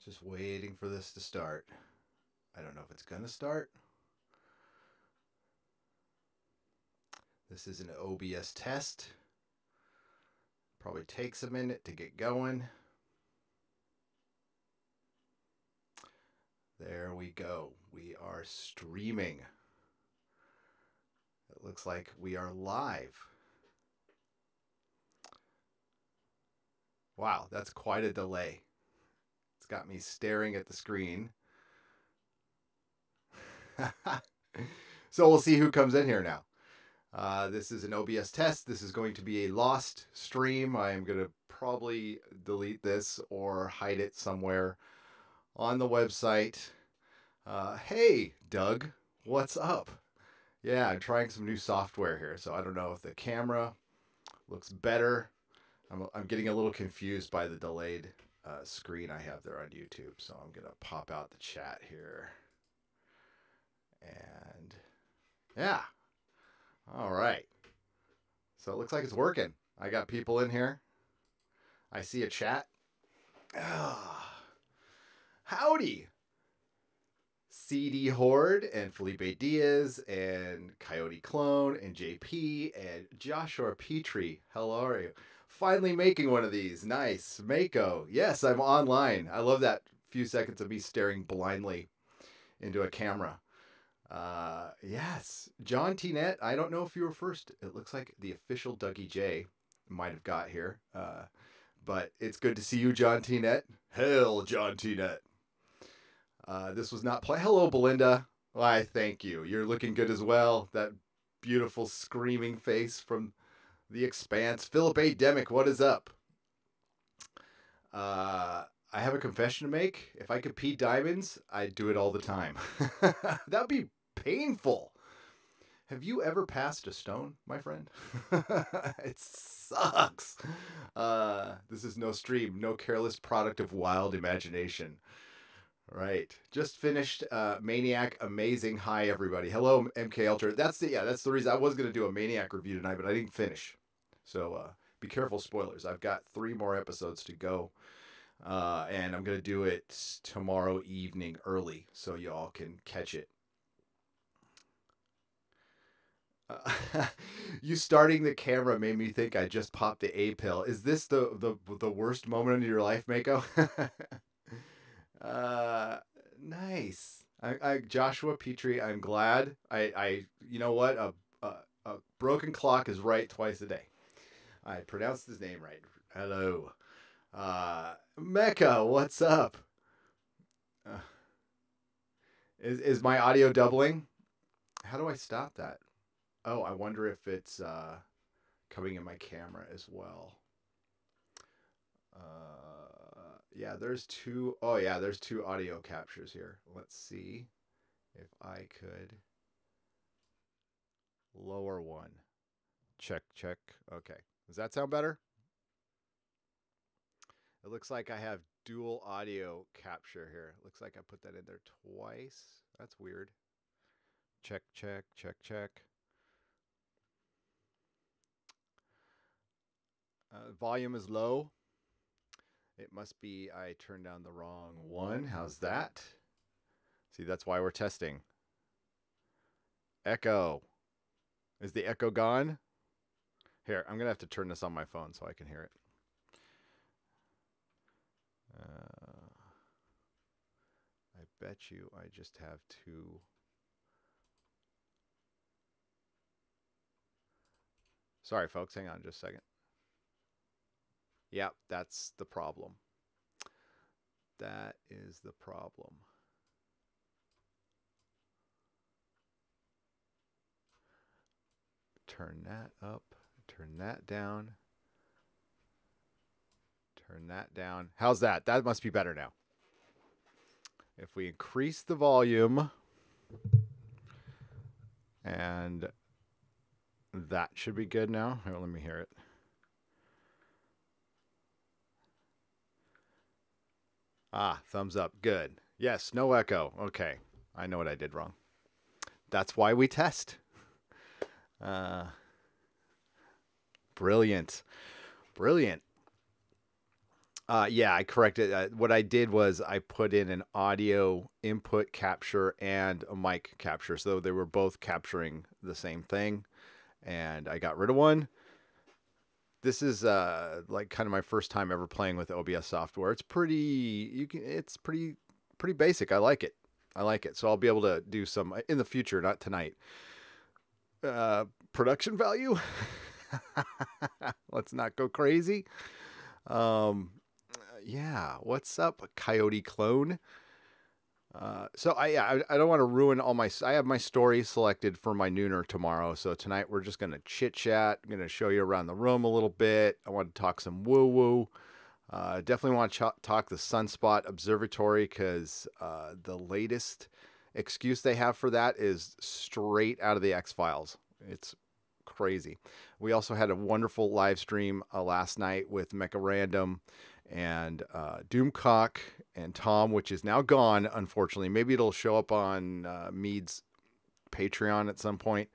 Just waiting for this to start. I don't know if it's going to start. This is an OBS test. Probably takes a minute to get going. There we go. We are streaming. It looks like we are live. Wow, that's quite a delay. It's got me staring at the screen. So we'll see who comes in here now. This is an OBS test. This is going to be a lost stream. I am going to probably delete this or hide it somewhere on the website. Hey, Doug, what's up? Yeah, I'm trying some new software here, so I don't know if the camera looks better. I'm getting a little confused by the delayed screen I have there on YouTube, so I'm going to pop out the chat here. And yeah. All right. So it looks like it's working. I got people in here. I see a chat. Howdy. CD Horde and Felipe Diaz and Coyote Clone and JP and Joshua Petrie. How are you? Finally making one of these. Nice. Mako. Yes, I'm online. I love that few seconds of me staring blindly into a camera. Yes. John T. Net, I don't know if you were first. It looks like the official Dougie J might have got here. But it's good to see you, John T. Net. Hail, John T. Net. This was not play. Hello, Belinda. Why, thank you. You're looking good as well. That beautiful screaming face from The Expanse. Philip A. Demick, what is up? I have a confession to make. If I could pee diamonds, I'd do it all the time. That'd be painful. Have you ever passed a stone, my friend? It sucks. This is no stream, no careless product of wild imagination. Right. Just finished Maniac. Amazing. Hi, everybody. Hello, MK Ultra. That's the reason I was going to do a Maniac review tonight, but I didn't finish. So be careful, spoilers. I've got 3 more episodes to go. And I'm going to do it tomorrow evening early so y'all can catch it. You starting the camera made me think I just popped the A pill. Is this the worst moment in your life, Mako? Nice. I Joshua Petrie, I'm glad. You know what? A broken clock is right twice a day. I pronounced his name right. Hello. Mecca, what's up? Is my audio doubling? How do I stop that? Oh, I wonder if it's coming in my camera as well. Yeah, there's 2. Oh, yeah, there's 2 audio captures here. Let's see if I could lower one. Check. Okay. Does that sound better? It looks like I have dual audio capture here. It looks like I put that in there twice. That's weird. Check. Volume is low. It must be I turned down the wrong one. How's that? See, that's why we're testing. Echo. Is the echo gone? Here, I'm going to have to turn this on my phone so I can hear it. I bet you I just have to... Sorry, folks. Hang on just a second. Yep, that's the problem. That is the problem. Turn that up. Turn that down. Turn that down. How's that? That must be better now. If we increase the volume, and that should be good now. Here, let me hear it. Ah, thumbs up. Good. Yes, no echo. Okay. I know what I did wrong. That's why we test. Brilliant. Yeah, I corrected. What I did was I put in an audio input capture and a mic capture, so they were both capturing the same thing. And I got rid of one. This is like kind of my first time ever playing with OBS software. It's pretty basic. I like it. I like it. So I'll be able to do some in the future, not tonight. Production value. Let's not go crazy. Yeah, what's up, Coyote Clone? So I don't want to ruin all my. I have my story selected for my nooner tomorrow. So tonight we're just gonna chit chat. I'm gonna show you around the room a little bit. I want to talk some woo woo. Definitely want to talk the Sunspot Observatory because the latest excuse they have for that is straight out of the X-Files. It's crazy. We also had a wonderful live stream last night with Mecha Random and Doomcock and Tom, which is now gone, unfortunately. Maybe it'll show up on Mead's Patreon at some point.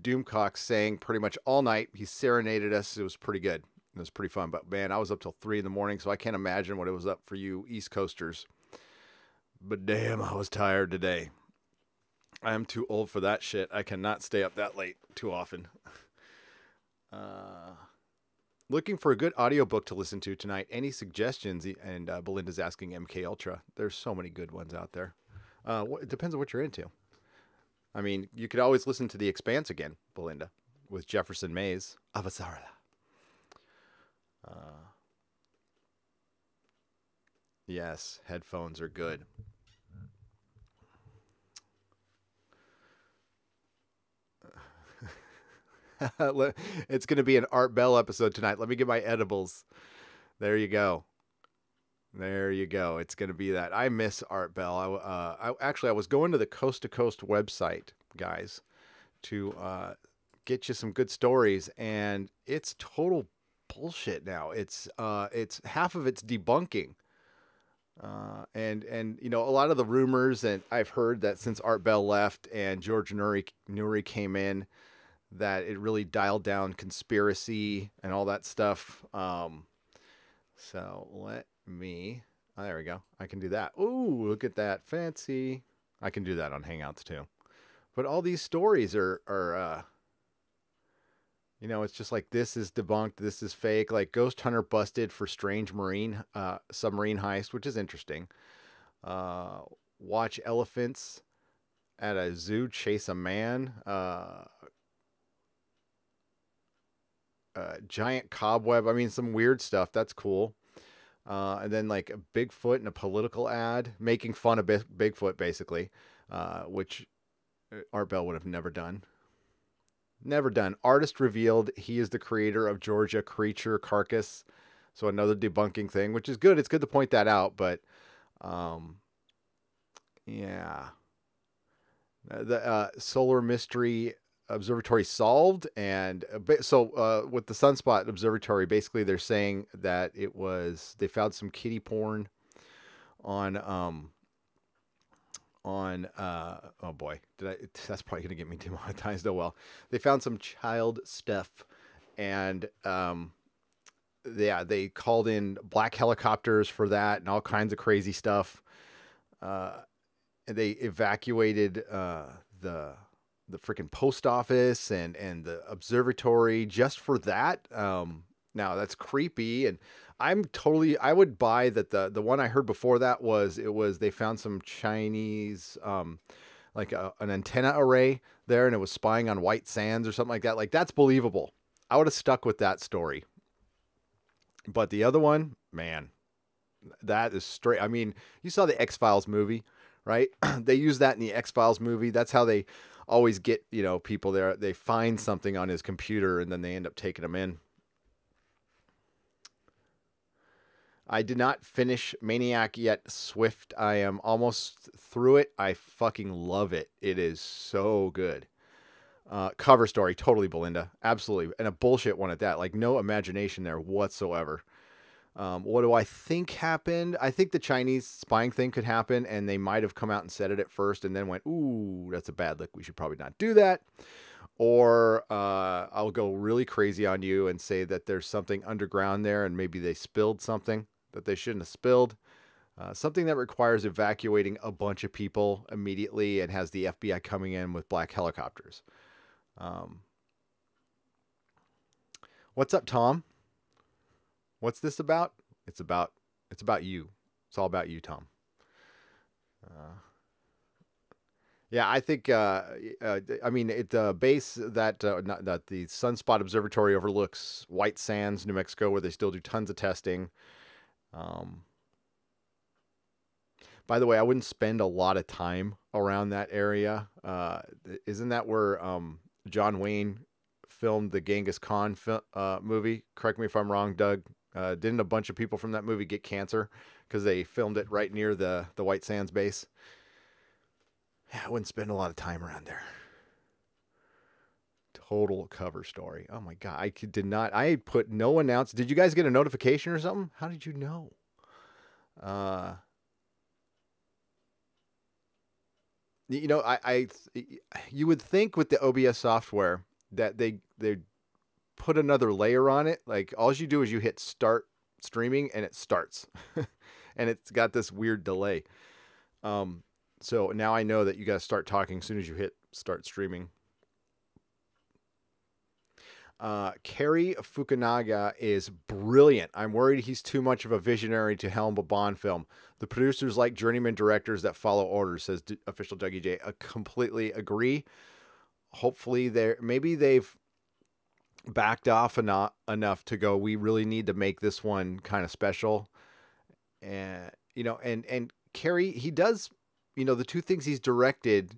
Doomcock sang pretty much all night. He serenaded us. It was pretty good. It was pretty fun. But man, I was up till 3 a.m, so I can't imagine what it was up for you East Coasters. But damn, I was tired today. I am too old for that shit. I cannot stay up that late too often. Looking for a good audiobook to listen to tonight. Any suggestions? And Belinda's asking MK Ultra. There's so many good ones out there. It depends on what you're into. I mean, you could always listen to The Expanse again, Belinda, with Jefferson Mays. Avasarala. Yes, headphones are good. It's going to be an Art Bell episode tonight. Let me get my edibles. There you go. There you go. It's going to be that. I miss Art Bell. I was going to the Coast to Coast website, guys, to get you some good stories, and it's total bullshit now. It's half of it's debunking. And you know, a lot of the rumors, and I've heard that since Art Bell left and George Nuri came in, that it really dialed down conspiracy and all that stuff. So let me, there we go. I can do that. Ooh, look at that. Fancy. I can do that on Hangouts too. But all these stories are you know, it's just like, this is debunked. This is fake. Like Ghost Hunter busted for strange submarine heist, which is interesting. Watch elephants at a zoo chase a man. Giant cobweb. I mean, some weird stuff. That's cool. And then like a Bigfoot in a political ad making fun of Bigfoot, basically, which Art Bell would have never done. Never done. Artist revealed he is the creator of Georgia Creature Carcass. So another debunking thing, which is good. It's good to point that out, but yeah. The Solar Mystery Observatory solved, and so with the Sunspot Observatory, basically they're saying that they found some kiddie porn on oh boy, that's probably gonna get me demonetized. Oh well, they found some child stuff, and yeah, they called in black helicopters for that and all kinds of crazy stuff. They evacuated the freaking post office and the observatory just for that. Now that's creepy, and I would buy that. The one I heard before that was they found some Chinese like an antenna array there, and it was spying on white sands or something like that. Like, that's believable. I would have stuck with that story. But the other one, man, that is straight. I mean, you saw the X-Files movie, right? They use that in the X-Files movie. That's how they always get, you know, people there. They find something on his computer and then they end up taking them in. I did not finish Maniac yet, Swift. I am almost through it. I fucking love it. It is so good. Cover story, totally Belinda. Absolutely. And a bullshit one at that. Like, no imagination there whatsoever. What do I think happened? I think the Chinese spying thing could happen, and they might have come out and said it at first and then went, ooh, that's a bad look. We should probably not do that. Or I'll go really crazy on you and say that there's something underground there and maybe they spilled something. that they shouldn't have spilled. Something that requires evacuating a bunch of people immediately and has the FBI coming in with black helicopters. What's up, Tom? What's this about? It's about you. It's all about you, Tom. Yeah, I think. I mean, the base that that the Sunspot Observatory overlooks White Sands, New Mexico, where they still do tons of testing. By the way, I wouldn't spend a lot of time around that area. Isn't that where John Wayne filmed the Genghis Khan movie? Correct me if I'm wrong, Doug. Didn't a bunch of people from that movie get cancer because they filmed it right near the White Sands base? Yeah, I wouldn't spend a lot of time around there. Total cover story. Oh my God. I put no announce. Did you guys get a notification or something? How did you know? You know, you would think with the OBS software that they put another layer on it. Like all you do is you hit start streaming and it starts, and it's got this weird delay. So now I know that you got to start talking as soon as you hit start streaming. Cary Fukunaga is brilliant. I'm worried he's too much of a visionary to helm a Bond film. The producers like journeyman directors that follow orders, says official Dougie J. I completely agree. Hopefully maybe they've backed off enough to go, we really need to make this one kind of special. And, you know, and Cary, he does, you know, the two things he's directed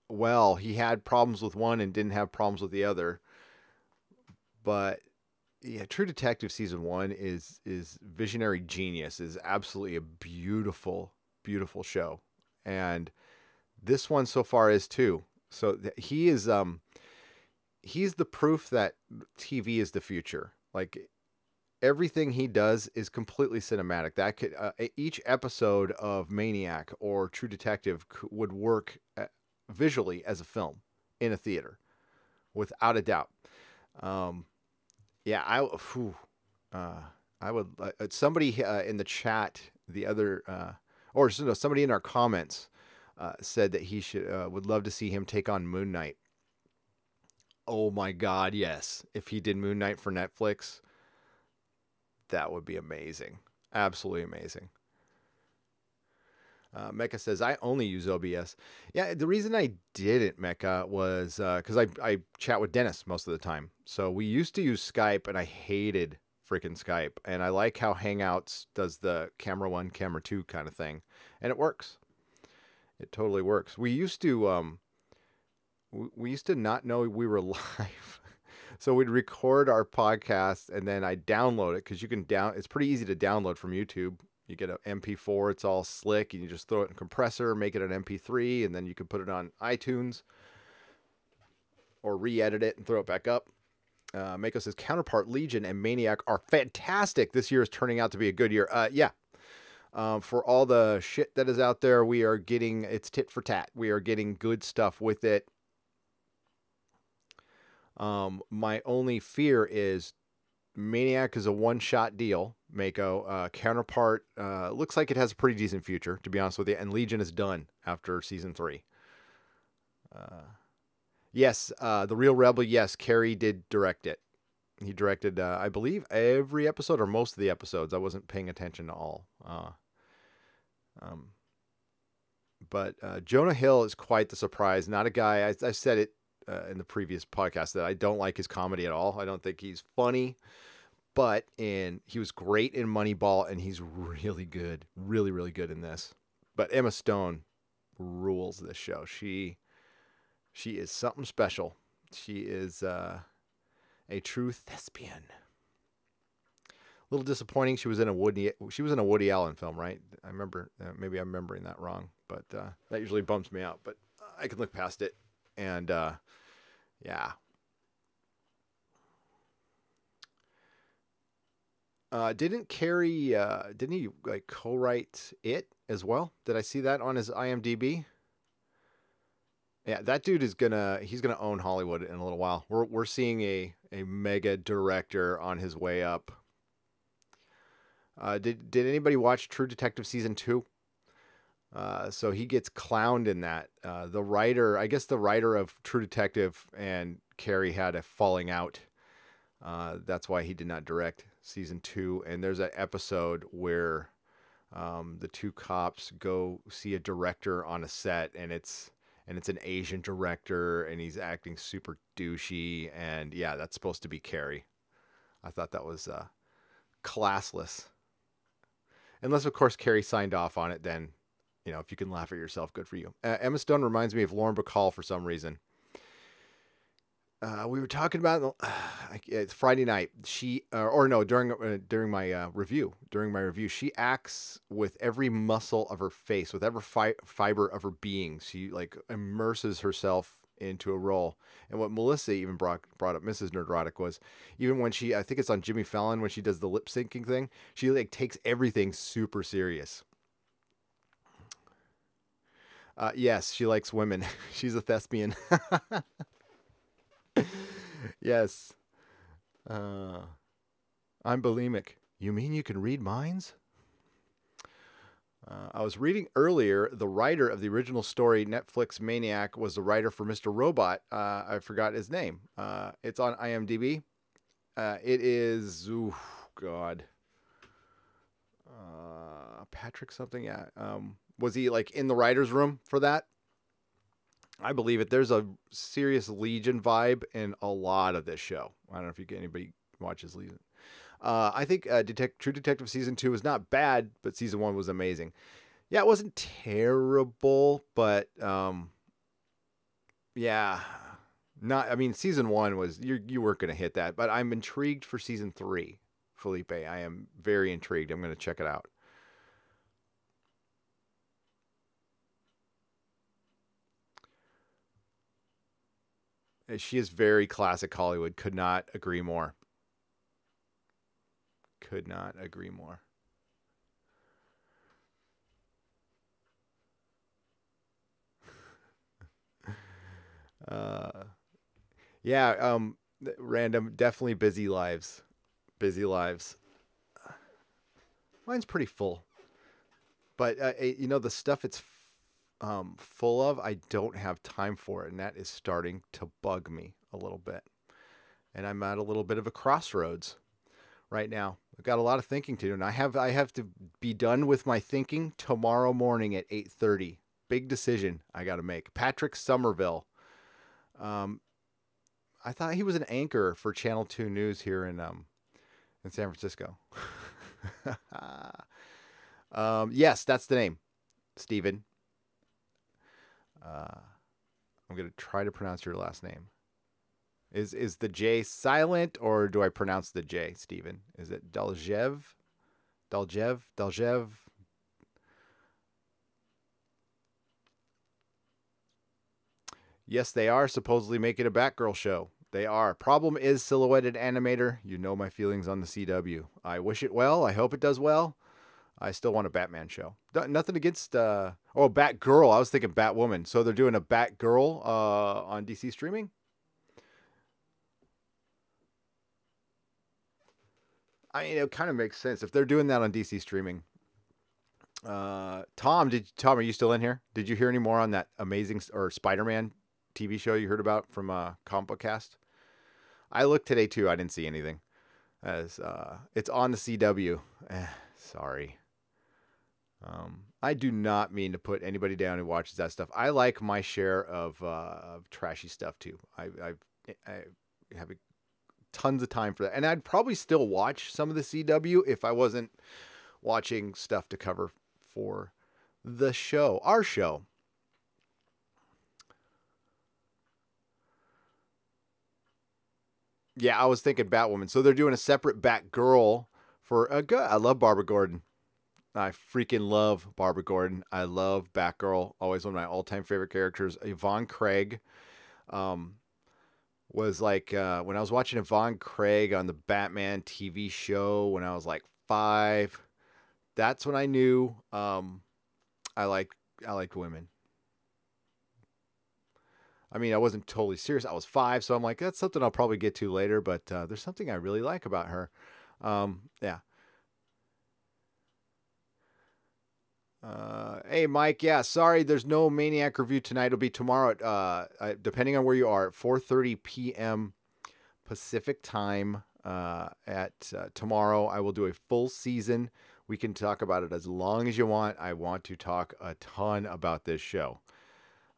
well, he had problems with one and didn't have problems with the other. But yeah, True Detective season 1 is visionary genius. Is absolutely a beautiful, beautiful show, and this one so far is too. So he is he's the proof that TV is the future. Like everything he does is completely cinematic. That could each episode of Maniac or True Detective would work visually as a film in a theater, without a doubt. Yeah, I would somebody in the chat the other or no, somebody in our comments said that he would love to see him take on Moon Knight. Oh my God, yes! If he did Moon Knight for Netflix, that would be amazing. Absolutely amazing. Mecca says, I only use OBS. Yeah, the reason I didn't, Mecca, was because I chat with Dennis most of the time. So we used to use Skype, and I hated freaking Skype. And I like how Hangouts does the camera 1, camera 2 kind of thing. And it works. It totally works. We used to not know we were live. So we'd record our podcast, and then I download it, because you can it's pretty easy to download from YouTube. You get an MP4, it's all slick, and you just throw it in a compressor, make it an MP3, and then you can put it on iTunes or re-edit it and throw it back up. Mako says, Counterpart, Legion, and Maniac are fantastic. This year is turning out to be a good year. Yeah. For all the shit that is out there, we are getting, it's tit for tat. We are getting good stuff with it. My only fear is Maniac is a one-shot deal. Mako. Counterpart looks like it has a pretty decent future, to be honest with you. And Legion is done after season 3. Yes, The Real Rebel. Yes, Cary did direct it. He directed, I believe, every episode or most of the episodes. I wasn't paying attention to all. But Jonah Hill is quite the surprise. Not a guy. I said it in the previous podcast that I don't like his comedy at all. I don't think he's funny. But he was great in Moneyball, and he's really good, really, really good in this. But Emma Stone rules this show. She is something special. She is a true thespian. A little disappointing. She was in a Woody Allen film, right? I remember. Maybe I'm remembering that wrong, but that usually bumps me out. But I can look past it, and yeah. Didn't he like co-write it as well? Did I see that on his IMDb? Yeah, that dude he's gonna own Hollywood in a little while. We're seeing a mega director on his way up. Did anybody watch True Detective season 2? So he gets clowned in that. The writer, I guess the writer of True Detective and Carrie had a falling out. That's why he did not direct season 2. And there's an episode where the two cops go see a director on a set, and it's an Asian director, and he's acting super douchey. And yeah, that's supposed to be Carrie. I thought that was classless. Unless, of course, Carrie signed off on it, then, if you can laugh at yourself, good for you. Emma Stone reminds me of Lauren Bacall for some reason. We were talking about it's Friday night. She during my review. During my review, she acts with every muscle of her face, with every fiber of her being. She like immerses herself into a role. And what Melissa even brought up, Mrs. Nerdrotic, was even when I think it's on Jimmy Fallon when she does the lip syncing thing, she like takes everything super serious. Yes, she likes women. She's a thespian. Yes. I'm bulimic. You mean you can read minds? I was reading earlier, the writer of the original story, Netflix Maniac, was the writer for Mr. Robot. I forgot his name. It's on IMDb. It is, God. Patrick something. Yeah. Was he like in the writer's room for that? I believe it. There's a serious Legion vibe in a lot of this show. I don't know if anybody watches Legion. I think True Detective season 2 was not bad, but season 1 was amazing. Yeah, it wasn't terrible, but yeah, not. I mean, season 1 was you weren't going to hit that, but I'm intrigued for season 3, Felipe. I am very intrigued. I'm going to check it out. She is very classic Hollywood. Could not agree more. Could not agree more. Yeah, random, definitely busy lives. Busy lives. Mine's pretty full. But, the stuff it's full of, I don't have time for it. And that is starting to bug me a little bit. And I'm at a little bit of a crossroads right now. I've got a lot of thinking to do. And I have to be done with my thinking tomorrow morning at 8:30. Big decision I got to make. Patrick Somerville. I thought he was an anchor for Channel 2 News here in San Francisco. Yes, that's the name, Stephen. I'm going to try to pronounce your last name. Is the J silent, or do I pronounce the J, Stephen? Is it Daljev? Daljev? Yes, they are supposedly making a Batgirl show. They are. Problem is, Silhouetted Animator, you know my feelings on the CW. I wish it well. I hope it does well. I still want a Batman show. Nothing against... Batgirl. I was thinking Batwoman. So they're doing a Batgirl on DC streaming? I mean, it kind of makes sense. If they're doing that on DC streaming... Tom, are you still in here? Did you hear any more on that amazing... or Spider-Man TV show you heard about from Comic Book Cast? I looked today, too. I didn't see anything. As it's on the CW. Sorry. I do not mean to put anybody down who watches that stuff. I like my share of trashy stuff too. I have tons of time for that, and I'd probably still watch some of the CW if I wasn't watching stuff to cover for the show, our show. Yeah, I was thinking Batwoman. So they're doing a separate Batgirl for a good. I love Barbara Gordon. I freaking love Barbara Gordon. I love Batgirl. Always one of my all-time favorite characters. Yvonne Craig was like, when I was watching Yvonne Craig on the Batman TV show when I was like 5, that's when I knew I liked women. I mean, I wasn't totally serious. I was 5, so I'm like, that's something I'll probably get to later, but there's something I really like about her. Yeah. Hey, Mike. Yeah, sorry, there's no Maniac review tonight. It'll be tomorrow at, depending on where you are, at 4:30 p.m. Pacific time. Tomorrow, I will do a full season. We can talk about it as long as you want. I want to talk a ton about this show.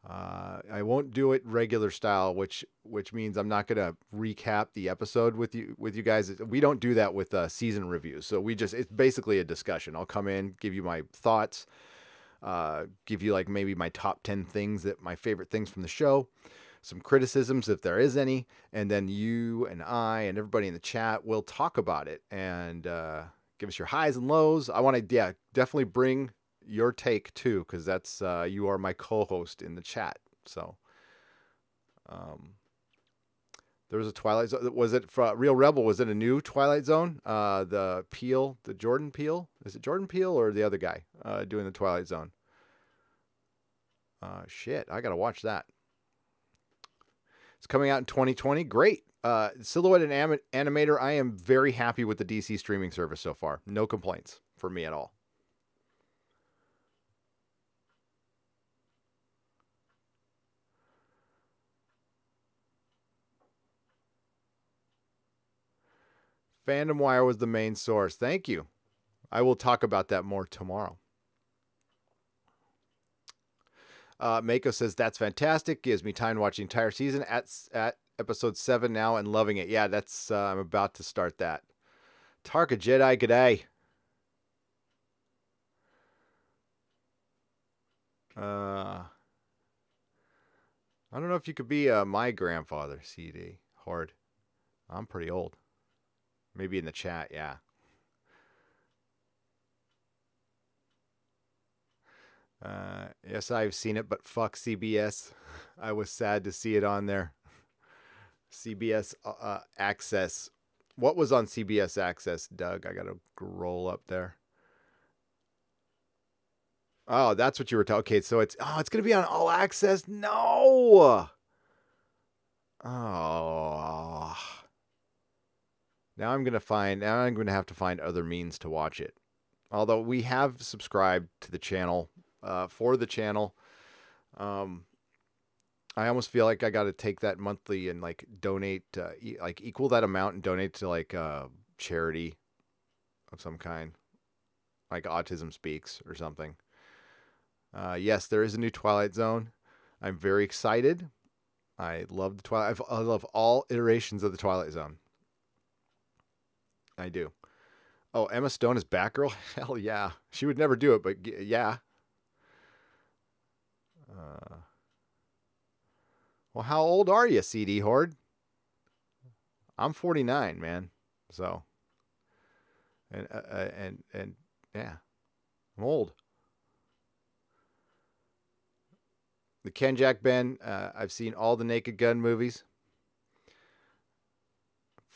I won't do it regular style, which means I'm not gonna recap the episode with you guys. We don't do that with season reviews. So it's basically a discussion. I'll come in, give you my thoughts, give you like maybe my top 10 things my favorite things from the show, some criticisms if there is any, and then you and I and everybody in the chat will talk about it and give us your highs and lows. I want to definitely bring your take too, because that's you are my co-host in the chat. So there was a Twilight Zone. Was it Real Rebel? Was it a new Twilight Zone? The Jordan Peele. Is it Jordan Peele or the other guy doing the Twilight Zone? Shit, I gotta watch that. It's coming out in 2020. Great. Silhouette and Animator. I am very happy with the DC streaming service so far. No complaints for me at all. Fandom Wire was the main source. Thank you. I will talk about that more tomorrow. Mako says, that's fantastic. Gives me time to watch the entire season at episode 7 now and loving it. Yeah, that's I'm about to start that. Tarka Jedi, g'day. I don't know if you could be my grandfather, CD. Horde. I'm pretty old. Maybe in the chat, yeah. Yes, I've seen it, but fuck CBS. I was sad to see it on there. CBS Access. What was on CBS Access, Doug? I got to roll up there. Oh, that's what you were talking. Okay, so it's going to be on All Access? No! Oh. Now I'm going to have to find other means to watch it. Although we have subscribed to the channel, for the channel. I almost feel like I got to take that monthly and like donate, like equal that amount and donate to like charity of some kind, like Autism Speaks or something. Yes, there is a new Twilight Zone. I'm very excited. I love the Twilight. I love all iterations of the Twilight Zone. I do. Oh, Emma Stone is Batgirl? Hell yeah. She would never do it, but yeah. Well, how old are you, CD Horde? I'm 49, man. So, and yeah, I'm old. The Ken Jack Ben. I've seen all the Naked Gun movies.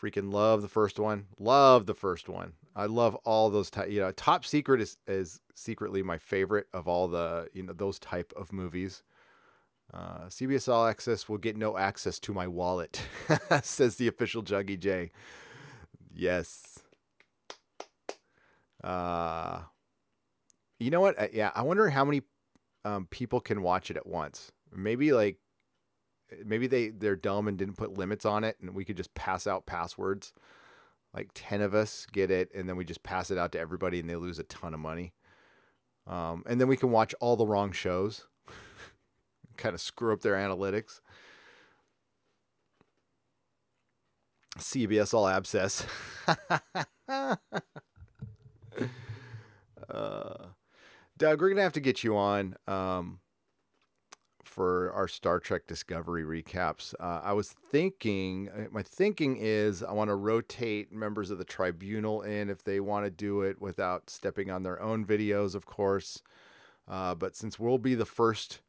Freaking love the first one. Love the first one. I love all those. Top Secret is secretly my favorite of all the those type of movies. CBS All Access will get no access to my wallet, says the official Juggy J. Yes. You know what? Yeah, I wonder how many people can watch it at once. Maybe they're dumb and didn't put limits on it, and we could just pass out passwords. Like 10 of us get it, and then we just pass it out to everybody, and they lose a ton of money. And then we can watch all the wrong shows. Kind of screw up their analytics. CBS All Access. Doug, we're going to have to get you on for our Star Trek Discovery recaps. My thinking is I want to rotate members of the Tribunal in if they want to do it without stepping on their own videos, of course. But since we'll be the first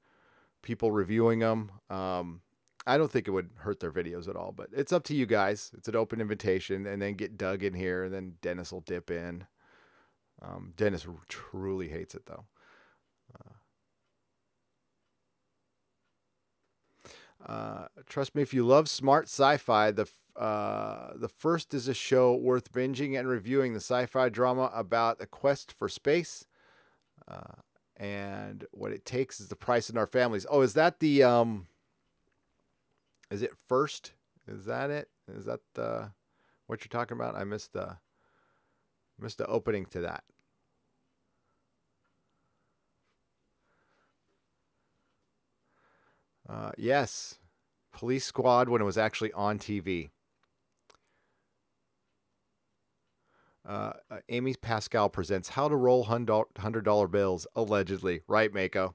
people reviewing them, I don't think it would hurt their videos at all, but it's up to you guys. It's an open invitation, and then get Doug in here, and then Dennis will dip in. Dennis truly hates it though. Trust me, if you love smart sci-fi, the first is a show worth binging and reviewing. The sci-fi drama about a quest for space. And what it takes is the price in our families. Oh, is that the is it First? Is that it? Is that the what you're talking about? I missed the opening to that. Yes, Police Squad when it was actually on TV. Amy Pascal presents How to Roll $100 Bills, allegedly. Right, Mako?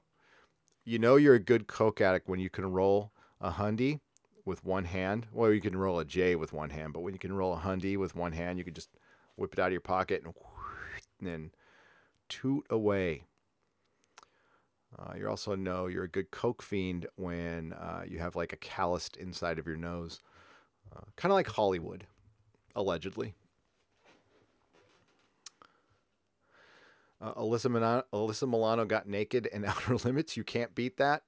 You know you're a good coke addict when you can roll a hundy with one hand. Well, you can roll a J with one hand, but when you can roll a hundy with one hand, you can just whip it out of your pocket and then toot away. You also know you're a good coke fiend when you have like a calloused inside of your nose. Kind of like Hollywood, allegedly. Alyssa Milano got naked in Outer Limits. You can't beat that.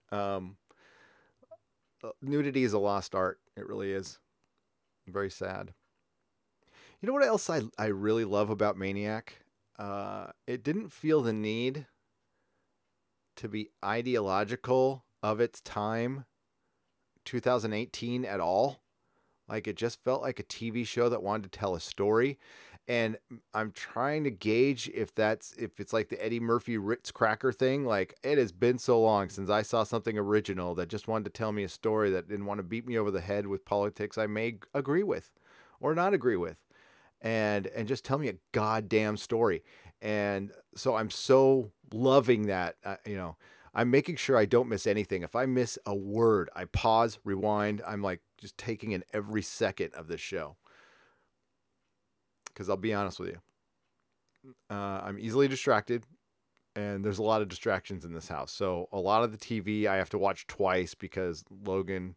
Nudity is a lost art. It really is. Very sad. You know what else I really love about Maniac? It didn't feel the need to be ideological of its time, 2018 at all. Like it just felt like a TV show that wanted to tell a story. And I'm trying to gauge if it's like the Eddie Murphy Ritz cracker thing. Like it has been so long since I saw something original that just wanted to tell me a story that didn't want to beat me over the head with politics I may agree with or not agree with. And just tell me a goddamn story. And so I'm so loving that, I'm making sure I don't miss anything. If I miss a word, I pause, rewind. I'm like just taking in every second of this show. Because I'll be honest with you, I'm easily distracted, and there's a lot of distractions in this house. So a lot of the TV I have to watch twice because Logan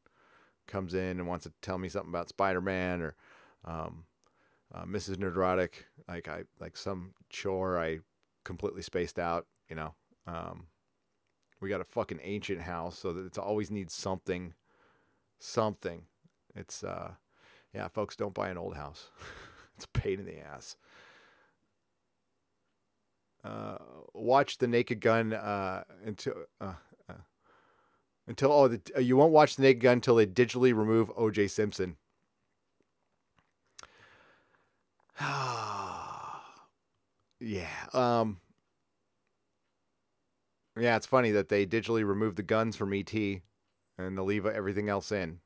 comes in and wants to tell me something about Spider-Man or Mrs. Nerdrotic, like some chore I completely spaced out. We got a fucking ancient house, so that it always needs something. It's yeah, folks, don't buy an old house. It's a pain in the ass. Watch the Naked Gun until you won't watch the Naked Gun until they digitally remove O.J. Simpson. Yeah. Yeah, it's funny that they digitally removed the guns from E.T. and they'll leave everything else in.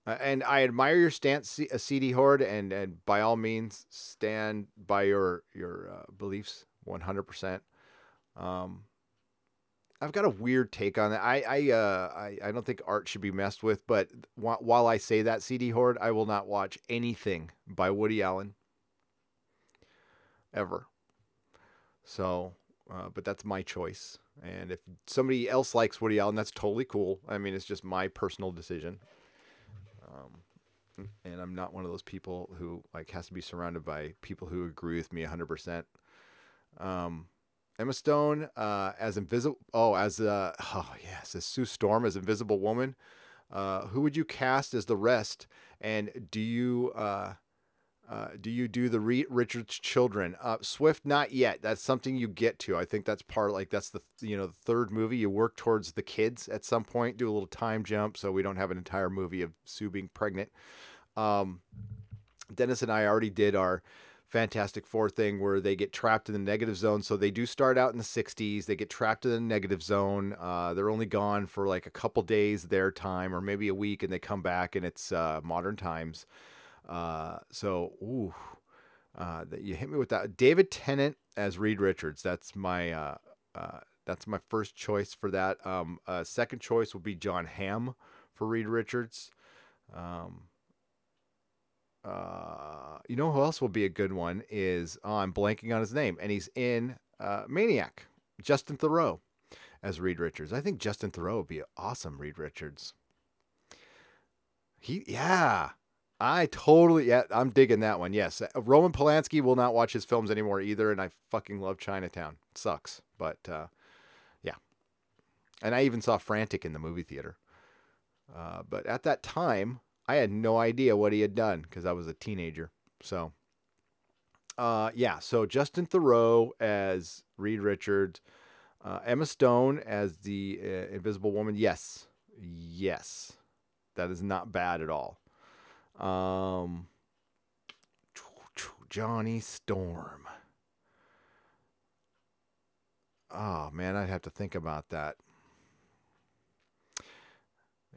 And I admire your stance, CD Horde, and by all means, stand by your beliefs 100%. I've got a weird take on that. I don't think art should be messed with, but while I say that, CD Horde, I will not watch anything by Woody Allen ever. So, but that's my choice. And if somebody else likes Woody Allen, that's totally cool. I mean, it's just my personal decision. And I'm not one of those people who has to be surrounded by people who agree with me 100%. Emma Stone as Invisible. As Sue Storm as Invisible Woman. Who would you cast as the rest? And do you do the Richards children? Swift, not yet. That's something you get to. I think that's that's the the third movie. You work towards the kids at some point. Do a little time jump so we don't have an entire movie of Sue being pregnant. Dennis and I already did our Fantastic Four thing where they get trapped in the negative zone. So they do start out in the 60s. They get trapped in the negative zone. They're only gone for like a couple days their time or maybe a week, and they come back and it's modern times. That you hit me with that. David Tennant as Reed Richards. That's my first choice for that. Second choice would be John Hamm for Reed Richards. You know who else will be a good one is, I'm blanking on his name, and he's in Maniac, Justin Theroux as Reed Richards. I think Justin Theroux would be an awesome Reed Richards. I'm digging that one. Yes. Roman Polanski will not watch his films anymore either, and I fucking love Chinatown. It sucks, but yeah. And I even saw Frantic in the movie theater. But at that time, I had no idea what he had done because I was a teenager. So, Yeah, so Justin Theroux as Reed Richards, Emma Stone as the Invisible Woman. Yes, yes, that is not bad at all. Um, Johnny Storm. Oh man, I'd have to think about that.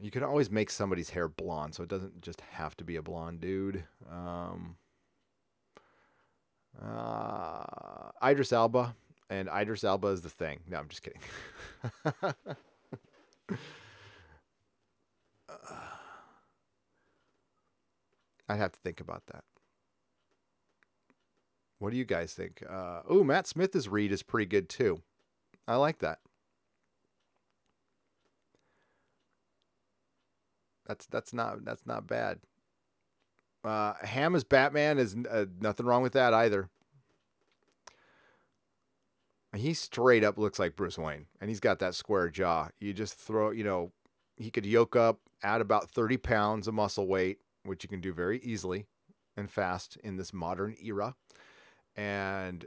You could always make somebody's hair blonde, so it doesn't just have to be a blonde dude. Idris Elba, and Idris Elba is the thing. No, I'm just kidding. I'd have to think about that. What do you guys think? Matt Smith as Reed is pretty good too. I like that. That's not bad. Ham as Batman is nothing wrong with that either. He straight up looks like Bruce Wayne, and he's got that square jaw. You just throw, he could yoke up, add about 30 pounds of muscle weight, which you can do very easily and fast in this modern era, and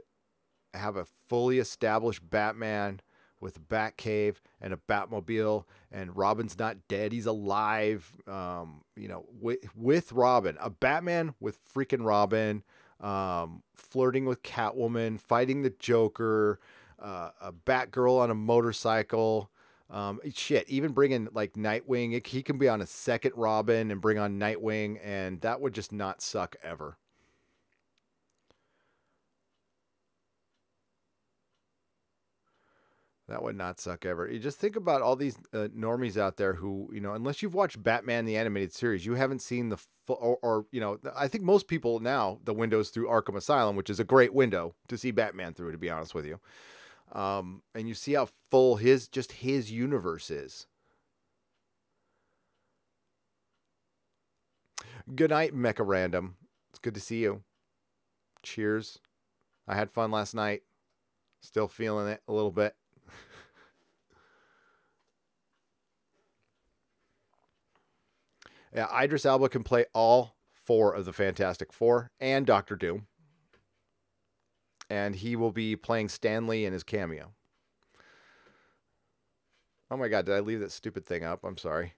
have a fully established Batman with a Batcave and a Batmobile, and Robin's not dead, he's alive. With Robin, a Batman with freaking Robin, flirting with Catwoman, fighting the Joker, a Batgirl on a motorcycle. Even bringing like Nightwing, he can be on a second Robin and bring on Nightwing, and that would just not suck ever. That would not suck ever. You just think about all these normies out there who, unless you've watched Batman the Animated Series, you haven't seen the I think most people now, the windows through Arkham Asylum, which is a great window to see Batman through, to be honest with you. And you see how full his universe is. Good night, Mecha Random. It's good to see you. Cheers. I had fun last night. Still feeling it a little bit. Yeah, Idris Elba can play all 4 of the Fantastic Four and Doctor Doom. And he will be playing Stan Lee in his cameo. Oh my God, did I leave that stupid thing up? I'm sorry.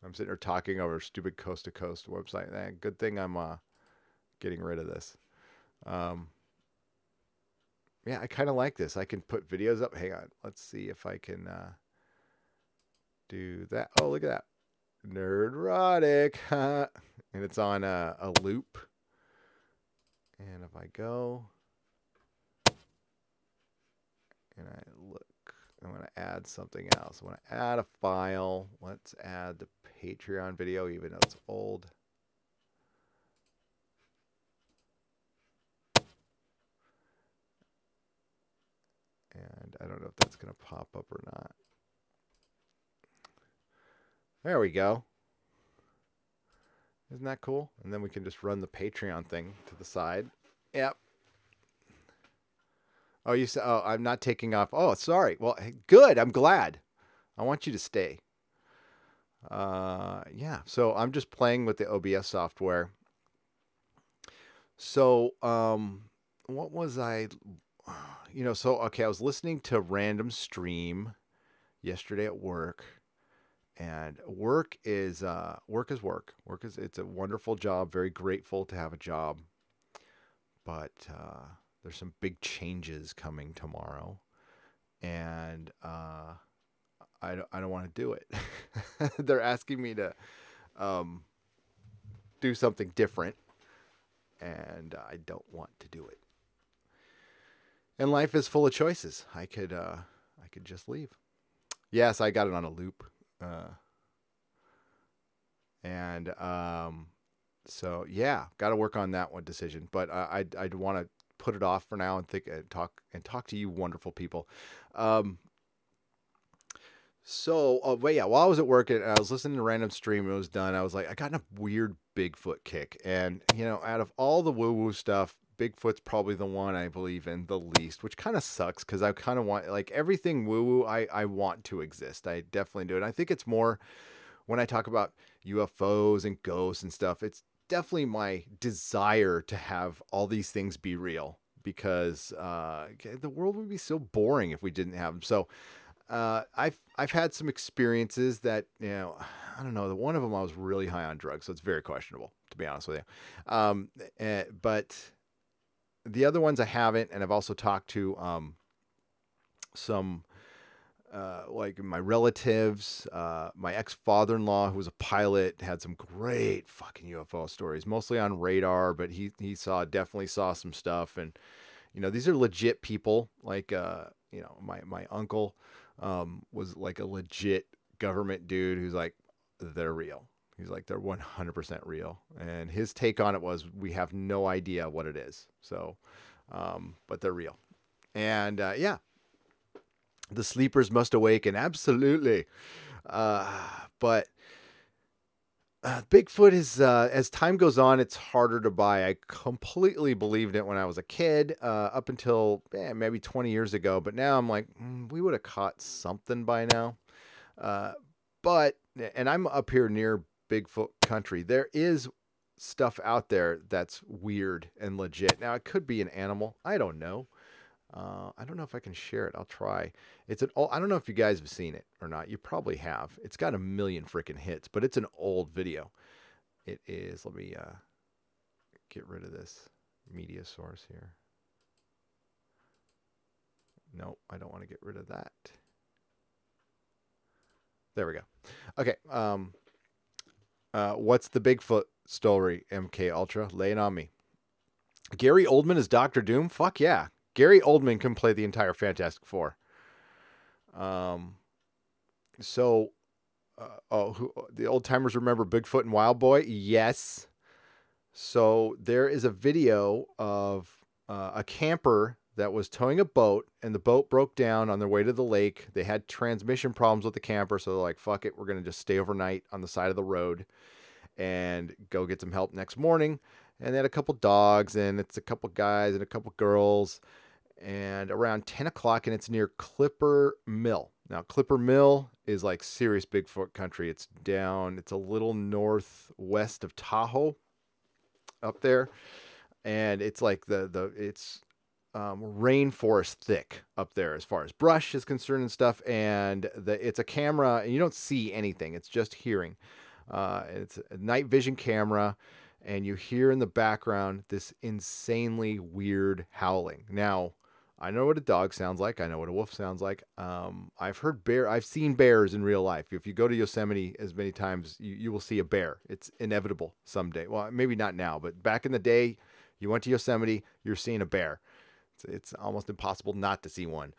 I'm sitting here talking over a stupid Coast to Coast website. Good thing I'm getting rid of this. Yeah, I kind of like this. I can put videos up. Hang on. Let's see if I can do that. Oh, look at that. Nerdrotic. And it's on a loop. And if I go and I look, I'm going to add something else. I want to add a file. Let's add the Patreon video, even though it's old. And I don't know if that's going to pop up or not. There we go. Isn't that cool? And then we can just run the Patreon thing to the side. Yep. Oh, you said, oh, I'm not taking off. Oh, sorry. Well, good. I'm glad. I want you to stay. Yeah. So I'm just playing with the OBS software. So, what was I, okay, I was listening to random stream yesterday at work. And work is work. It's a wonderful job. Very grateful to have a job. But there's some big changes coming tomorrow, and I don't want to do it. They're asking me to do something different, and I don't want to do it. And life is full of choices. I could just leave. Yes, I got it on a loop. So yeah, got to work on that one decision, but I'd want to put it off for now and talk to you wonderful people. But yeah, while I was at work and I was listening to random stream and it was done, I was like, I got in a weird Bigfoot kick. And, out of all the woo-woo stuff, Bigfoot's probably the one I believe in the least, which kind of sucks because I kind of want, like, everything woo-woo I want to exist. I definitely do. And I think it's more when I talk about UFOs and ghosts and stuff, it's definitely my desire to have all these things be real, because the world would be so boring if we didn't have them. So I've had some experiences that, I don't know. The one of them I was really high on drugs, so it's very questionable, to be honest with you. But the other ones I haven't, and I've also talked to some like my relatives, my ex-father-in-law, who was a pilot, had some great fucking UFO stories, mostly on radar, but he definitely saw some stuff. And, these are legit people. Like, my uncle was like a legit government dude who's like, they're real. He's like, they're 100% real. And his take on it was, we have no idea what it is. So, but they're real. And yeah, the sleepers must awaken. Absolutely. But Bigfoot is, as time goes on, it's harder to buy. I completely believed it when I was a kid, up until maybe 20 years ago. But now I'm like, we would have caught something by now. And I'm up here near Bigfoot country. There is stuff out there that's weird and legit. Now, it could be an animal. I don't know. I don't know if I can share it. I'll try. I don't know if you guys have seen it or not. You probably have. It's got 1 million freaking hits, but it's an old video. It is. Let me get rid of this media source here. No, I don't want to get rid of that. There we go. Okay. What's the Bigfoot story, MK Ultra? Lay it on me. Gary Oldman is Doctor Doom? Fuck yeah. Gary Oldman can play the entire Fantastic Four. The old timers remember Bigfoot and Wild Boy? Yes. So there is a video of a camper that was towing a boat, and the boat broke down on their way to the lake. They had transmission problems with the camper, so they're like, fuck it, we're going to just stay overnight on the side of the road and go get some help next morning. And they had a couple dogs, and it's a couple guys and a couple girls. And around 10 o'clock, and it's near Clipper Mill. Now, Clipper Mill is like serious Bigfoot country. It's a little northwest of Tahoe up there. And it's like it's rainforest thick up there as far as brush is concerned and stuff. And it's a camera, and you don't see anything. It's just hearing. It's a night vision camera. And you hear in the background this insanely weird howling. Now, I know what a dog sounds like. I know what a wolf sounds like. I've seen bears in real life. If you go to Yosemite as many times, you will see a bear. It's inevitable someday. Well, maybe not now, but back in the day, you went to Yosemite, you're seeing a bear. It's almost impossible not to see one.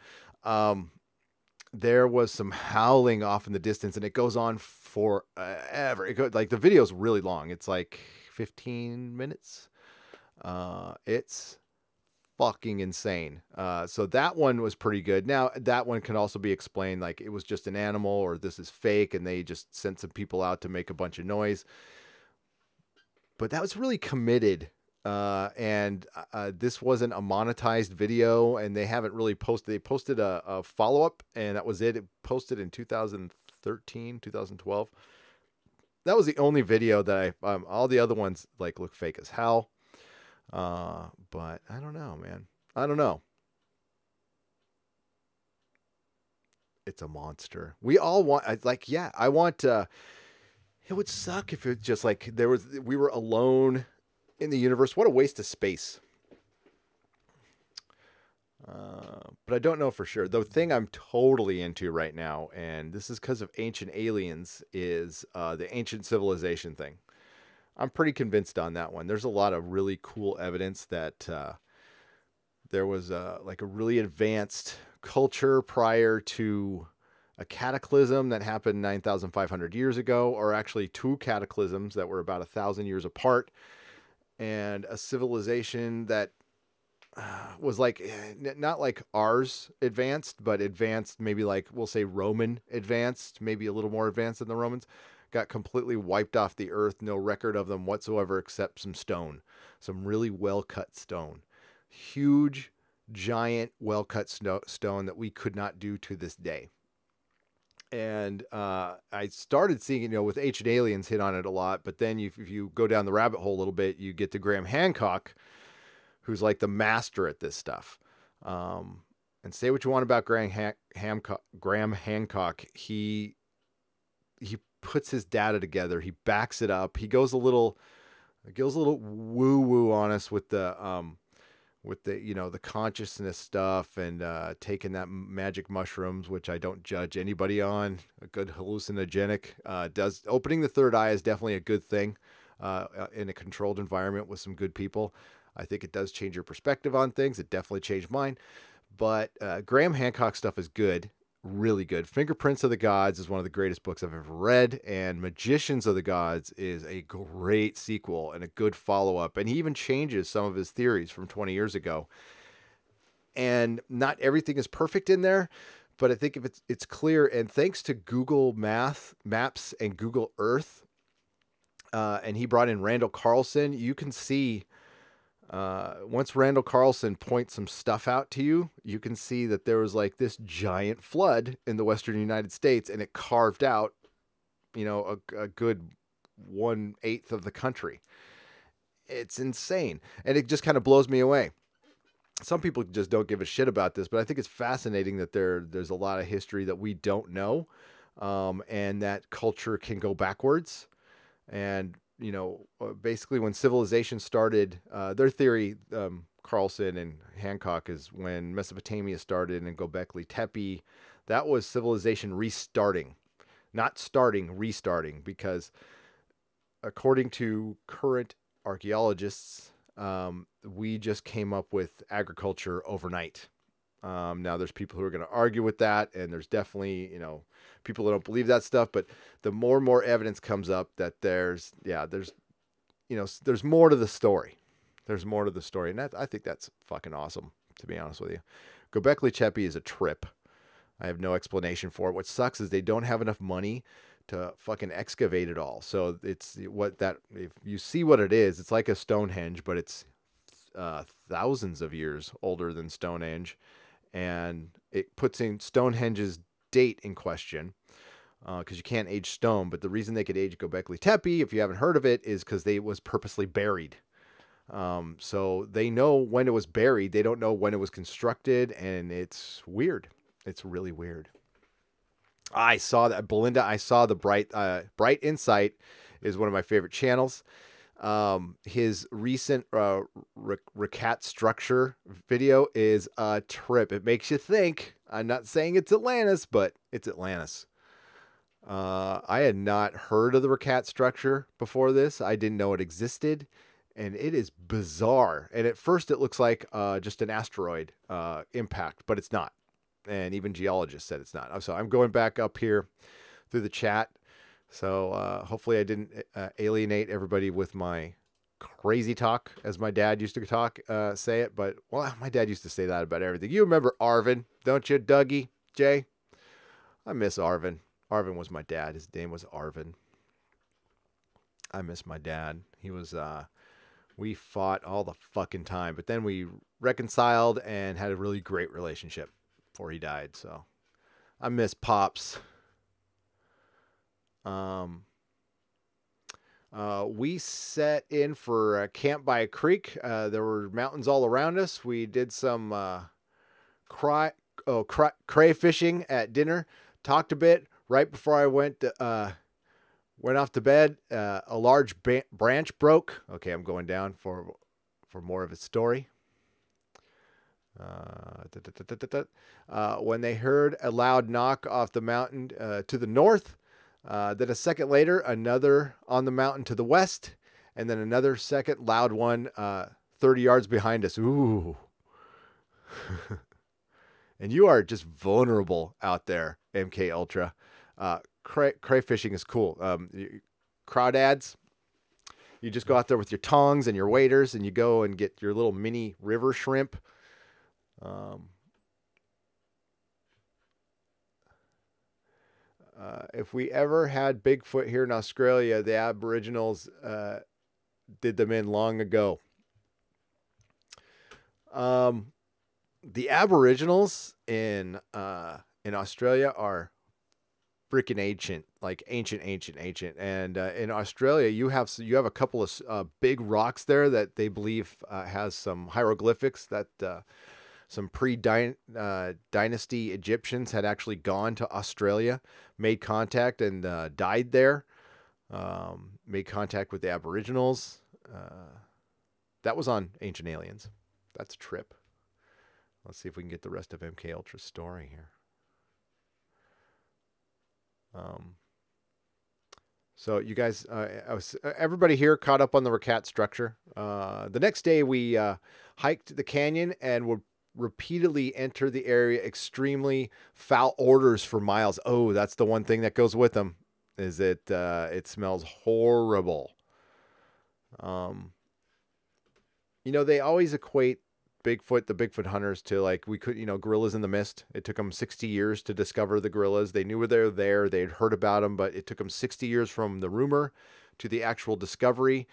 There was some howling off in the distance, and it goes on forever. The video's really long. It's like 15 minutes. It's fucking insane. So that one was pretty good. Now, that one can also be explained like it was just an animal, or this is fake and they just sent some people out to make a bunch of noise. But that was really committed. And this wasn't a monetized video, and they haven't really posted. They posted a follow-up, and that was it. It posted in 2013, 2012. That was the only video that all the other ones look fake as hell. But I don't know, man. I don't know. It's a monster. We all want, I want, it would suck if it just we were alone in the universe. What a waste of space. But I don't know for sure. The thing I'm totally into right now, and this is because of Ancient Aliens, is the ancient civilization thing. I'm pretty convinced on that one. There's a lot of really cool evidence that there was a really advanced culture prior to a cataclysm that happened 9,500 years ago, or actually two cataclysms that were about 1,000 years apart, and a civilization that was not like ours advanced, but advanced, maybe we'll say Roman advanced, maybe a little more advanced than the Romans. Got completely wiped off the earth. No record of them whatsoever except some stone. Some really well-cut stone. Huge, giant, well-cut stone that we could not do to this day. And I started seeing, with Ancient Aliens hit on it a lot, but then if you go down the rabbit hole a little bit, you get to Graham Hancock, who's like the master at this stuff. And say what you want about Graham Hancock, he puts his data together. He backs it up. He goes a little woo woo on us with the the consciousness stuff and taking that magic mushrooms, which I don't judge anybody on. A good hallucinogenic does opening the third eye is definitely a good thing in a controlled environment with some good people. I think it does change your perspective on things. It definitely changed mine. But Graham Hancock stuff is good, really good. Fingerprints of the Gods is one of the greatest books I've ever read, and Magicians of the Gods is a great sequel and a good follow-up. And he even changes some of his theories from 20 years ago. And not everything is perfect in there, but I think if it's clear. And thanks to Google Maps and Google Earth, and he brought in Randall Carlson, you can see. Once Randall Carlson points some stuff out to you, you can see that there was like this giant flood in the western United States, and it carved out, a good 1/8 of the country. It's insane. And it just kind of blows me away. Some people just don't give a shit about this, but I think it's fascinating that there's a lot of history that we don't know, and that culture can go backwards. And basically when civilization started, their theory, Carlson and Hancock, is when Mesopotamia started and Göbekli Tepe, that was civilization restarting, not starting, restarting, because according to current archaeologists, we just came up with agriculture overnight. Now there's people who are going to argue with that, and there's definitely, people that don't believe that stuff, but the more and more evidence comes up that there's more to the story. There's more to the story. And I think that's fucking awesome, to be honest with you. Göbekli Tepe is a trip. I have no explanation for it. What sucks is they don't have enough money to fucking excavate it all. So if you see what it is, it's like a Stonehenge, but it's thousands of years older than Stonehenge. And it puts in Stonehenge's date in question, because you can't age stone. But the reason they could age Göbekli Tepe, if you haven't heard of it, is because it was purposely buried. So they know when it was buried. They don't know when it was constructed, and it's weird. It's really weird. I saw that, Belinda. I saw the Bright Insight is one of my favorite channels. His recent Rakat structure video is a trip. It makes you think. I'm not saying it's Atlantis, but it's Atlantis. I had not heard of the Rakat structure before this. I didn't know it existed, and it is bizarre. And at first it looks like just an asteroid impact, but it's not. And even geologists said it's not. So I'm going back up here through the chat. So hopefully I didn't alienate everybody with my crazy talk, as my dad used to say it. But, well, my dad used to say that about everything. You remember Arvin, don't you, Dougie, Jay? I miss Arvin. Arvin was my dad. His name was Arvin. I miss my dad. He was, we fought all the fucking time. But then we reconciled and had a really great relationship before he died. So I miss Pops. We set in for a camp by a creek. There were mountains all around us. We did some cray fishing at dinner. Talked a bit right before I went off to bed. A large branch broke. Okay, I'm going down for more of its story. When they heard a loud knock off the mountain to the north. Then a second later, another on the mountain to the west, and then another second loud one 30 yards behind us. Ooh. And you are just vulnerable out there, MK Ultra. Cray fishing is cool. Crawdads, you just go out there with your tongs and your waders, and you go and get your little mini river shrimp. If we ever had Bigfoot here in Australia, the Aboriginals did them in long ago. The Aboriginals in Australia are freaking ancient, like ancient. And in Australia, you have a couple of big rocks there that they believe has some hieroglyphics that some pre-dynasty Egyptians had actually gone to Australia, made contact, and died there. Made contact with the Aboriginals. That was on Ancient Aliens. That's a trip. Let's see if we can get the rest of MK Ultra's story here. So you guys, everybody here caught up on the Raquette structure. The next day we hiked the canyon and would repeatedly enter the area extremely foul odors for miles. Oh, that's the one thing that goes with them, is it smells horrible. You know, they always equate the Bigfoot hunters to, like, gorillas in the mist. It took them 60 years to discover the gorillas. They knew they were there. They'd heard about them, but it took them 60 years from the rumor to the actual discovery.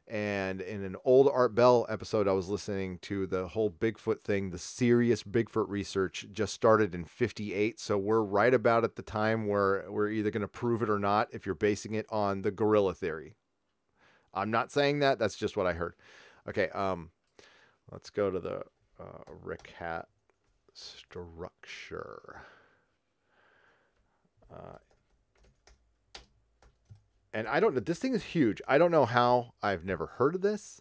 And in an old Art Bell episode I was listening to, the whole Bigfoot thing, the serious Bigfoot research just started in 58. So we're right about at the time where we're either going to prove it or not if you're basing it on the gorilla theory. I'm not saying that. That's just what I heard. Okay, let's go to the Raquette structure. And I don't know, this thing is huge. I don't know how. I've never heard of this.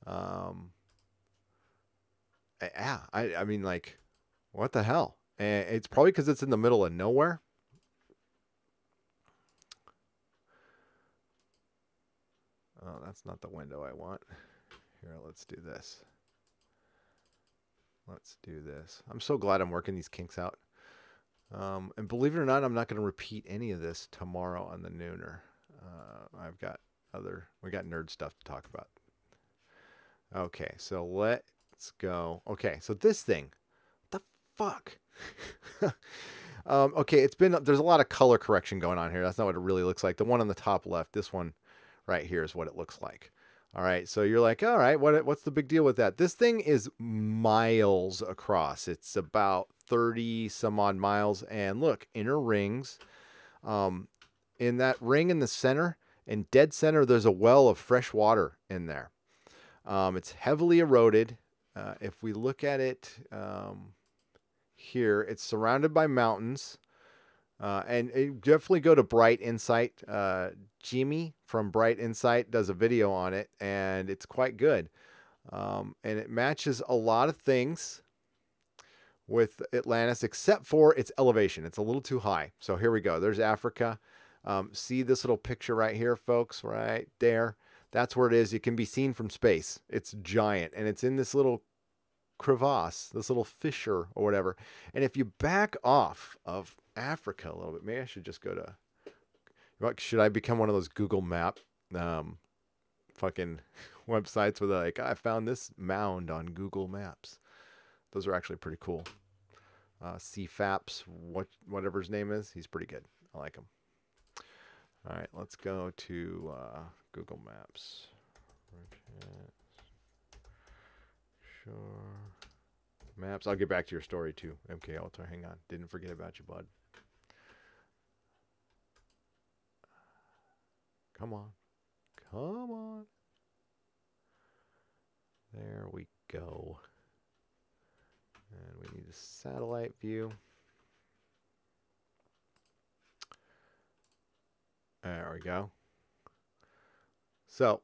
Yeah, I mean, like, what the hell? And it's probably because it's in the middle of nowhere. Oh, that's not the window I want. Here, let's do this. Let's do this. I'm so glad I'm working these kinks out. And believe it or not, I'm not going to repeat any of this tomorrow on the Nooner. We got nerd stuff to talk about. Okay, so let's go. Okay, so this thing, what the fuck? Okay, there's a lot of color correction going on here. That's not what it really looks like. The one on the top left, this one right here is what it looks like. All right, so you're like, all right, what's the big deal with that? This thing is miles across. It's about 30 some odd miles. And look, inner rings. In that ring in the center, in dead center, there's a well of fresh water in there. It's heavily eroded. If we look at it here, it's surrounded by mountains. And definitely go to Bright Insight. Jimmy from Bright Insight does a video on it, and it's quite good. And it matches a lot of things with Atlantis, except for its elevation. It's a little too high. So here we go. There's Africa. See this little picture right here, folks, right there. That's where it is. It can be seen from space. It's giant, and it's in this little crevasse, this little fissure or whatever. And if you back off of Africa a little bit, maybe I should just go to, should I become one of those Google Map fucking websites where they're like, I found this mound on Google Maps? Those are actually pretty cool. CFAPS, whatever his name is, he's pretty good. I like him. All right, let's go to Google Maps. Sure. Maps. I'll get back to your story too, MK Ultra. Hang on. Didn't forget about you, bud. Come on. Come on. There we go. And we need a satellite view. There we go. So,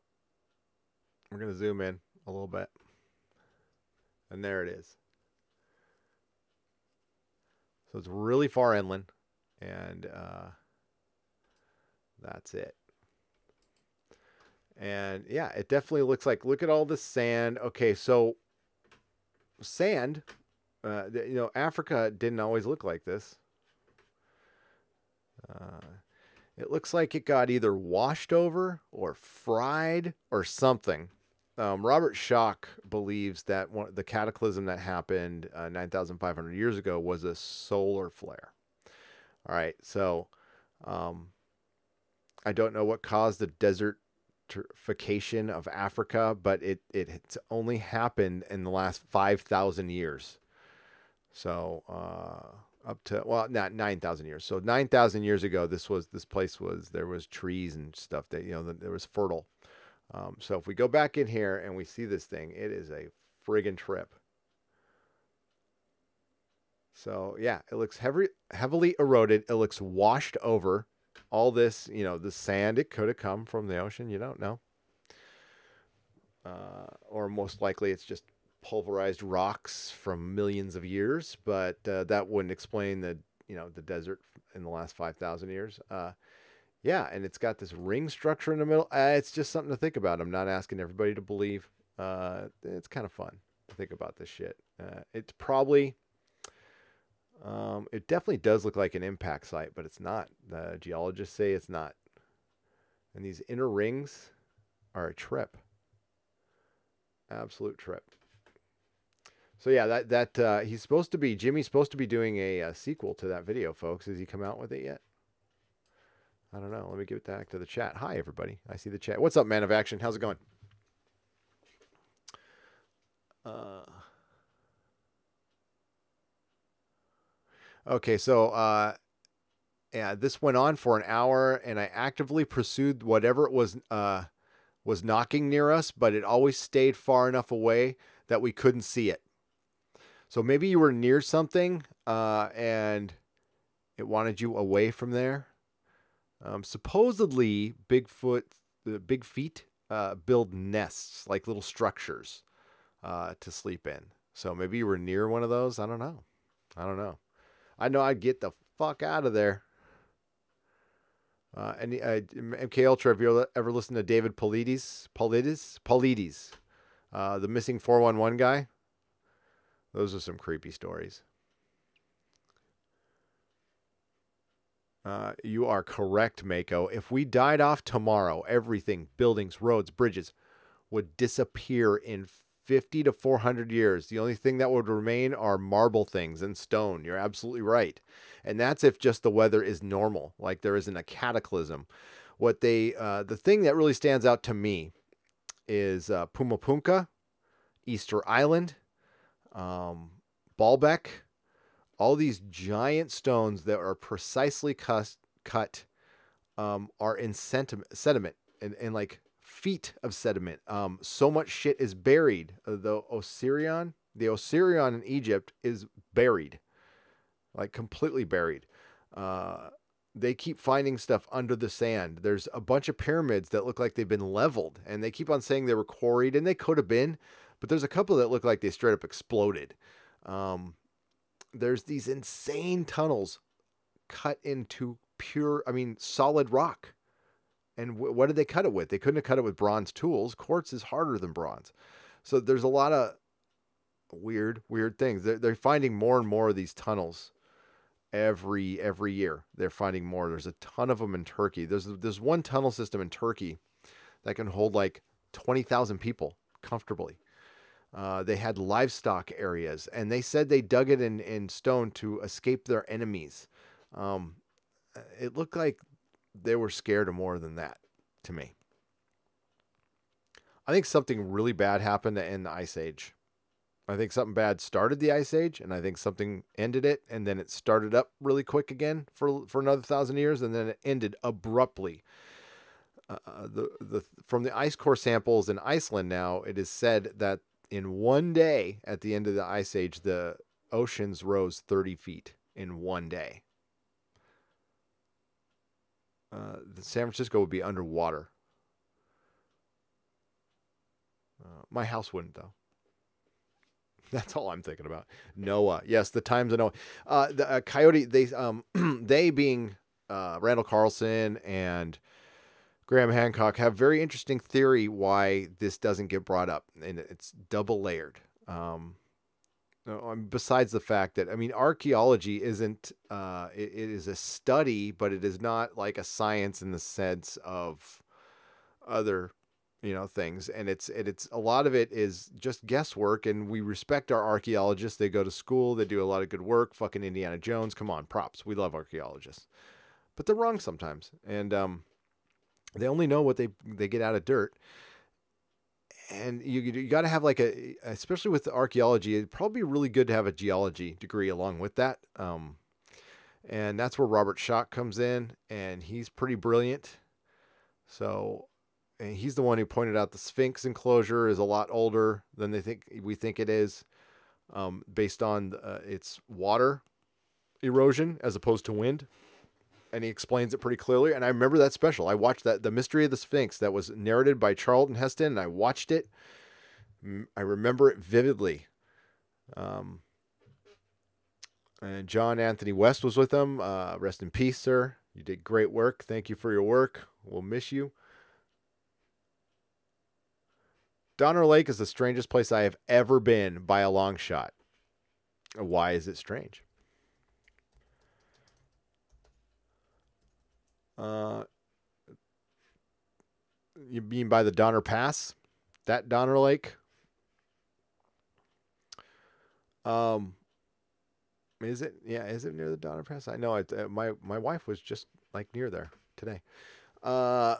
we're going to zoom in a little bit. And there it is. So it's really far inland. And that's it. And yeah, it definitely looks like, look at all the sand. Okay, so sand, Africa didn't always look like this. It looks like it got either washed over or fried or something. Robert Schoch believes that the cataclysm that happened 9,500 years ago was a solar flare. All right, so I don't know what caused the desertification of Africa, but it's only happened in the last 5,000 years. So up to, well, not 9,000 years. So 9,000 years ago, there was trees and stuff that, there was fertile. So if we go back in here and we see this thing, it is a friggin' trip. So yeah, it looks heavily eroded. It looks washed over. All this, the sand, it could have come from the ocean. You don't know. Or most likely it's just pulverized rocks from millions of years, but that wouldn't explain the desert in the last 5,000 years. Yeah, and it's got this ring structure in the middle. It's just something to think about. I'm not asking everybody to believe. It's kind of fun to think about this shit. It's probably, it definitely does look like an impact site, but it's not. The geologists say it's not. And these inner rings are a trip. Absolute trip. So yeah, Jimmy's supposed to be doing a sequel to that video, folks. Has he come out with it yet? I don't know. Let me give it back to the chat. Hi, everybody. I see the chat. What's up, Man of Action? How's it going? Okay, so yeah, this went on for an hour, and I actively pursued whatever it was knocking near us, but it always stayed far enough away that we couldn't see it. So maybe you were near something and it wanted you away from there. Supposedly, the big feet build nests, like little structures to sleep in. So maybe you were near one of those. I don't know. I know I'd get the fuck out of there. And MK Ultra, have you ever listened to David Paulides, the missing 411 guy? Those are some creepy stories. You are correct, Mako. If we died off tomorrow, everything, buildings, roads, bridges, would disappear in 50 to 400 years. The only thing that would remain are marble things and stone. You're absolutely right. And that's if just the weather is normal, like there isn't a cataclysm. The thing that really stands out to me is Pumapunka, Easter Island, Baalbek, all these giant stones that are precisely cut are in sediment and like feet of sediment. So much shit is buried. The Osirion in Egypt is buried, like completely buried. They keep finding stuff under the sand. There's a bunch of pyramids that look like they've been leveled, and they keep on saying they were quarried, and they could have been, but there's a couple that look like they straight up exploded. There's these insane tunnels cut into solid rock. And what did they cut it with? They couldn't have cut it with bronze tools. Quartz is harder than bronze. So there's a lot of weird things. They're finding more and more of these tunnels every year. They're finding more. There's a ton of them in Turkey. There's one tunnel system in Turkey that can hold like 20,000 people comfortably. They had livestock areas, and they said they dug it in stone to escape their enemies. It looked like they were scared of more than that to me. I think something really bad happened to end the Ice Age. I think something bad started the Ice Age, and I think something ended it, and then it started up really quick again for another 1,000 years, and then it ended abruptly. From the ice core samples in Iceland now, it is said that in one day at the end of the Ice Age, the oceans rose 30 feet in one day. San Francisco would be underwater. My house wouldn't, though. That's all I'm thinking about. Noah. Yes, the times of Noah. The Coyote, they being Randall Carlson and Graham Hancock, have very interesting theory why this doesn't get brought up. And it's double layered. Besides the fact that, archaeology isn't, it is a study, but it is not like a science in the sense of other, things. And it's a lot of it is just guesswork, and we respect our archaeologists. They go to school, they do a lot of good work. Fucking Indiana Jones. Come on, props. We love archaeologists, but they're wrong sometimes. And, they only know what they get out of dirt. And you got to have especially with the archaeology, it'd probably be really good to have a geology degree along with that. And that's where Robert Schock comes in, and he's pretty brilliant. So, and he's the one who pointed out the Sphinx enclosure is a lot older than we think it is, based on its water erosion as opposed to wind. And he explains it pretty clearly. And I remember that special. I watched that, The Mystery of the Sphinx, that was narrated by Charlton Heston, and I watched it. I remember it vividly. And John Anthony West was with them. Rest in peace, sir. You did great work. Thank you for your work. We'll miss you. Donner Lake is the strangest place I have ever been by a long shot. Why is it strange? You mean by the Donner Pass? That Donner Lake? Is it? Yeah, is it near the Donner Pass? I know it. My wife was just like near there today. The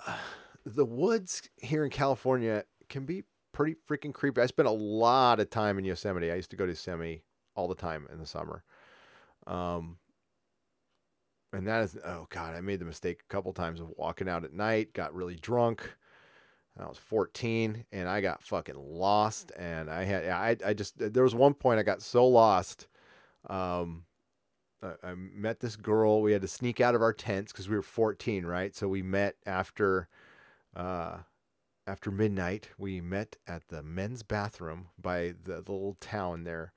woods here in California can be pretty freaking creepy. I spent a lot of time in Yosemite. I used to go to Yosemite all the time in the summer. And that is, oh God, I made the mistake a couple times of walking out at night, got really drunk. I was 14 and I got fucking lost. And I just, there was one point I got so lost. I met this girl. We had to sneak out of our tents because we were 14, right? So we met after midnight. We met at the men's bathroom by the little town there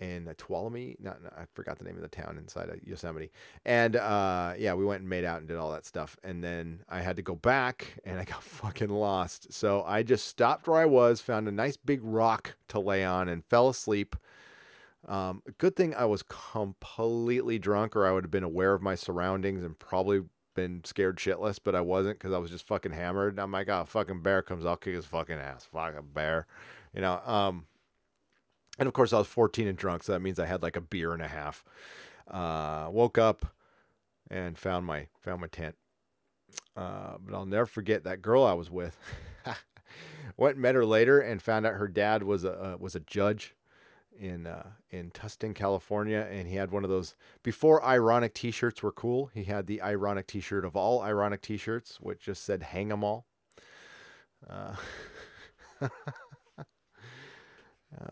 in Tuolumne. No, I forgot the name of the town inside of Yosemite. And yeah, we went and made out and did all that stuff. And then I had to go back and I got fucking lost. So I just stopped where I was, found a nice big rock to lay on and fell asleep. Good thing I was completely drunk, or I would have been aware of my surroundings and probably been scared shitless, but I wasn't because I was just fucking hammered. And I'm like, oh, fucking bear comes, I'll kick his fucking ass. Fucking bear. You know, and of course I was 14 and drunk, so that means I had like a beer and a half. Woke up and found my tent. But I'll never forget that girl I was with. Went and met her later and found out her dad was a judge in Tustin, California, and he had one of those, before ironic t-shirts were cool, he had the ironic t-shirt of all ironic t-shirts, which just said hang 'em all. I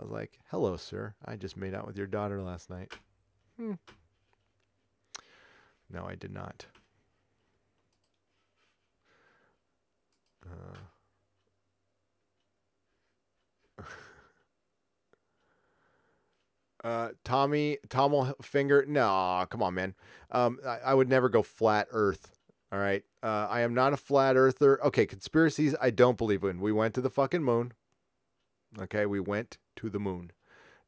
was like, hello, sir. I just made out with your daughter last night. No, I did not. Tommy Finger. No, come on, man. I would never go flat earth. All right. I am not a flat earther. Okay. Conspiracies, I don't believe in. We went to the fucking moon. Okay. We went to the moon.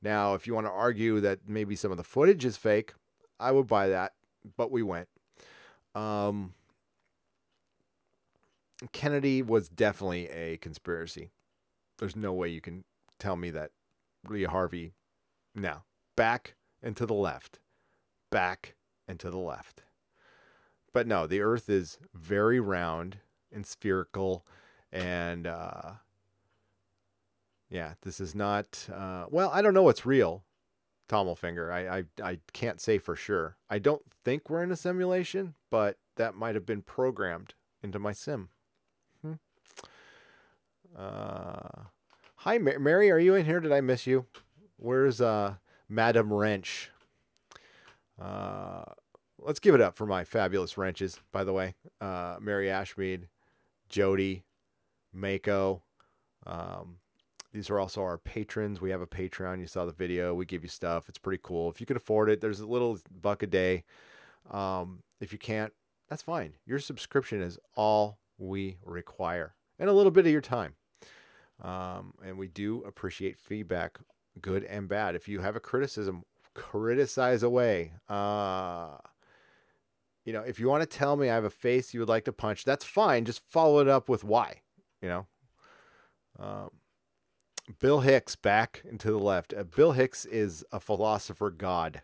Now, if you want to argue that maybe some of the footage is fake, I would buy that, but we went. Kennedy was definitely a conspiracy. There's no way you can tell me that Lee Harvey. No. Back and to the left. Back and to the left. But no, the earth is very round and spherical. And yeah, this is not, well, I don't know what's real, Tommelfinger. I can't say for sure. I don't think we're in a simulation, but that might have been programmed into my sim. Hi, Mary, are you in here? Did I miss you? Where's Madam Wrench? Let's give it up for my fabulous wrenches, by the way. Mary Ashmead, Jody, Mako. These are also our patrons. We have a Patreon. You saw the video. We give you stuff. It's pretty cool. If you can afford it, there's a little buck a day. If you can't, that's fine. Your subscription is all we require. And a little bit of your time. And we do appreciate feedback, good and bad. If you have a criticism, criticize away. You know, if you want to tell me I have a face you would like to punch, that's fine. Just follow it up with why, you know. Bill Hicks, back and to the left. Bill Hicks is a philosopher god.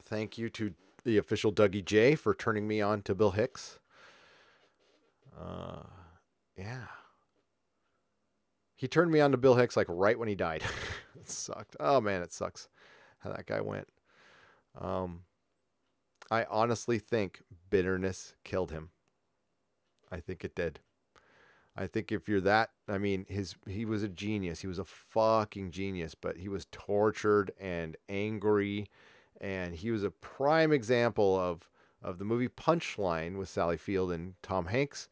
Thank you to the official Dougie J for turning me on to Bill Hicks. Yeah. He turned me on to Bill Hicks like right when he died. It sucked. Oh man, it sucks how that guy went. Um, I honestly think bitterness killed him. I think it did. I think if you're that, I mean, he was a genius. He was a fucking genius, but he was tortured and angry, and he was a prime example of the movie Punchline with Sally Field and Tom Hanks.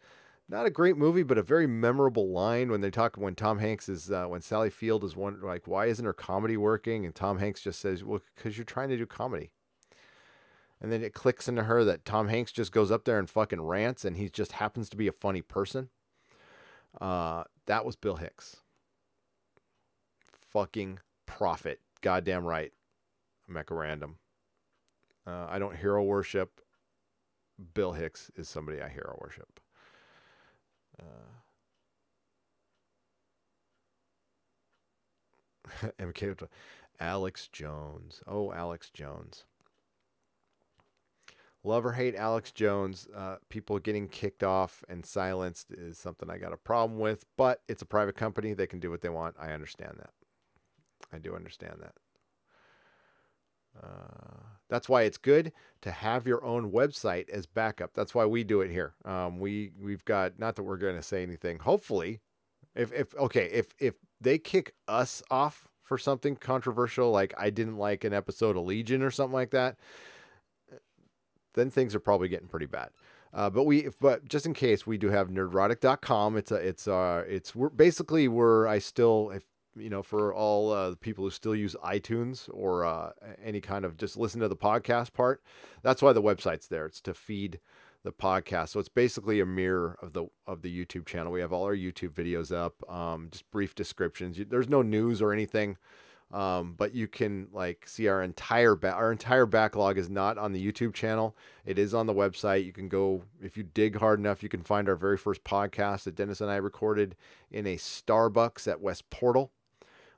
Not a great movie, but a very memorable line when they talk when Tom Hanks is when Sally Field is one like, why isn't her comedy working? And Tom Hanks just says, well, because you're trying to do comedy. And then it clicks into her that Tom Hanks just goes up there and fucking rants, and he just happens to be a funny person. That was Bill Hicks. Fucking prophet. Goddamn right. Mecca random. I don't hero worship. Bill Hicks is somebody I hero worship. MK Alex Jones. Oh, Alex Jones. Love or hate Alex Jones. People getting kicked off and silenced is something I got a problem with, but it's a private company. They can do what they want. I understand that. I do understand that. That's why it's good to have your own website as backup. That's why we do it here. We've got, not that we're going to say anything. Hopefully, if they kick us off for something controversial, like I didn't like an episode of Legion or something like that, then things are probably getting pretty bad. But just in case, we do have nerdrotic.com. For all the people who still use iTunes or any kind of just listen to the podcast part, that's why the website's there. It's to feed the podcast. So it's basically a mirror of the YouTube channel. We have all our YouTube videos up, just brief descriptions. There's no news or anything. But you can like see our entire backlog is not on the YouTube channel. It is on the website. You can go, if you dig hard enough, you can find our very first podcast that Dennis and I recorded in a Starbucks at West Portal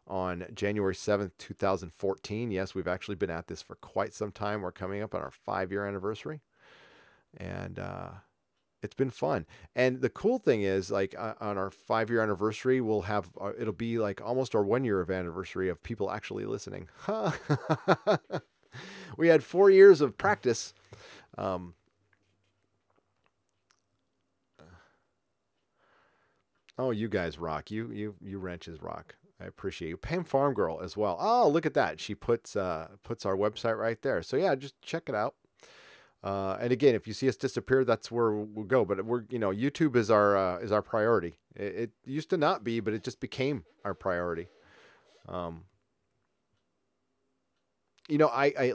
on January 7th, 2014. Yes, we've actually been at this for quite some time. We're coming up on our 5-year anniversary, and it's been fun. And the cool thing is, like, on our 5-year anniversary, we'll have, it'll be like almost our 1 year of anniversary of people actually listening. We had 4 years of practice. Oh, you guys rock. You wrenches rock. I appreciate you. Pam Farm Girl as well. Oh, look at that. She puts our website right there. So yeah, just check it out. And again, if you see us disappear, that's where we'll go. But YouTube is our priority. It used to not be, but it just became our priority. I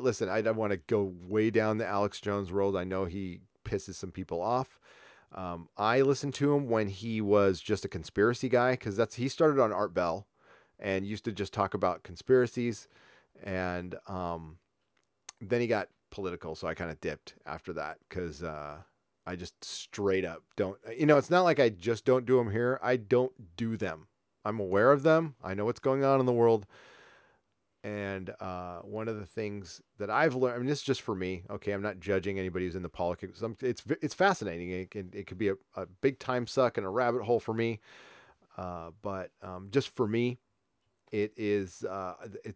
listen. I don't want to go way down the Alex Jones road. I know he pisses some people off. I listened to him when he was just a conspiracy guy, because he started on Art Bell and used to just talk about conspiracies, and then he got political, so I kind of dipped after that, because I just straight up don't, it's not like I just don't do them here. I don't do them. I'm aware of them. I know what's going on in the world. And one of the things that I've learned, I mean, this is just for me. Okay, I'm not judging anybody who's in the politics. It's fascinating. It could be a big time suck and a rabbit hole for me. But just for me, it's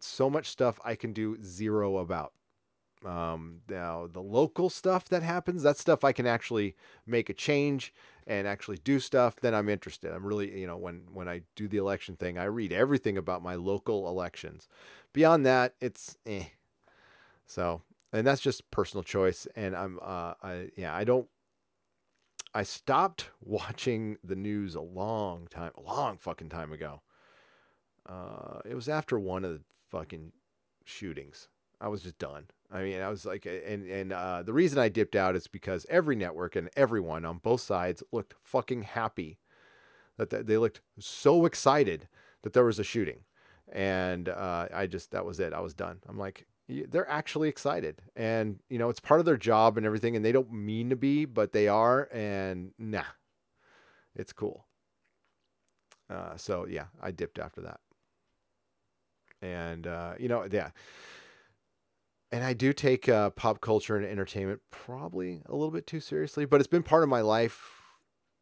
so much stuff I can do zero about. Now the local stuff that happens, that stuff I can actually make a change and actually do stuff. Then I'm interested. I'm really, when I do the election thing, I read everything about my local elections. Beyond that, it's So, and that's just personal choice. And I stopped watching the news a long fucking time ago. It was after one of the fucking shootings. I was just done. I mean, I was like, and the reason I dipped out is because every network and everyone on both sides looked fucking happy that they looked so excited that there was a shooting. And that was it. I was done. I'm like, they're actually excited, and it's part of their job and everything, and they don't mean to be, but they are. And nah, it's cool. So yeah, I dipped after that. And yeah. And I do take pop culture and entertainment probably a little bit too seriously, but it's been part of my life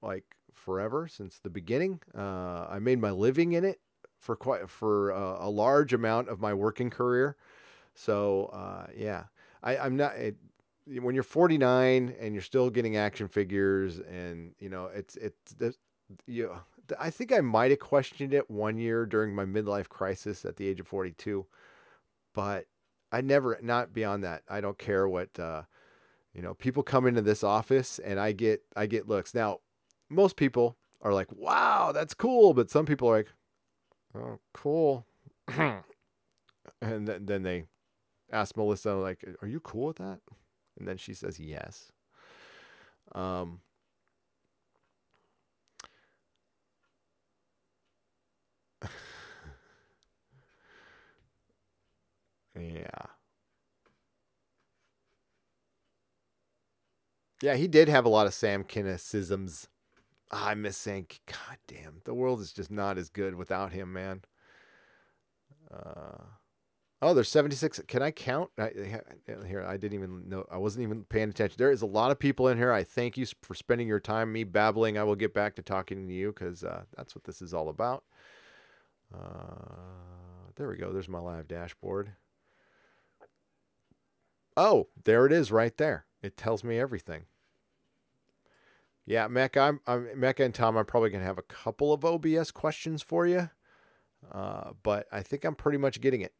like forever, since the beginning. I made my living in it for a large amount of my working career. So yeah, I'm not. When you're 49 and you're still getting action figures, and you. I think I might have questioned it one year during my midlife crisis at the age of 42, but I never. Not beyond that. I don't care what. People come into this office and I get looks. Now, most people are like, "Wow, that's cool," but some people are like, "Oh, cool," and then they ask Melissa, like, "Are you cool with that?" And then she says yes. Um, yeah. Yeah, he did have a lot of Sam Kinnicisms. I miss saying, God damn, the world is just not as good without him, man. Oh, there's 76. Can I count? Here, I didn't even know. I wasn't even paying attention. There is a lot of people in here. I thank you for spending your time. Me babbling. I will get back to talking to you because that's what this is all about. There we go. There's my live dashboard. Oh, there it is right there. It tells me everything. Yeah, Mecca, Mecca and Tom, I'm probably going to have a couple of OBS questions for you. But I think I'm pretty much getting it.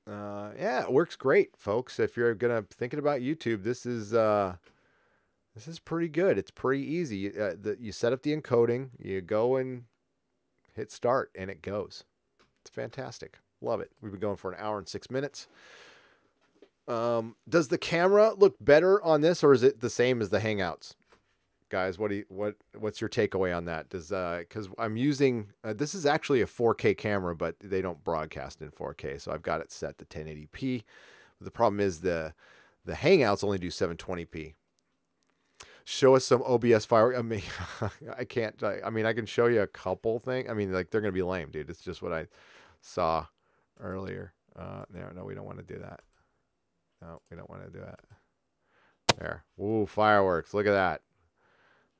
Yeah, it works great, folks. If you're thinking about YouTube, this is pretty good. It's pretty easy. You set up the encoding, you go and hit start, and it goes. It's fantastic. Love it. We've been going for an hour and 6 minutes. Does the camera look better on this, or is it the same as the Hangouts? Guys, what's your takeaway on that? Because I'm using this is actually a 4K camera, but they don't broadcast in 4K, so I've got it set to 1080p. The problem is the Hangouts only do 720p. Show us some OBS fire. I mean, I can't. I mean, I can show you a couple things. I mean, like they're gonna be lame, dude. It's just what I saw earlier. No, we don't want to do that. No, we don't want to do that. There. Ooh, fireworks. Look at that.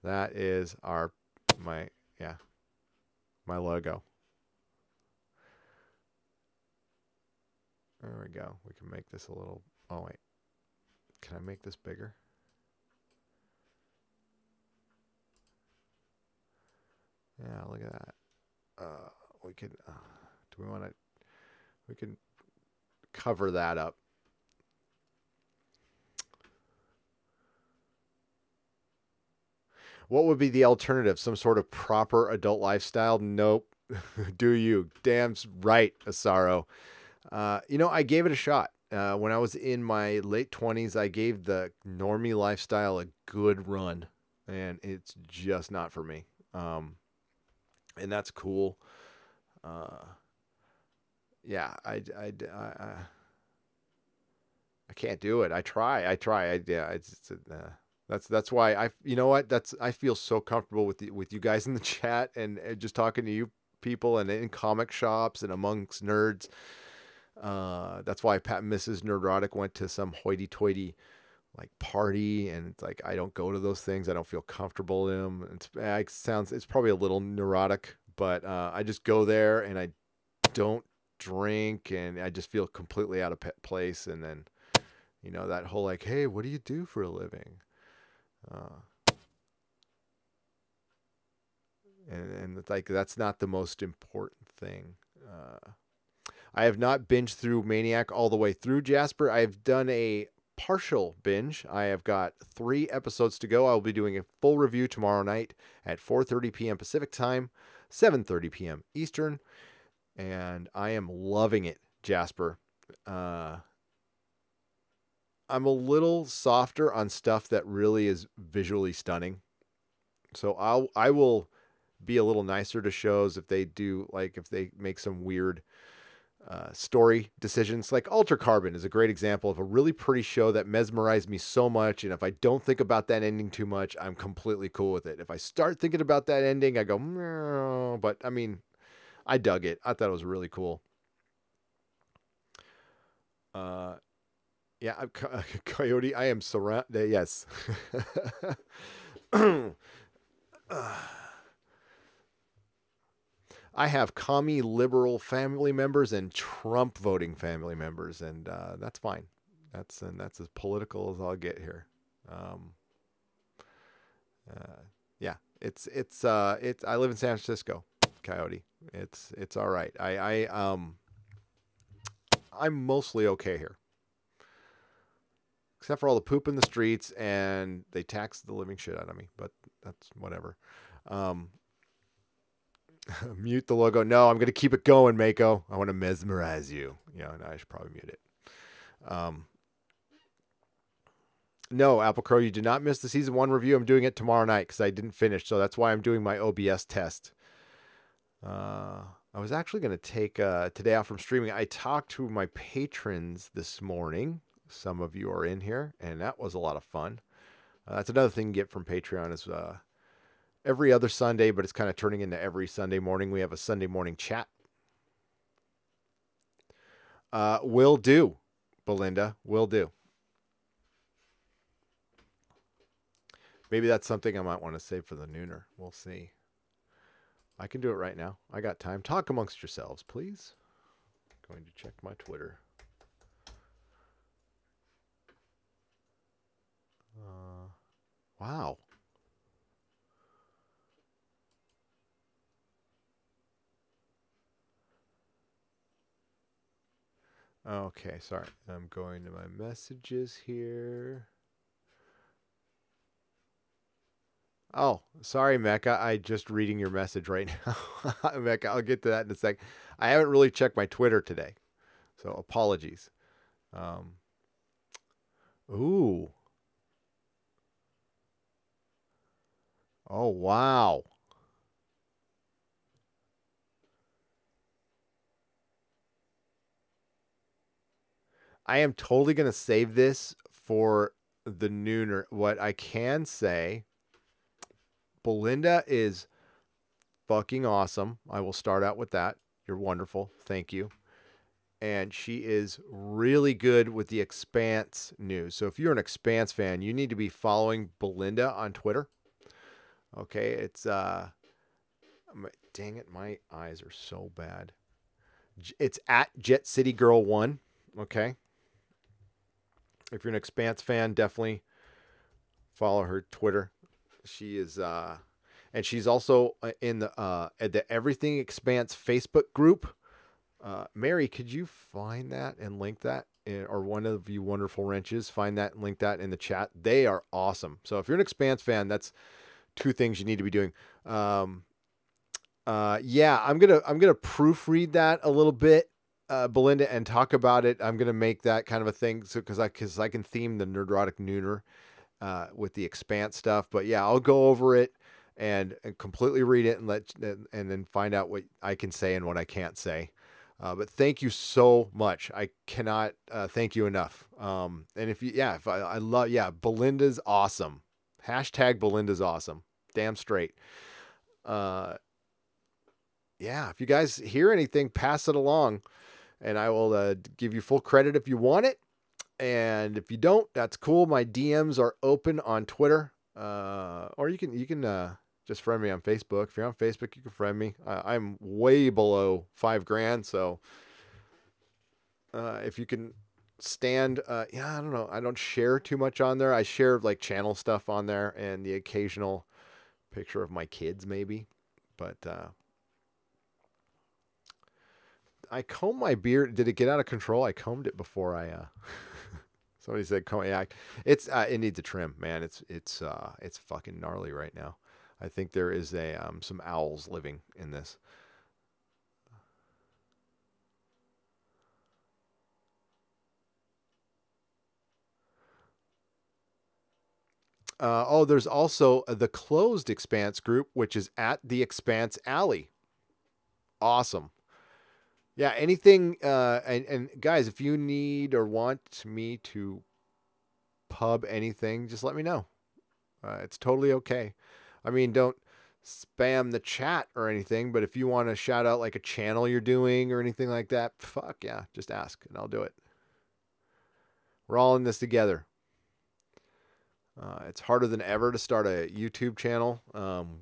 That is my logo. There we go. We can make this a little, oh wait. Can I make this bigger? Yeah, look at that. We could, do we want to, we can cover that up. What would be the alternative? Some sort of proper adult lifestyle? Nope. Do you? Damn right, Asaro. I gave it a shot. When I was in my late 20s, I gave the normie lifestyle a good run, and it's just not for me. And that's cool. Yeah, I can't do it. I try. That's why I feel so comfortable with you guys in the chat and just talking to you people and in comic shops and amongst nerds. That's why Mrs. Nerdrotic went to some hoity-toity like party, and it's like I don't go to those things. I don't feel comfortable in them. It's probably a little neurotic, but I just go there and I don't drink, and I just feel completely out of place. And then that whole like, hey, what do you do for a living? And it's like that's not the most important thing. I have not binged through Maniac all the way through, Jasper. I've done a partial binge. I have got 3 episodes to go. I will be doing a full review tomorrow night at 4:30 p.m. Pacific time, 7:30 p.m. Eastern, and I am loving it, Jasper. I'm a little softer on stuff that really is visually stunning. So I will be a little nicer to shows if they make some weird story decisions. Like Alter Carbon is a great example of a really pretty show that mesmerized me so much. And if I don't think about that ending too much, I'm completely cool with it. If I start thinking about that ending, I go, no. But I mean, I dug it. I thought it was really cool. Yeah, Coyote, I am surrounded. Yes. I have commie liberal family members and Trump voting family members, and that's fine. That's as political as I'll get here. Yeah, it's I live in San Francisco, Coyote. It's all right. I'm mostly okay here, except for all the poop in the streets, and they tax the living shit out of me. But that's whatever. Um, Mute the logo. No, I'm gonna keep it going, Mako. I want to mesmerize you. Yeah, no, I should probably mute it. No, Apple Crow, you did not miss the season 1 review. I'm doing it tomorrow night because I didn't finish, so that's why I'm doing my OBS test. I was actually going to take today off from streaming. I talked to my patrons this morning. Some of you are in here, and that was a lot of fun. That's another thing you get from Patreon is every other Sunday, but it's kind of turning into every Sunday morning. We have a Sunday morning chat. Will do, Belinda. Will do. Maybe that's something I might want to save for the nooner. We'll see. I can do it right now. I got time. Talk amongst yourselves, please. Going to check my Twitter. Wow. Okay, sorry. I'm going to my messages here. Oh, sorry, Mecca. I just reading your message right now. Mecca, I'll get to that in a sec. I haven't really checked my Twitter today, so apologies. Ooh. Oh, wow. I am totally going to save this for the nooner. What I can say, Belinda is fucking awesome. I will start out with that. You're wonderful. Thank you. And she is really good with the Expanse news. So if you're an Expanse fan, you need to be following Belinda on Twitter. Okay, it's dang it, my eyes are so bad. It's at Jet City Girl 1. Okay. If you're an Expanse fan, definitely follow her Twitter. She is and she's also in the Everything Expanse Facebook group. Mary, could you find that and link that? Or one of you wonderful wrenches, find that and link that in the chat. They are awesome. So if you're an Expanse fan, that's 2 things you need to be doing. Yeah, I'm gonna proofread that a little bit, Belinda, and talk about it. I'm gonna make that kind of a thing, so because I can theme the Nerdrotic Nooner with the Expanse stuff. But yeah, I'll go over it and completely read it and then find out what I can say and what I can't say. But thank you so much. I cannot thank you enough. And if I love, Belinda's awesome. Hashtag Belinda's awesome. Damn straight. If you guys hear anything, pass it along, and I will give you full credit if you want it. And if you don't, that's cool. My DMs are open on Twitter, or you can just friend me on Facebook. If you're on Facebook, you can friend me. I'm way below $5,000, so if you can stand, I don't know. I don't share too much on there. I share like channel stuff on there and the occasional picture of my kids, maybe. But I combed my beard. Did it get out of control? I combed it before I. Somebody said, "Yeah, it needs a trim, man. It's fucking gnarly right now." I think there is some owls living in this. There's also the closed Expanse group, which is at the Expanse Alley. Awesome. Yeah, anything, and guys, if you need or want me to pub anything, just let me know. It's totally okay. I mean, don't spam the chat or anything, but if you want to shout out like a channel you're doing or anything like that, fuck yeah, just ask and I'll do it. We're all in this together. It's harder than ever to start a YouTube channel.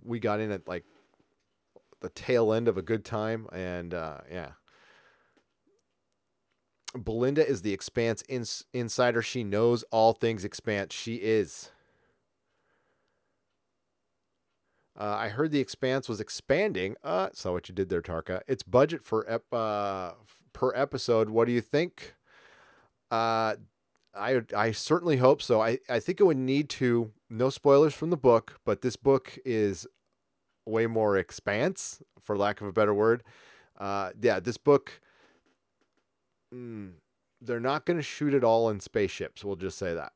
We got in at like the tail end of a good time, and yeah. Belinda is the Expanse insider. She knows all things Expanse. She is. I heard the Expanse was expanding. Saw what you did there, Tarka. Its budget for per episode. What do you think? I certainly hope so. I think it would need to. No spoilers from the book, but this book is way more Expanse, for lack of a better word. Yeah, this book. They're not going to shoot it all in spaceships. We'll just say that.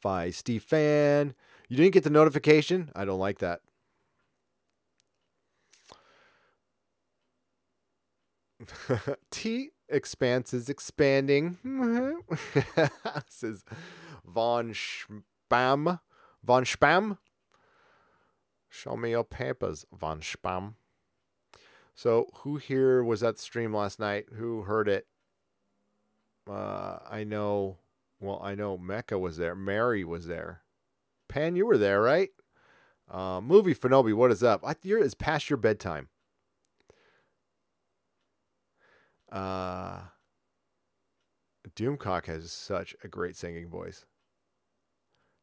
Feisty fan. You didn't get the notification? I don't like that. T Expanse is expanding. Says Von Spam. Von Spam? Show me your papers, Von Spam. So, who here was at the stream last night? Who heard it? I know Mecca was there. Mary was there. Pan, you were there, right? Movie Fanobi, what is up? It's past your bedtime. Doomcock has such a great singing voice.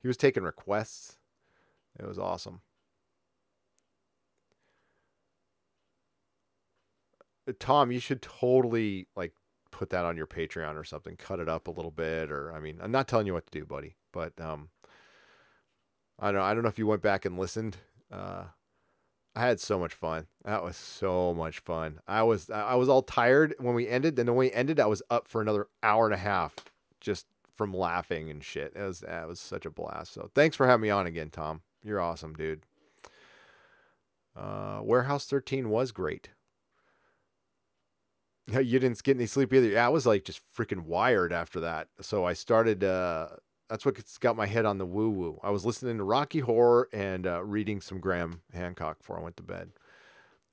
He was taking requests. It was awesome. Tom, you should totally put that on your Patreon or something. Cut it up a little bit, or I'm not telling you what to do, buddy, but I don't know if you went back and listened. I had so much fun. That was so much fun. I was all tired when we ended, and when we ended, I was up for another hour and a half just from laughing and shit. It was such a blast. So thanks for having me on again, Tom. You're awesome, dude. Warehouse 13 was great. You didn't get any sleep either. Yeah, I was just freaking wired after that. So I started, that's what got my head on the woo-woo. I was listening to Rocky Horror and reading some Graham Hancock before I went to bed.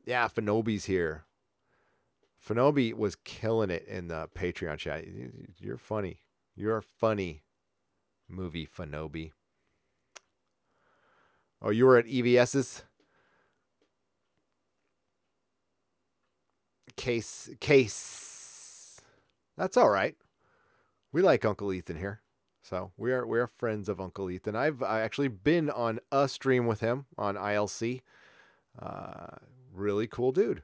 Yeah, Fanobi's here. Fanobi was killing it in the Patreon chat. You're funny. You're funny, movie Fanobi. Oh, you were at EVS's? Case. That's all right. We like Uncle Ethan here. So we are friends of Uncle Ethan. I actually been on a stream with him on ILC. Really cool dude.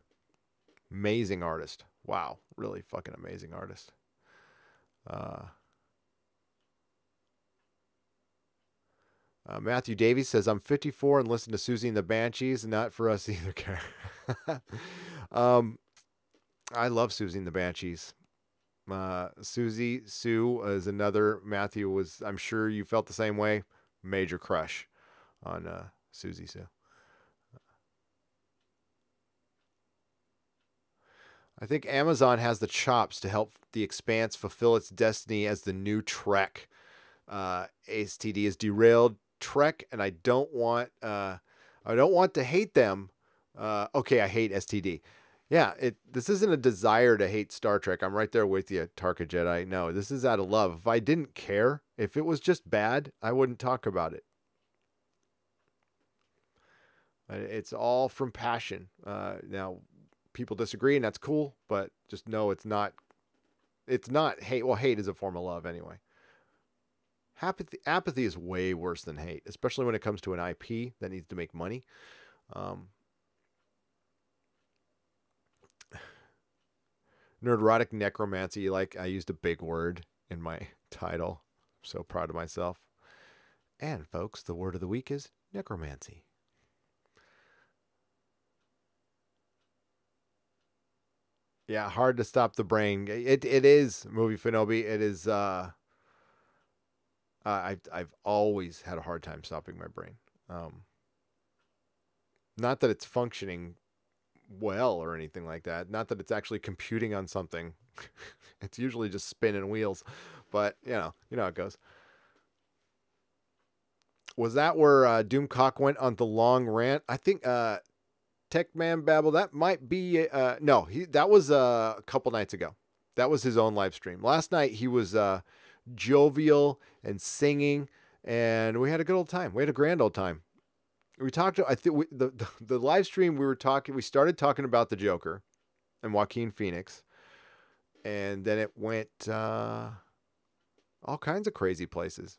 Amazing artist. Wow. Really fucking amazing artist. Matthew Davies says, I'm 54 and listen to Susie and the Banshees. Not for us either, Karen. I love Susie and the Banshees. Sue is another. Matthew was, I'm sure you felt the same way. Major crush on Susie Sue. I think Amazon has the chops to help the Expanse fulfill its destiny as the new Trek. STD is derailed Trek, and I don't want to hate them. Okay, I hate STD. Yeah, this isn't a desire to hate Star Trek. I'm right there with you, Tarka Jedi. No, this is out of love. If I didn't care, if it was just bad, I wouldn't talk about it. It's all from passion. Now, people disagree, and that's cool, but just know it's not hate. Well, hate is a form of love anyway. Apathy is way worse than hate, especially when it comes to an IP that needs to make money. Nerdrotic Necromancy, I used a big word in my title. I'm so proud of myself. And folks, the word of the week is necromancy. Yeah, hard to stop the brain. It is, movie Fanobi. It is. I've always had a hard time stopping my brain. Not that it's functioning well or anything like that. Not that it's actually computing on something. It's usually just spinning wheels. But you know how it goes. Was that where Doomcock went on the long rant? I think Techman Babble, that might be no, that was a couple nights ago. That was his own live stream. Last night he was jovial and singing, and we had a good old time. We had a grand old time. We talked. I think the live stream we started talking about the Joker and Joaquin Phoenix, And then it went all kinds of crazy places.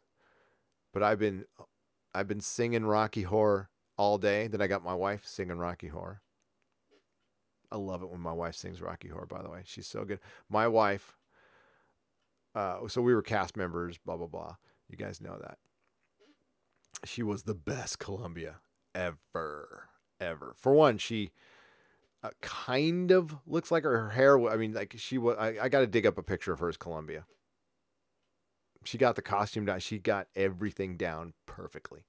But I've been singing Rocky Horror all day. Then I got my wife singing Rocky Horror. I love it when my wife sings Rocky Horror, by the way. She's so good. My wife, so we were cast members, blah, blah, blah. You guys know that. She was the best Columbia ever, ever. For one, she kind of looks like her hair. I mean, like she was, I got to dig up a picture of her as Columbia. She got the costume down. She got everything down perfectly.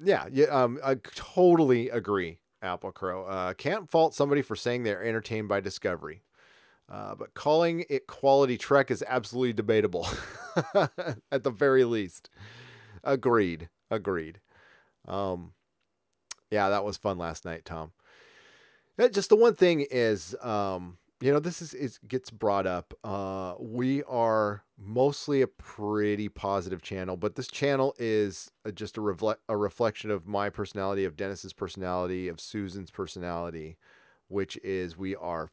Yeah, I totally agree, Apple Crow. Can't fault somebody for saying they're entertained by Discovery. But calling it quality Trek is absolutely debatable, at the very least. Agreed. Yeah, that was fun last night, Tom. Just the one thing is, this is gets brought up. We are mostly a pretty positive channel, but this channel is just a reflection of my personality, of Dennis's personality, of Susan's personality, which is we are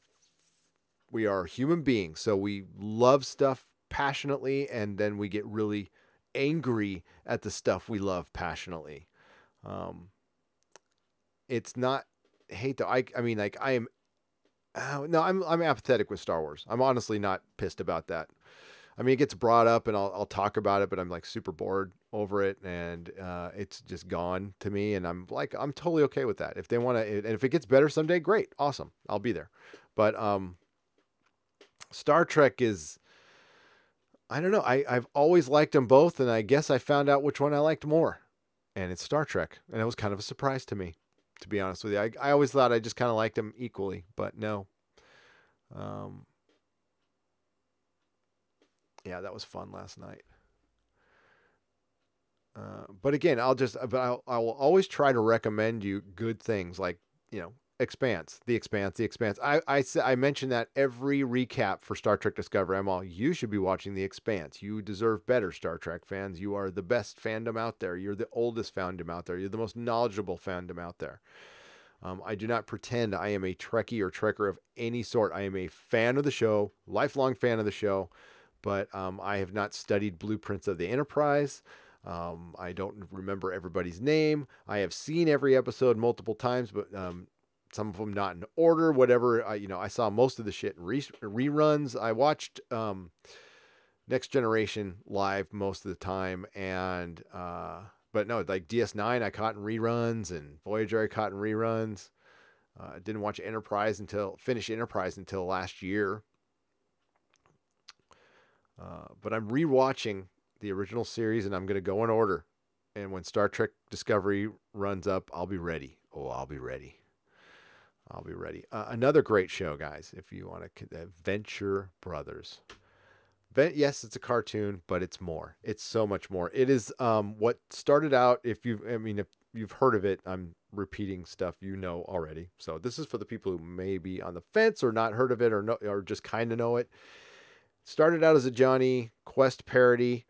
human beings. So we love stuff passionately, and then we get really angry at the stuff we love passionately. It's not hate though. I mean, like I am. No, I'm apathetic with Star Wars. I'm honestly not pissed about that. I mean, it gets brought up and I'll talk about it, but I'm like super bored over it, and it's just gone to me. And I'm totally okay with that. If they want to, and if it gets better someday, great, awesome, I'll be there. But Star Trek is, I don't know. I've always liked them both, and I guess I found out which one I liked more, and it's Star Trek, and it was kind of a surprise to me, to be honest with you. I always thought I just kind of liked them equally, but no. Yeah, that was fun last night. But again, I will always try to recommend you good things like, Expanse, The Expanse, The Expanse. I mention that every recap for Star Trek Discovery. You should be watching The Expanse. You deserve better, Star Trek fans. You are the best fandom out there. You're the oldest fandom out there. You're the most knowledgeable fandom out there. I do not pretend I am a Trekkie or Trekker of any sort. I am a fan of the show, lifelong fan of the show, but I have not studied blueprints of the Enterprise. I don't remember everybody's name. I have seen every episode multiple times, but some of them not in order, whatever. I saw most of the shit in reruns. I watched Next Generation live most of the time, and but no, like DS9 I caught in reruns, and Voyager I caught in reruns. I didn't watch finish Enterprise until last year. But I'm rewatching the original series, and I'm going to go in order. And when Star Trek Discovery runs up, I'll be ready. Oh, I'll be ready. Another great show, guys, if you want to, Venture Brothers. Yes, it's a cartoon, but it's more. It's so much more. It is what started out, if you've heard of it, I'm repeating stuff you know already. So this is for the people who may be on the fence or not heard of it, or just kind of know it. Started out as a Johnny Quest parody,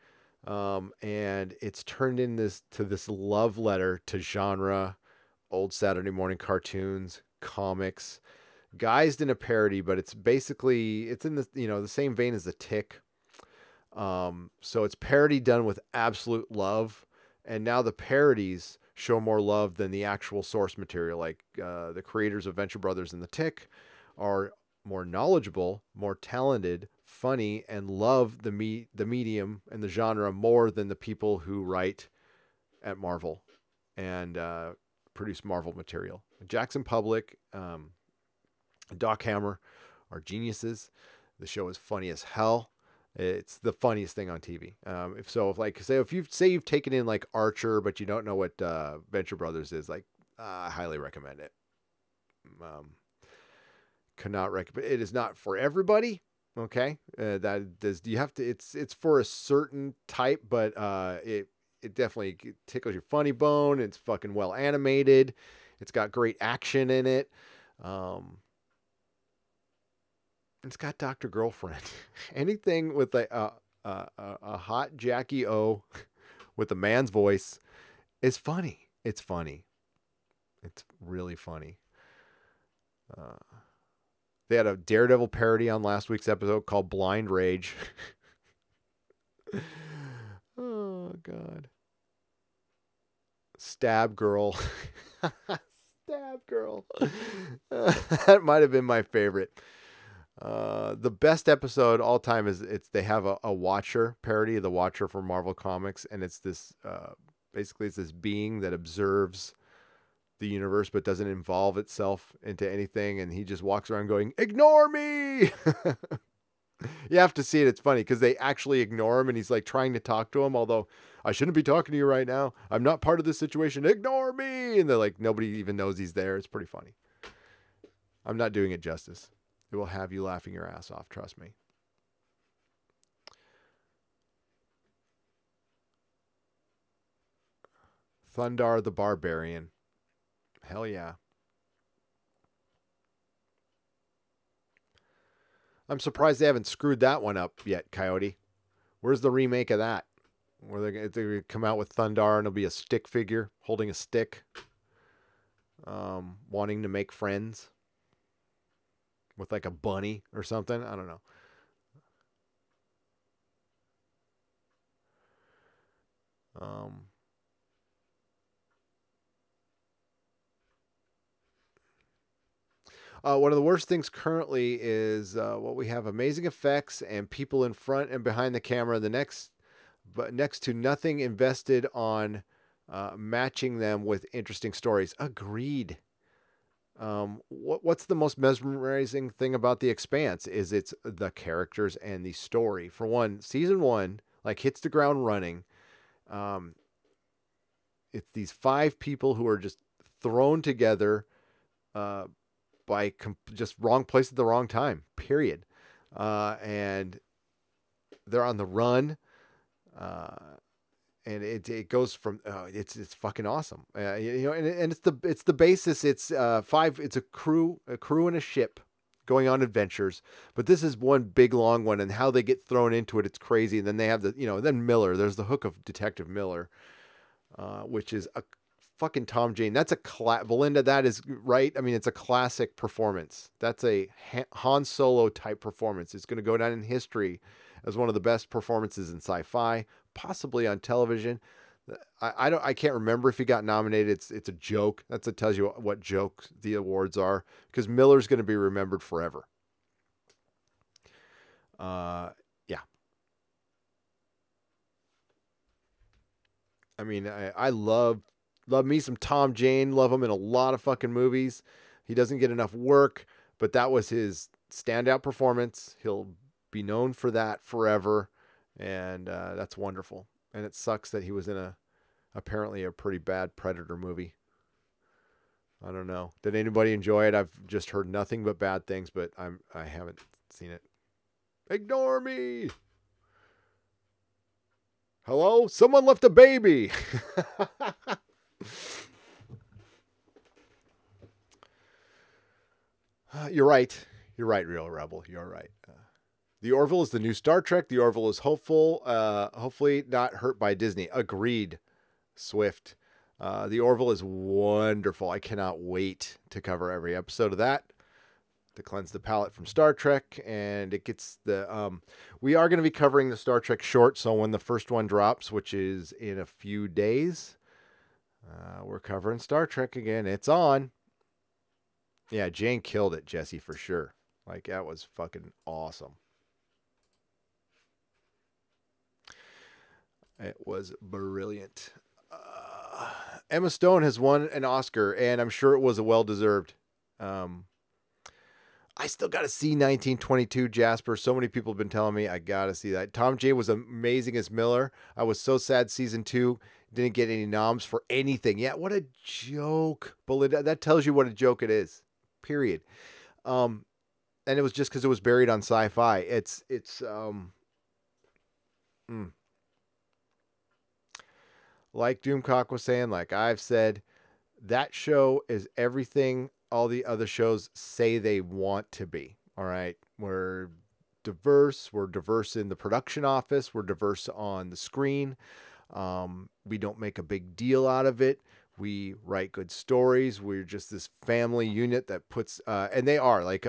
and it's turned into this love letter to genre, old Saturday morning cartoons, comics, guised in a parody, but it's in the same vein as The Tick. So it's parody done with absolute love, and now the parodies show more love than the actual source material. Like the creators of Venture Brothers and The Tick are more knowledgeable, more talented, funny, and love the medium and the genre more than the people who write at Marvel and produce Marvel material. Jackson Public, Doc Hammer are geniuses. The show is funny as hell. It's the funniest thing on TV. If you've taken in like Archer, but you don't know what Venture Brothers is, I highly recommend it. Cannot recommend. It is not for everybody. Okay, It's for a certain type, but it definitely tickles your funny bone. It's fucking well animated. It's got great action in it. It's got Dr. Girlfriend. Anything with a hot Jackie O with a man's voice is funny. It's funny. It's really funny. They had a Daredevil parody on last week's episode called Blind Rage. Oh, God. Stab Girl. Stab Girl. That might have been my favorite. The best episode all time is they have a Watcher parody of the Watcher from Marvel Comics, and it's this basically it's this being that observes the universe but doesn't involve itself into anything, and he just walks around going, "Ignore me." You have to see it. It's funny because they actually ignore him, and he's like trying to talk to him, although I shouldn't be talking to you right now. I'm not part of this situation. Ignore me. And they're like, nobody even knows he's there. It's pretty funny. I'm not doing it justice. It will have you laughing your ass off. Trust me. Thundar the Barbarian. Hell yeah. I'm surprised they haven't screwed that one up yet, Coyote. Where's the remake of that? Where they're going to come out with Thundar and it'll be a stick figure holding a stick, wanting to make friends with like a bunny or something. I don't know. One of the worst things currently is what we have: amazing effects and people in front and behind the camera. But next to nothing invested on matching them with interesting stories. Agreed. What's the most mesmerizing thing about The Expanse is it's the characters and the story. For one, season 1 like hits the ground running. It's these 5 people who are just thrown together by just wrong place at the wrong time, period. And they're on the run. And it goes from it's fucking awesome. And it's the basis. It's 5. It's a crew and a ship going on adventures. But this is one big long one, and how they get thrown into it, it's crazy. And then they have then Miller. There's the hook of Detective Miller, which is a fucking Tom Jane. That's Belinda. That is right. I mean, it's a classic performance. That's a Han Solo type performance. It's going to go down in history as one of the best performances in sci-fi, possibly on television. I can't remember if he got nominated. It's a joke. That tells you what joke the awards are, because Miller's going to be remembered forever. Yeah. I mean, I love me some Tom Jane. Love him in a lot of fucking movies. He doesn't get enough work, but that was his standout performance. He'll be known for that forever, and that's wonderful. And it sucks that he was in apparently a pretty bad Predator movie. I don't know. Did anybody enjoy it? I've just heard nothing but bad things, but I haven't seen it. Ignore me. Hello? Someone left a baby. You're right. You're right, Real Rebel. You're right. The Orville is the new Star Trek. The Orville is hopeful. Hopefully not hurt by Disney. Agreed, Swift. The Orville is wonderful. I cannot wait to cover every episode of that, to cleanse the palate from Star Trek. And it gets we are going to be covering the Star Trek short. So when the first one drops, which is in a few days, we're covering Star Trek again. It's on. Yeah, Jane killed it, Jesse, for sure. Like, that was fucking awesome. It was brilliant. Emma Stone has won an Oscar, and I'm sure it was a well-deserved. I still got to see 1922, Jasper. So many people have been telling me I got to see that. Tom Jane was amazing as Miller. I was so sad season 2 didn't get any noms for anything. Yeah, what a joke. Belinda, that tells you what a joke it is. Period. And it was just because it was buried on Sci-Fi. It's like Doomcock was saying, like I've said, that show is everything all the other shows say they want to be. All right. We're diverse. We're diverse in the production office. We're diverse on the screen. We don't make a big deal out of it. We write good stories. We're just this family unit that puts, and they are like,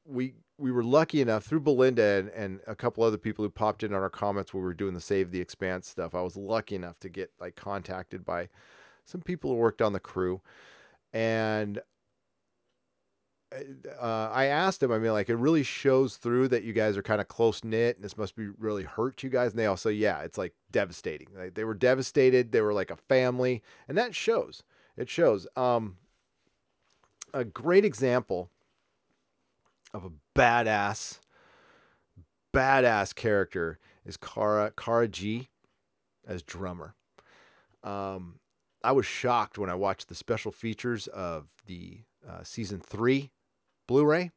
we were lucky enough through Belinda and a couple other people who popped in on our comments when we were doing the Save the Expanse stuff. I was lucky enough to get like contacted by some people who worked on the crew, and I asked them, I mean, like, it really shows through that you guys are kind of close knit and this must be really hurt you guys. And they all say, yeah, it's like devastating. Like, they were devastated. They were like a family, and that shows. It shows. A great example of a badass character is Kara G as drummer. I was shocked when I watched the special features of the season 3 Blu-ray,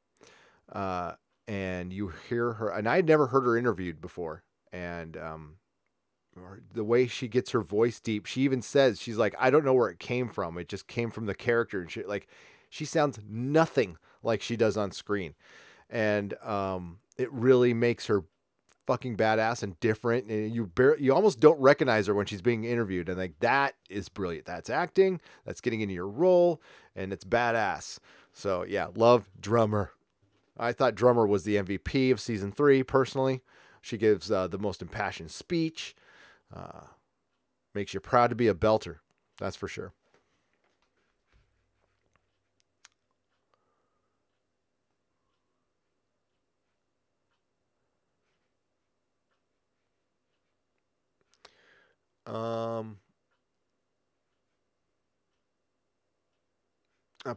and you hear her, and I had never heard her interviewed before, and the way she gets her voice deep, she even says, she's like, I don't know where it came from. It just came from the character, and she sounds nothing like she does on screen, and it really makes her fucking badass and different, and you almost don't recognize her when she's being interviewed, and like, that is brilliant. That's acting, that's getting into your role, and it's badass. So yeah, love Drummer. I thought Drummer was the MVP of season 3 personally. She gives the most impassioned speech, makes you proud to be a belter, that's for sure.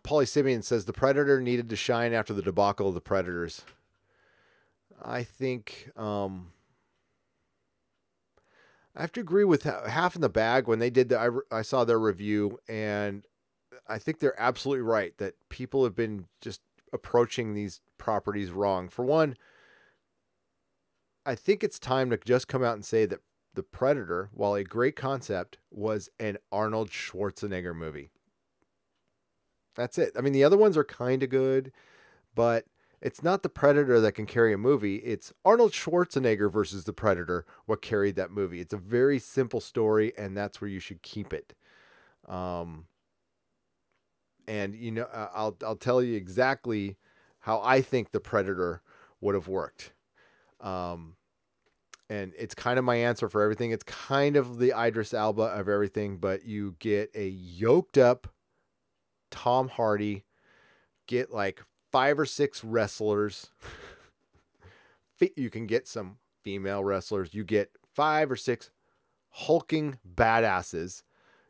Paulie Simeon says the Predator needed to shine after the debacle of the Predators. I think I have to agree with Half in the Bag when they did I saw their review, and I think they're absolutely right that people have been just approaching these properties wrong. For one, I think it's time to just come out and say that The Predator, while a great concept, was an Arnold Schwarzenegger movie. That's it. I mean, the other ones are kind of good, but it's not the Predator that can carry a movie. It's Arnold Schwarzenegger versus the Predator what carried that movie. It's a very simple story, and that's where you should keep it. And you know, I'll tell you exactly how I think the Predator would have worked. And it's kind of my answer for everything. It's kind of the Idris Elba of everything, but you get a yoked up Tom Hardy, get like 5 or 6 wrestlers. You can get some female wrestlers. You get 5 or 6 hulking badasses.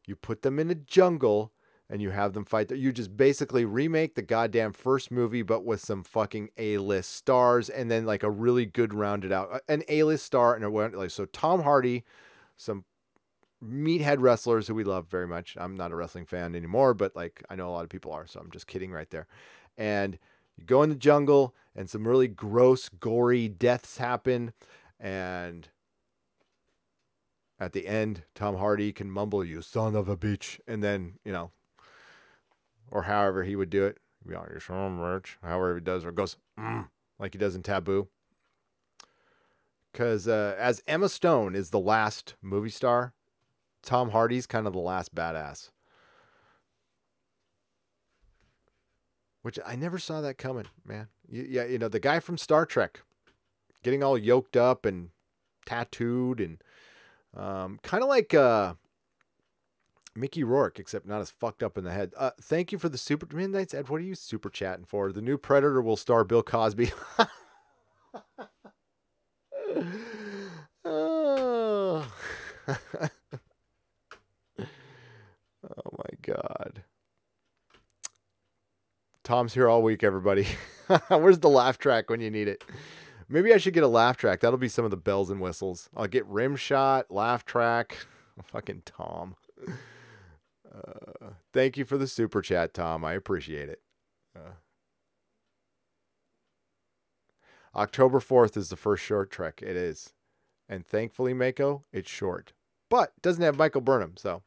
You put them in a jungle and you have them fight. You just basically remake the goddamn first movie, but with some fucking A-list stars, and then like a really good rounded out, an A-list star and a, so Tom Hardy, some meathead wrestlers who we love very much. I'm not a wrestling fan anymore, but like, I know a lot of people are, so I'm just kidding right there. And you go in the jungle and some really gross, gory deaths happen. And at the end, Tom Hardy can mumble, "You son of a bitch." And then, you know, or however he would do it. You're so much. However he does, or goes, like he does in Taboo. Because as Emma Stone is the last movie star, Tom Hardy's kind of the last badass. Which I never saw that coming, man. Yeah, you know, the guy from Star Trek getting all yoked up and tattooed and kind of like Mickey Rourke, except not as fucked up in the head. Thank you for the super Midnight's Ed. What are you super chatting for? The new Predator will star Bill Cosby. Oh. Oh my God. Tom's here all week, everybody. Where's the laugh track when you need it? Maybe I should get a laugh track. That'll be some of the bells and whistles. I'll get rim shot, laugh track. Fucking Tom. Thank you for the super chat, Tom. I appreciate it. October 4th is the first short trek. It is. And thankfully, Mako, it's short. But it doesn't have Michael Burnham, so.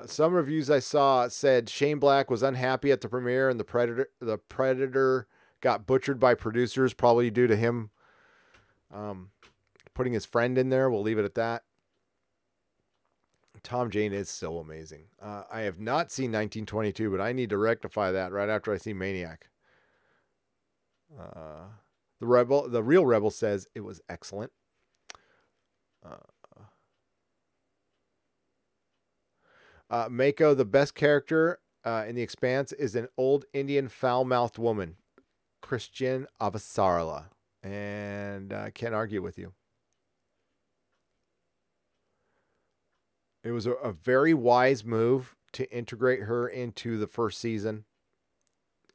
Some reviews I saw said Shane Black was unhappy at the premiere and the Predator got butchered by producers, probably due to him putting his friend in there. We'll leave it at that. Tom Jane is so amazing. I have not seen 1922, but I need to rectify that right after I see Maniac. The real Rebel says it was excellent. Mako, the best character in The Expanse is an old Indian foul-mouthed woman, Christian Avasarala, and I can't argue with you. It was a very wise move to integrate her into the first season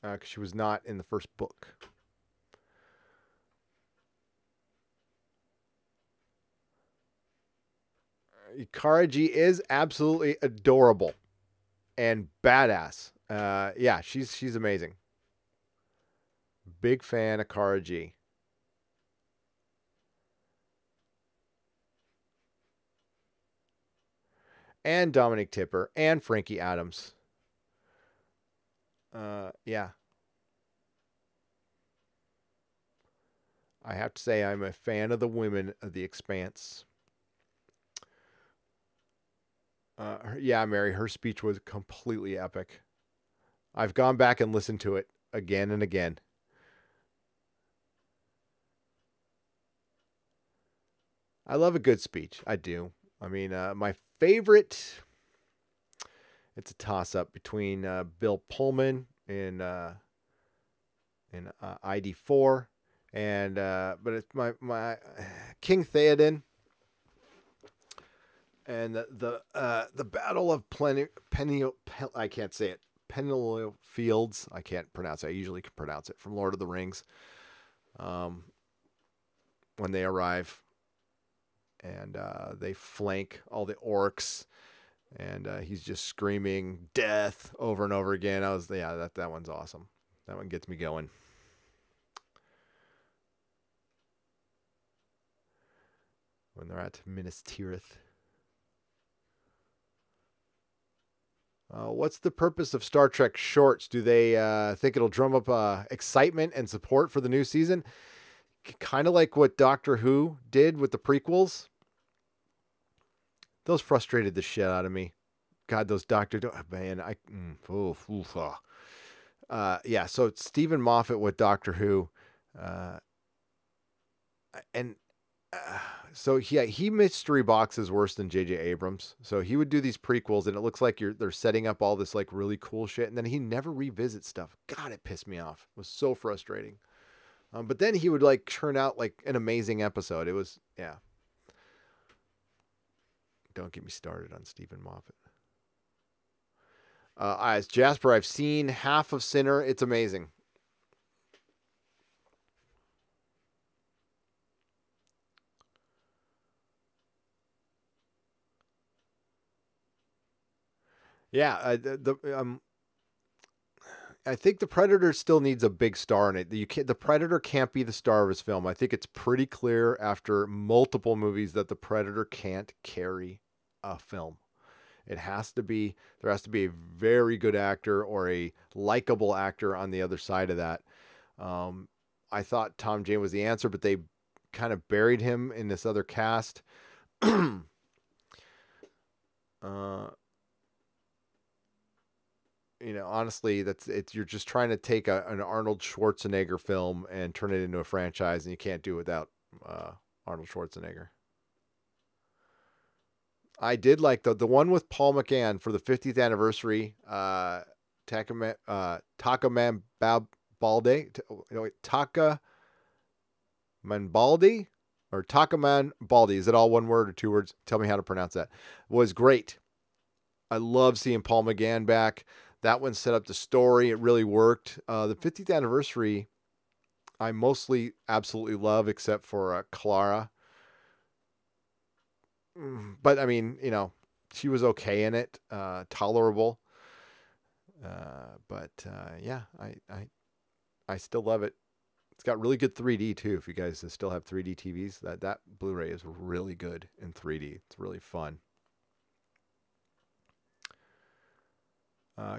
because she was not in the first book. Karaji is absolutely adorable and badass. Yeah, she's amazing. Big fan of Karaji. And Dominic Tipper and Frankie Adams. Yeah. I have to say I'm a fan of the women of The Expanse. Yeah, Mary, her speech was completely epic. I've gone back and listened to it again and again. I love a good speech. I do. I mean, my favorite, it's a toss-up between Bill Pullman in ID4 and but it's my King Theoden and the Battle of I can't say it. Pennyl Fields. I can't pronounce it. I usually can pronounce it, from Lord of the Rings. When they arrive and they flank all the orcs, and he's just screaming death over and over again. That one's awesome. That one gets me going. When they're at Minas Tirith. What's the purpose of Star Trek shorts? Do they think it'll drum up excitement and support for the new season? Kind of like what Doctor Who did with the prequels. Those frustrated the shit out of me. God, those man, yeah, so it's Stephen Moffat with Doctor Who. So he mystery boxes worse than J.J. Abrams. So he would do these prequels, and it looks like they're setting up all this like really cool shit, and then he never revisits stuff. God, it pissed me off. It was so frustrating. But then he would like churn out like an amazing episode. It was, yeah. Don't get me started on Stephen Moffat. As Jasper, I've seen half of Sinner. It's amazing. Yeah, I think the Predator still needs a big star in it. The Predator can't be the star of his film. I think it's pretty clear after multiple movies that the Predator can't carry a film. There has to be a very good actor or a likable actor on the other side of that. I thought Tom Jane was the answer, but they kind of buried him in this other cast. Honestly, you're just trying to take an Arnold Schwarzenegger film and turn it into a franchise, and you can't do it without Arnold Schwarzenegger. I did like the one with Paul McGann for the 50th anniversary. Taka Manbaldi or Takaman Baldi. Is it all one word or two words? Tell me how to pronounce that. Was great. I love seeing Paul McGann back. That one set up the story. It really worked. The 50th anniversary, I mostly absolutely love, except for Clara. But I mean, she was okay in it, tolerable. But yeah, I still love it. It's got really good 3D too. If you guys still have 3D TVs, that Blu-ray is really good in 3D. It's really fun.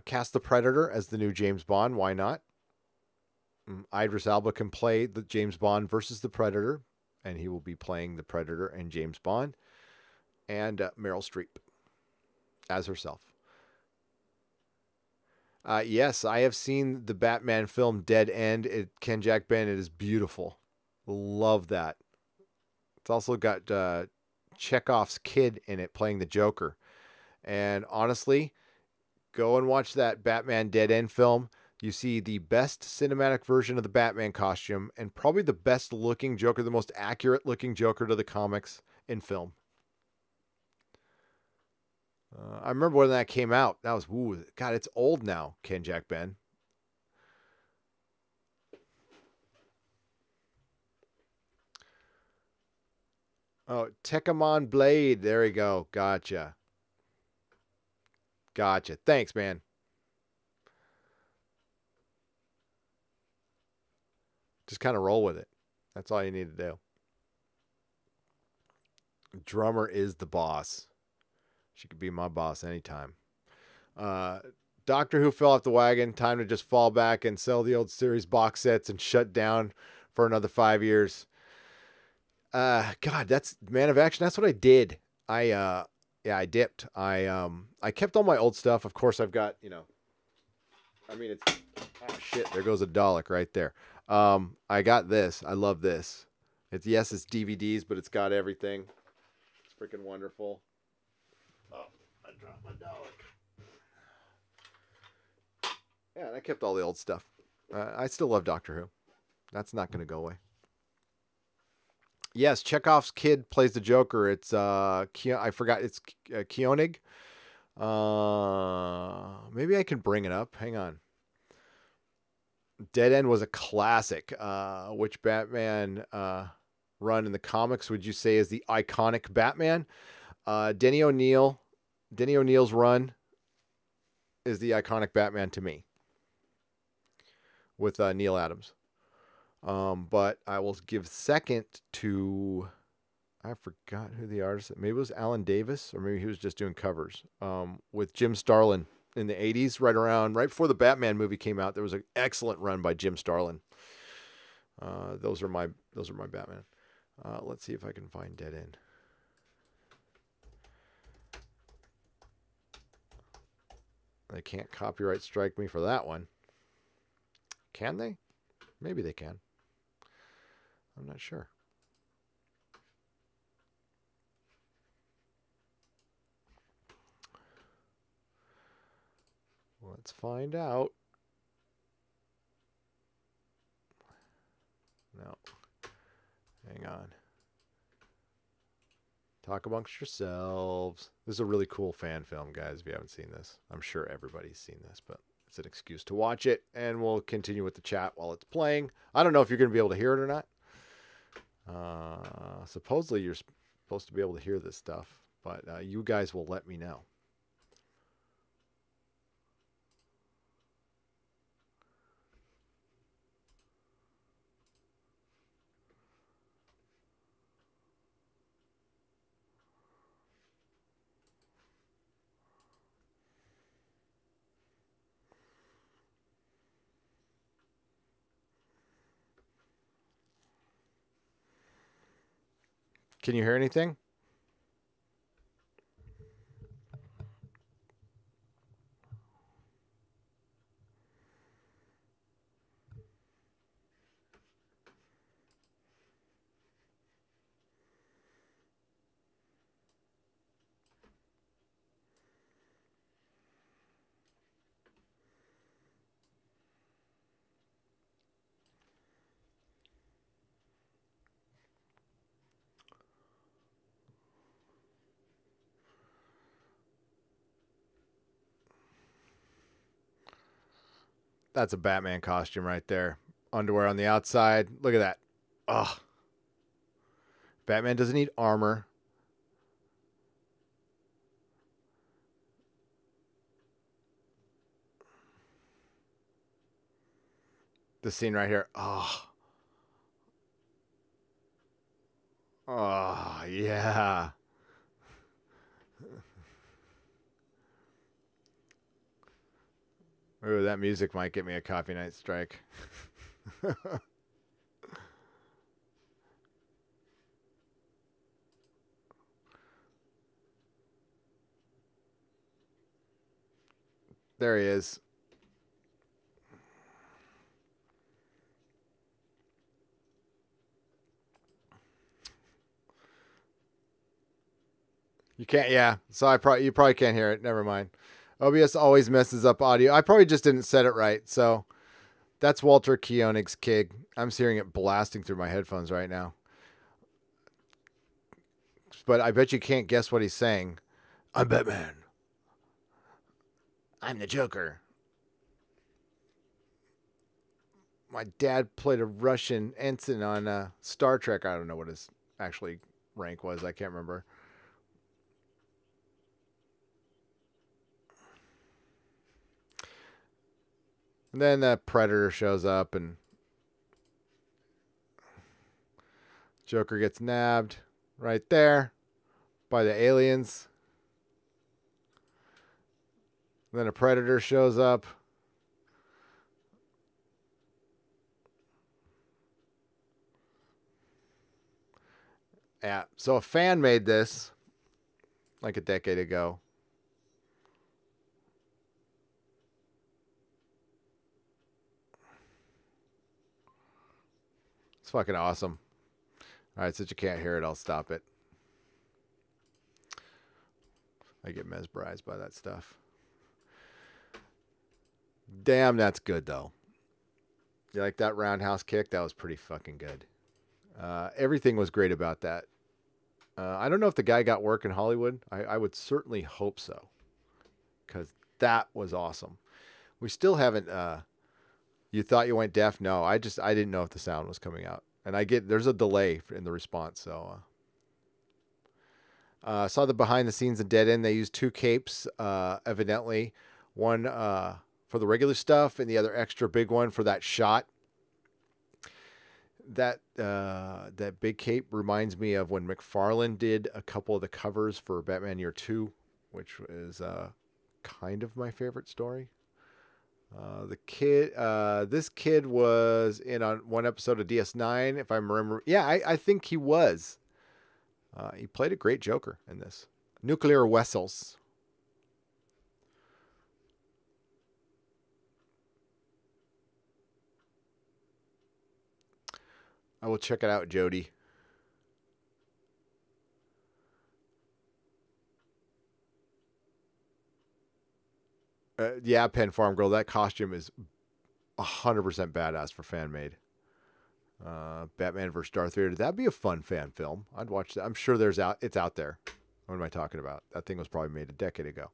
Cast the Predator as the new James Bond. Why not? Idris Elba can play the James Bond versus the Predator. and he will be playing the Predator and James Bond and Meryl Streep as herself. Yes, I have seen the Batman film Dead End. Ken Jack Ben. It is beautiful. Love that. It's also got Chekhov's kid in it playing the Joker. And honestly, go and watch that Batman Dead End film. You see the best cinematic version of the Batman costume and probably the best looking Joker, the most accurate looking Joker to the comics in film. I remember when that came out. That was, ooh, God, it's old now, Ken Jack Ben. Oh, Tekkamon Blade. There we go. Gotcha. Gotcha. Thanks, man. Just kind of roll with it. That's all you need to do. Drummer is the boss. She could be my boss anytime. Doctor Who fell off the wagon. Time to just fall back and sell the old series box sets and shut down for another 5 years. God, that's Man of Action. That's what I did. I dipped. I kept all my old stuff. Of course, I've got, I mean, it's, oh shit, there goes a Dalek right there. I got this. I love this. It's DVDs, but it's got everything. It's freaking wonderful. Oh, I dropped my Dalek. Yeah, and I kept all the old stuff. I still love Doctor Who. That's not going to go away. Yes, Chekhov's kid plays the Joker. It's I forgot. It's Koenig. Maybe I can bring it up. Hang on. Dead End was a classic. Which Batman run in the comics would you say is the iconic Batman? Denny O'Neill's run is the iconic Batman to me, with Neil Adams. But I will give second to, I forgot who the artist, maybe it was Alan Davis, or maybe he was just doing covers, with Jim Starlin in the 80s, right before the Batman movie came out. There was an excellent run by Jim Starlin. Those are my Batman. Let's see if I can find Dead End. They can't copyright strike me for that one. Can they? Maybe they can. I'm not sure. Let's find out. No. Hang on. Talk amongst yourselves. This is a really cool fan film, guys, if you haven't seen this. I'm sure everybody's seen this, but it's an excuse to watch it, and we'll continue with the chat while it's playing. I don't know if you're going to be able to hear it or not. Supposedly you're supposed to be able to hear this stuff, but you guys will let me know. Can you hear anything? That's a Batman costume right there. Underwear on the outside. Look at that. Ugh. Batman doesn't need armor. This scene right here. Oh. Oh, yeah. Ooh, that music might get me a copyright strike. There he is. You can't, yeah. So you probably can't hear it. Never mind. OBS always messes up audio. I probably just didn't set it right. So that's Walter Koenig's Kig. I'm hearing it blasting through my headphones right now. But I bet you can't guess what he's saying. I'm Batman. I'm the Joker. My dad played a Russian ensign on Star Trek. I don't know what his actually rank was. I can't remember. And then the Predator shows up and Joker gets nabbed right there by the aliens. Then a Predator shows up. Yeah, so a fan made this like a decade ago. It's fucking awesome. All right, since you can't hear it, I'll stop it. I get mesmerized by that stuff. Damn, that's good, though. You like that roundhouse kick? That was pretty fucking good. Everything was great about that. I don't know if the guy got work in Hollywood. I would certainly hope so. Because that was awesome. We still haven't... you thought you went deaf? No, I didn't know if the sound was coming out. And there's a delay in the response, so... saw the behind the scenes in Dead End. They used 2 capes, evidently. One for the regular stuff and the other extra big one for that shot. That big cape reminds me of when McFarlane did a couple of the covers for Batman Year 2, which is kind of my favorite story. This kid was in on one episode of DS9, if I remember. Yeah, I think he was. He played a great Joker in this. Nuclear Vessels. I will check it out, Jody. Yeah, Penn Farm Girl. That costume is 100% badass for fan made. Batman vs. Darth Vader. That'd be a fun fan film. I'd watch that. I'm sure it's out there. What am I talking about? That thing was probably made a decade ago.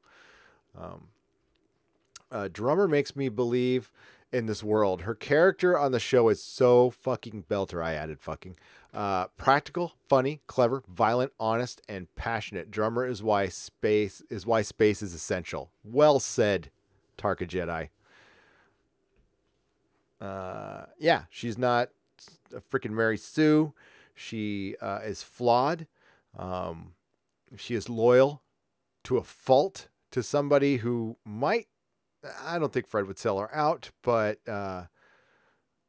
Drummer makes me believe in this world. Her character on the show is so fucking belter. I added fucking. Practical, funny, clever, violent, honest, and passionate. Drummer is why space is essential. Well said, Tarka Jedi. Yeah, she's not a freaking Mary Sue. She is flawed. She is loyal to a fault to somebody who might. I don't think Fred would sell her out, but I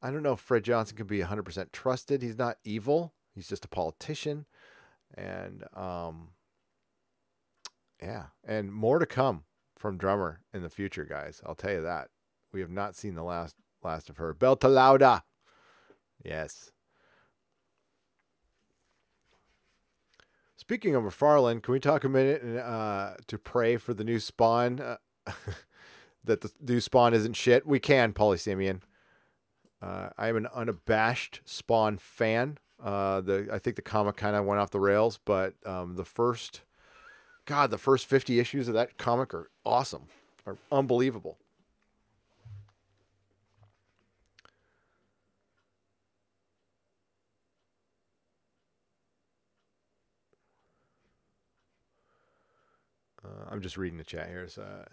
don't know if Fred Johnson can be 100% trusted. He's not evil. He's just a politician. And yeah, and more to come from Drummer in the future, guys. I'll tell you that. We have not seen the last of her. Belta Lauda. Yes. Speaking of McFarlane, can we talk a minute to pray for the new Spawn? That the new Spawn isn't shit. We can, Paulie Simeon. I am an unabashed Spawn fan. I think the comic kind of went off the rails, but the first 50 issues of that comic are awesome, are unbelievable. I'm just reading the chat here. So.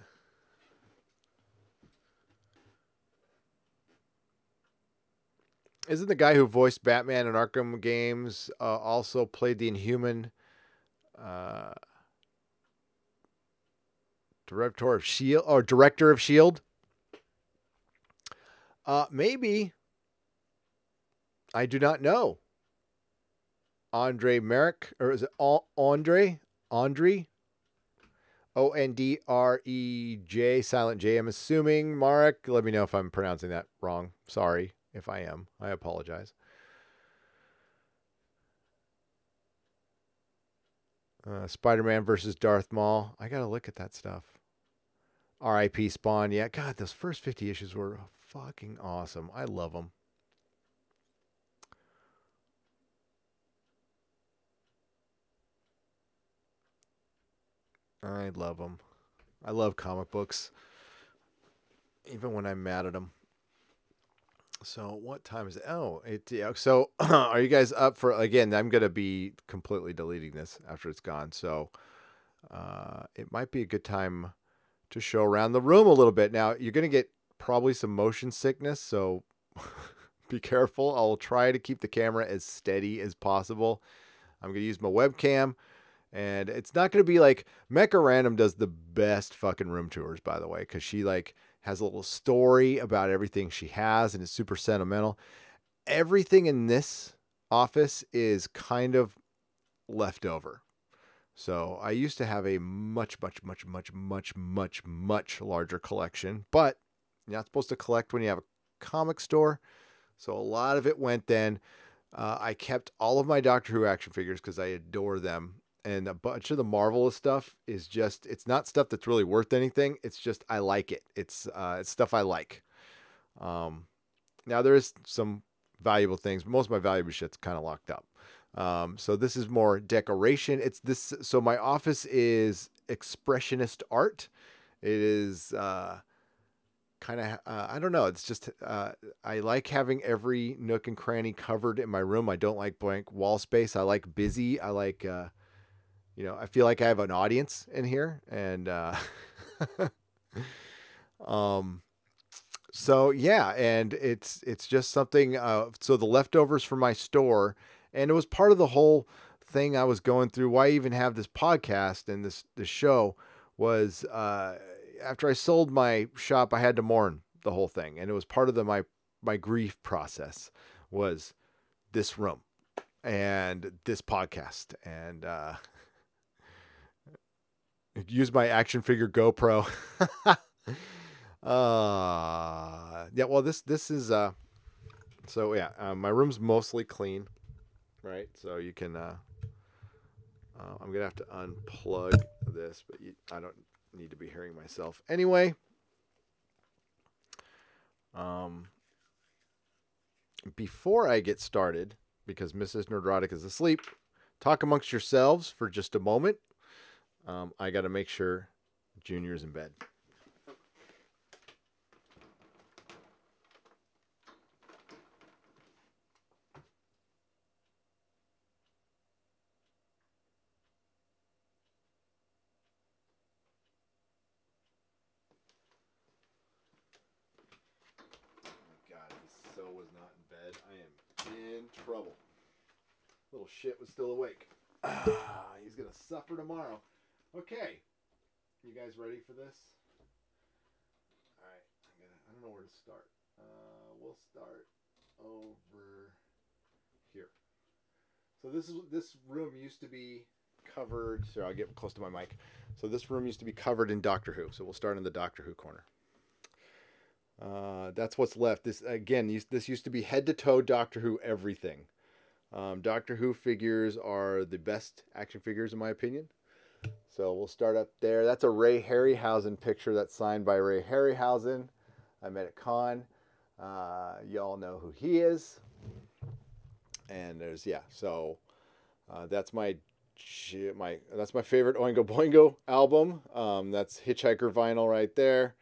Isn't the guy who voiced Batman in Arkham games also played the Inhuman director of S.H.I.E.L.D.? Maybe. I do not know. Andre Merrick, or is it Andre? Ondrej, silent J, I'm assuming. Marek, let me know if I'm pronouncing that wrong. Sorry if I am. I apologize. Spider-Man versus Darth Maul. I got to look at that stuff. R.I.P. Spawn. Yeah, God, those first 50 issues were fucking awesome. I love them. I love them. I love comic books, even when I'm mad at them. So what time is it? Oh, yeah. So are you guys up for, again, I'm going to be completely deleting this after it's gone. So it might be a good time to show around the room a little bit. Now, you're going to get probably some motion sickness, so be careful. I'll try to keep the camera as steady as possible. I'm going to use my webcam, and it's not going to be like Mecha Random does the best fucking room tours, by the way, because she like has a little story about everything she has, and it's super sentimental. Everything in this office is kind of left over. So I used to have a much larger collection, but you're not supposed to collect when you have a comic store. So a lot of it went then. I kept all of my Doctor Who action figures because I adore them. And a bunch of the Marvelous stuff is just, it's not stuff that's really worth anything. It's just, I like it. It's stuff I like. Now there is some valuable things, but most of my valuable shit's kind of locked up. So this is more decoration. It's this. So my office is expressionist art. It is kind of, I don't know. It's just, I like having every nook and cranny covered in my room. I don't like blank wall space. I like busy. I like, I feel like I have an audience in here, and, so yeah, and it's just something, so the leftovers from my store, and it was part of the whole thing I was going through. Why I even have this podcast and this show was, after I sold my shop, I had to mourn the whole thing. And it was part of my grief process was this room and this podcast, and, use my action figure GoPro. Yeah, well, this is, so yeah, my room's mostly clean, right? So you can, I'm gonna have to unplug this, but I don't need to be hearing myself anyway. Before I get started, because Mrs. Nerdrotic is asleep, talk amongst yourselves for just a moment. I got to make sure Junior's in bed. Was not in bed. I am in trouble. Little shit was still awake. He's gonna suffer tomorrow. Okay, you guys ready for this? All right, I don't know where to start. We'll start over here. So this room used to be covered. Sorry, I'll get close to my mic. So this room used to be covered in Doctor Who. So we'll start in the Doctor Who corner. That's what's left. This used to be head to toe Doctor Who everything. Doctor Who figures are the best action figures in my opinion. So we'll start up there. That's a Ray Harryhausen picture that's signed by Ray Harryhausen. I met at Con. Y'all know who he is. And there's, yeah, so that's my favorite Oingo Boingo album. That's Hitchhiker vinyl right there.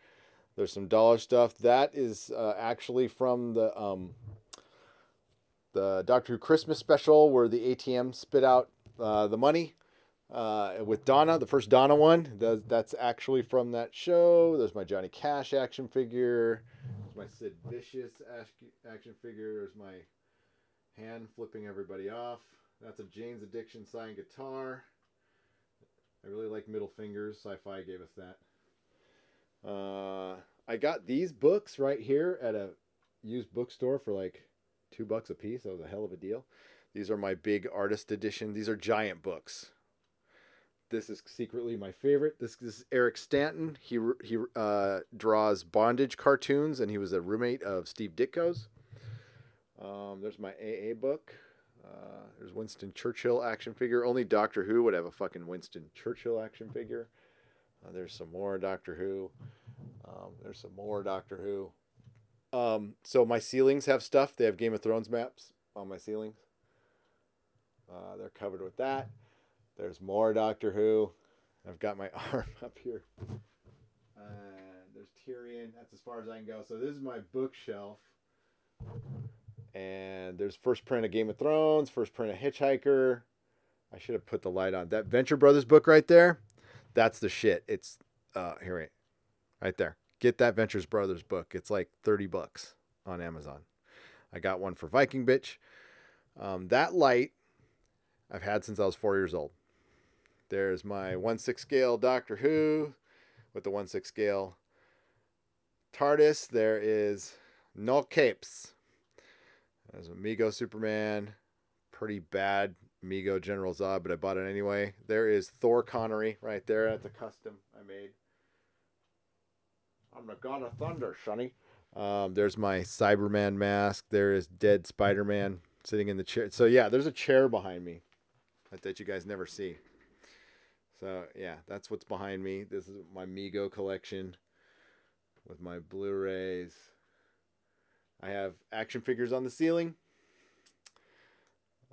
There's some dollar stuff. That is actually from the Doctor Who Christmas special where the ATM spit out the money with Donna, the first Donna one. That's actually from that show. There's my Johnny Cash action figure. There's my Sid Vicious action figure. There's my hand flipping everybody off. That's a Jane's Addiction signed guitar. I really like Middle Fingers. Sci-Fi gave us that. I got these books right here at a used bookstore for like $2 a piece. That was a hell of a deal. These are my big artist edition. These are giant books. this is secretly my favorite. This is Eric Stanton. He draws bondage cartoons, and he was a roommate of Steve Ditko's. There's my AA book. There's Winston Churchill action figure. Only Doctor Who would have a fucking Winston Churchill action figure. There's some more Doctor Who. There's some more Doctor Who. So my ceilings have stuff. They have Game of Thrones maps on my ceilings. They're covered with that. There's more Doctor Who. I've got my arm up here. There's Tyrion. That's as far as I can go. So this is my bookshelf. And there's first print of Game of Thrones, first print of Hitchhiker. I should have put the light on. That Venture Brothers book right there, that's the shit. It's here, right there. Get that Venture Brothers book. It's like $30 on Amazon. I got one for Viking Bitch. That light I've had since I was 4 years old. There's my 1/6 scale Doctor Who with the 1/6 scale TARDIS. There is No Capes. There's Amigo Superman. Pretty bad Amigo General Zod, but I bought it anyway. There is Thor Connery right there. That's a custom I made. I'm the god of thunder, Sonny. There's my Cyberman mask. There is dead Spider-Man sitting in the chair. So yeah, there's a chair behind me that you guys never see. So yeah, that's what's behind me. This is my Mego collection with my Blu-rays. I have action figures on the ceiling.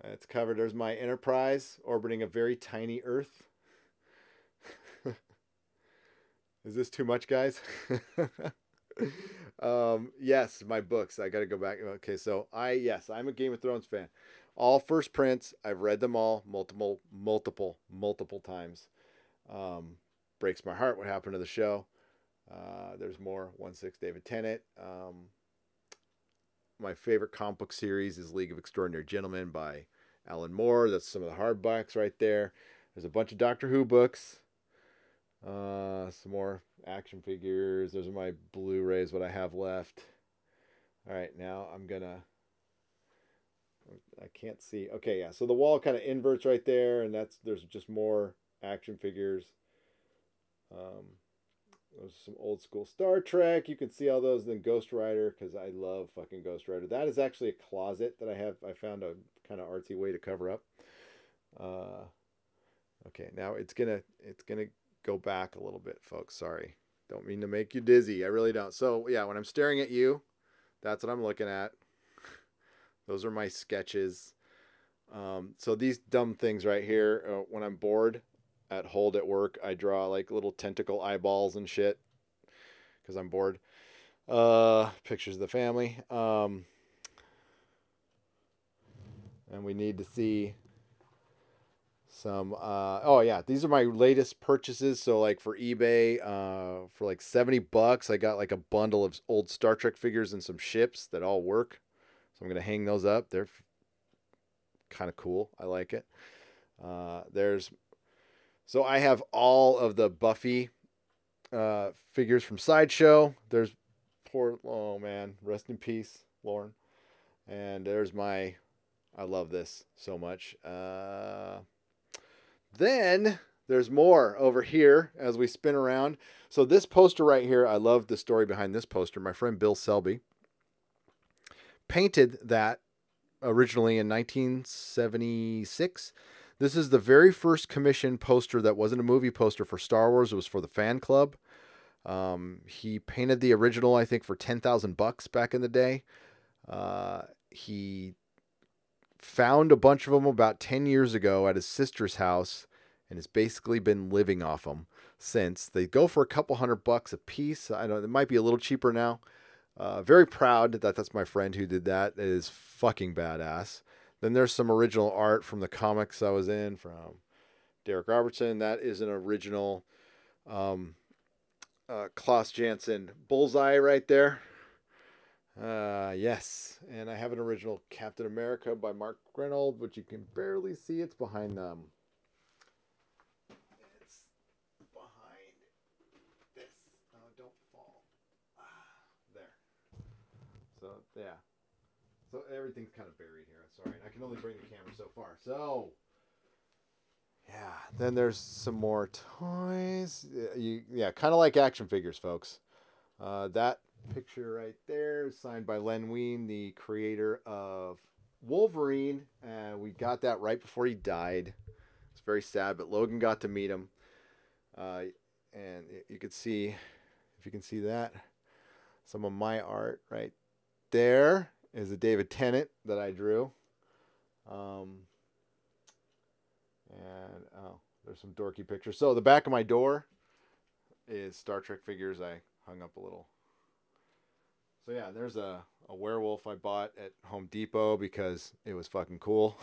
It's covered. There's my Enterprise orbiting a very tiny Earth. Is this too much, guys? Yes, my books. I got to go back. Okay, so I'm a Game of Thrones fan. All first prints. I've read them all multiple times. Breaks my heart what happened to the show. There's more. 1/6 David Tennant. My favorite comic book series is League of Extraordinary Gentlemen by Alan Moore. That's some of the hardbacks right there. There's a bunch of Doctor Who books. Some more action figures. Those are my Blu-rays, what I have left. All right, now I can't see. Okay, yeah. So the wall kind of inverts right there, and there's just more action figures. Those are some old school Star Trek. You can see all those. Then Ghost Rider, because I love fucking Ghost Rider. That is actually a closet that I have. I found a kind of artsy way to cover up. Okay, now it's gonna go back a little bit, folks. Sorry, don't mean to make you dizzy. I really don't. So yeah, when I'm staring at you, that's what I'm looking at. Those are my sketches. So these dumb things right here, when I'm bored at hold at work, I draw like little tentacle eyeballs and shit because I'm bored. Pictures of the family. And we need to see some, oh yeah, these are my latest purchases. So like for eBay, for like $70, I got like a bundle of old Star Trek figures and some ships that all work. So I'm going to hang those up. They're kind of cool. I like it. So I have all of the Buffy figures from Sideshow. There's oh man, rest in peace, Lauren. And there's I love this so much. Then there's more over here as we spin around. So this poster right here, I love the story behind this poster. My friend Bill Selby painted that originally in 1976. This is the very first commissioned poster that wasn't a movie poster for Star Wars. It was for the fan club. He painted the original, I think, for $10,000 back in the day. He found a bunch of them about 10 years ago at his sister's house and has basically been living off them since. They go for a couple $100 a piece. I know it might be a little cheaper now. Very proud that that's my friend who did that. It is fucking badass. Then there's some original art from the comics I was in from Derek Robertson. That is an original Klaus Janson bullseye right there. Yes. And I have an original Captain America by Mark Grenold, which you can barely see. It's behind them. It's behind this. Oh, don't fall. There. So, yeah. So everything's kind of buried here. Sorry, I can only bring the camera so far. So, Yeah. Then there's some more toys. Yeah, kind of like action figures, folks. That picture right there is signed by Len Wein, the creator of Wolverine. We got that right before he died. It's very sad, but Logan got to meet him. And you could see, if you can see that, some of my art right there is a David Tennant that I drew. And there's some dorky pictures. So the back of my door is Star Trek figures I hung up a little. So yeah, there's a werewolf I bought at Home Depot because it was fucking cool.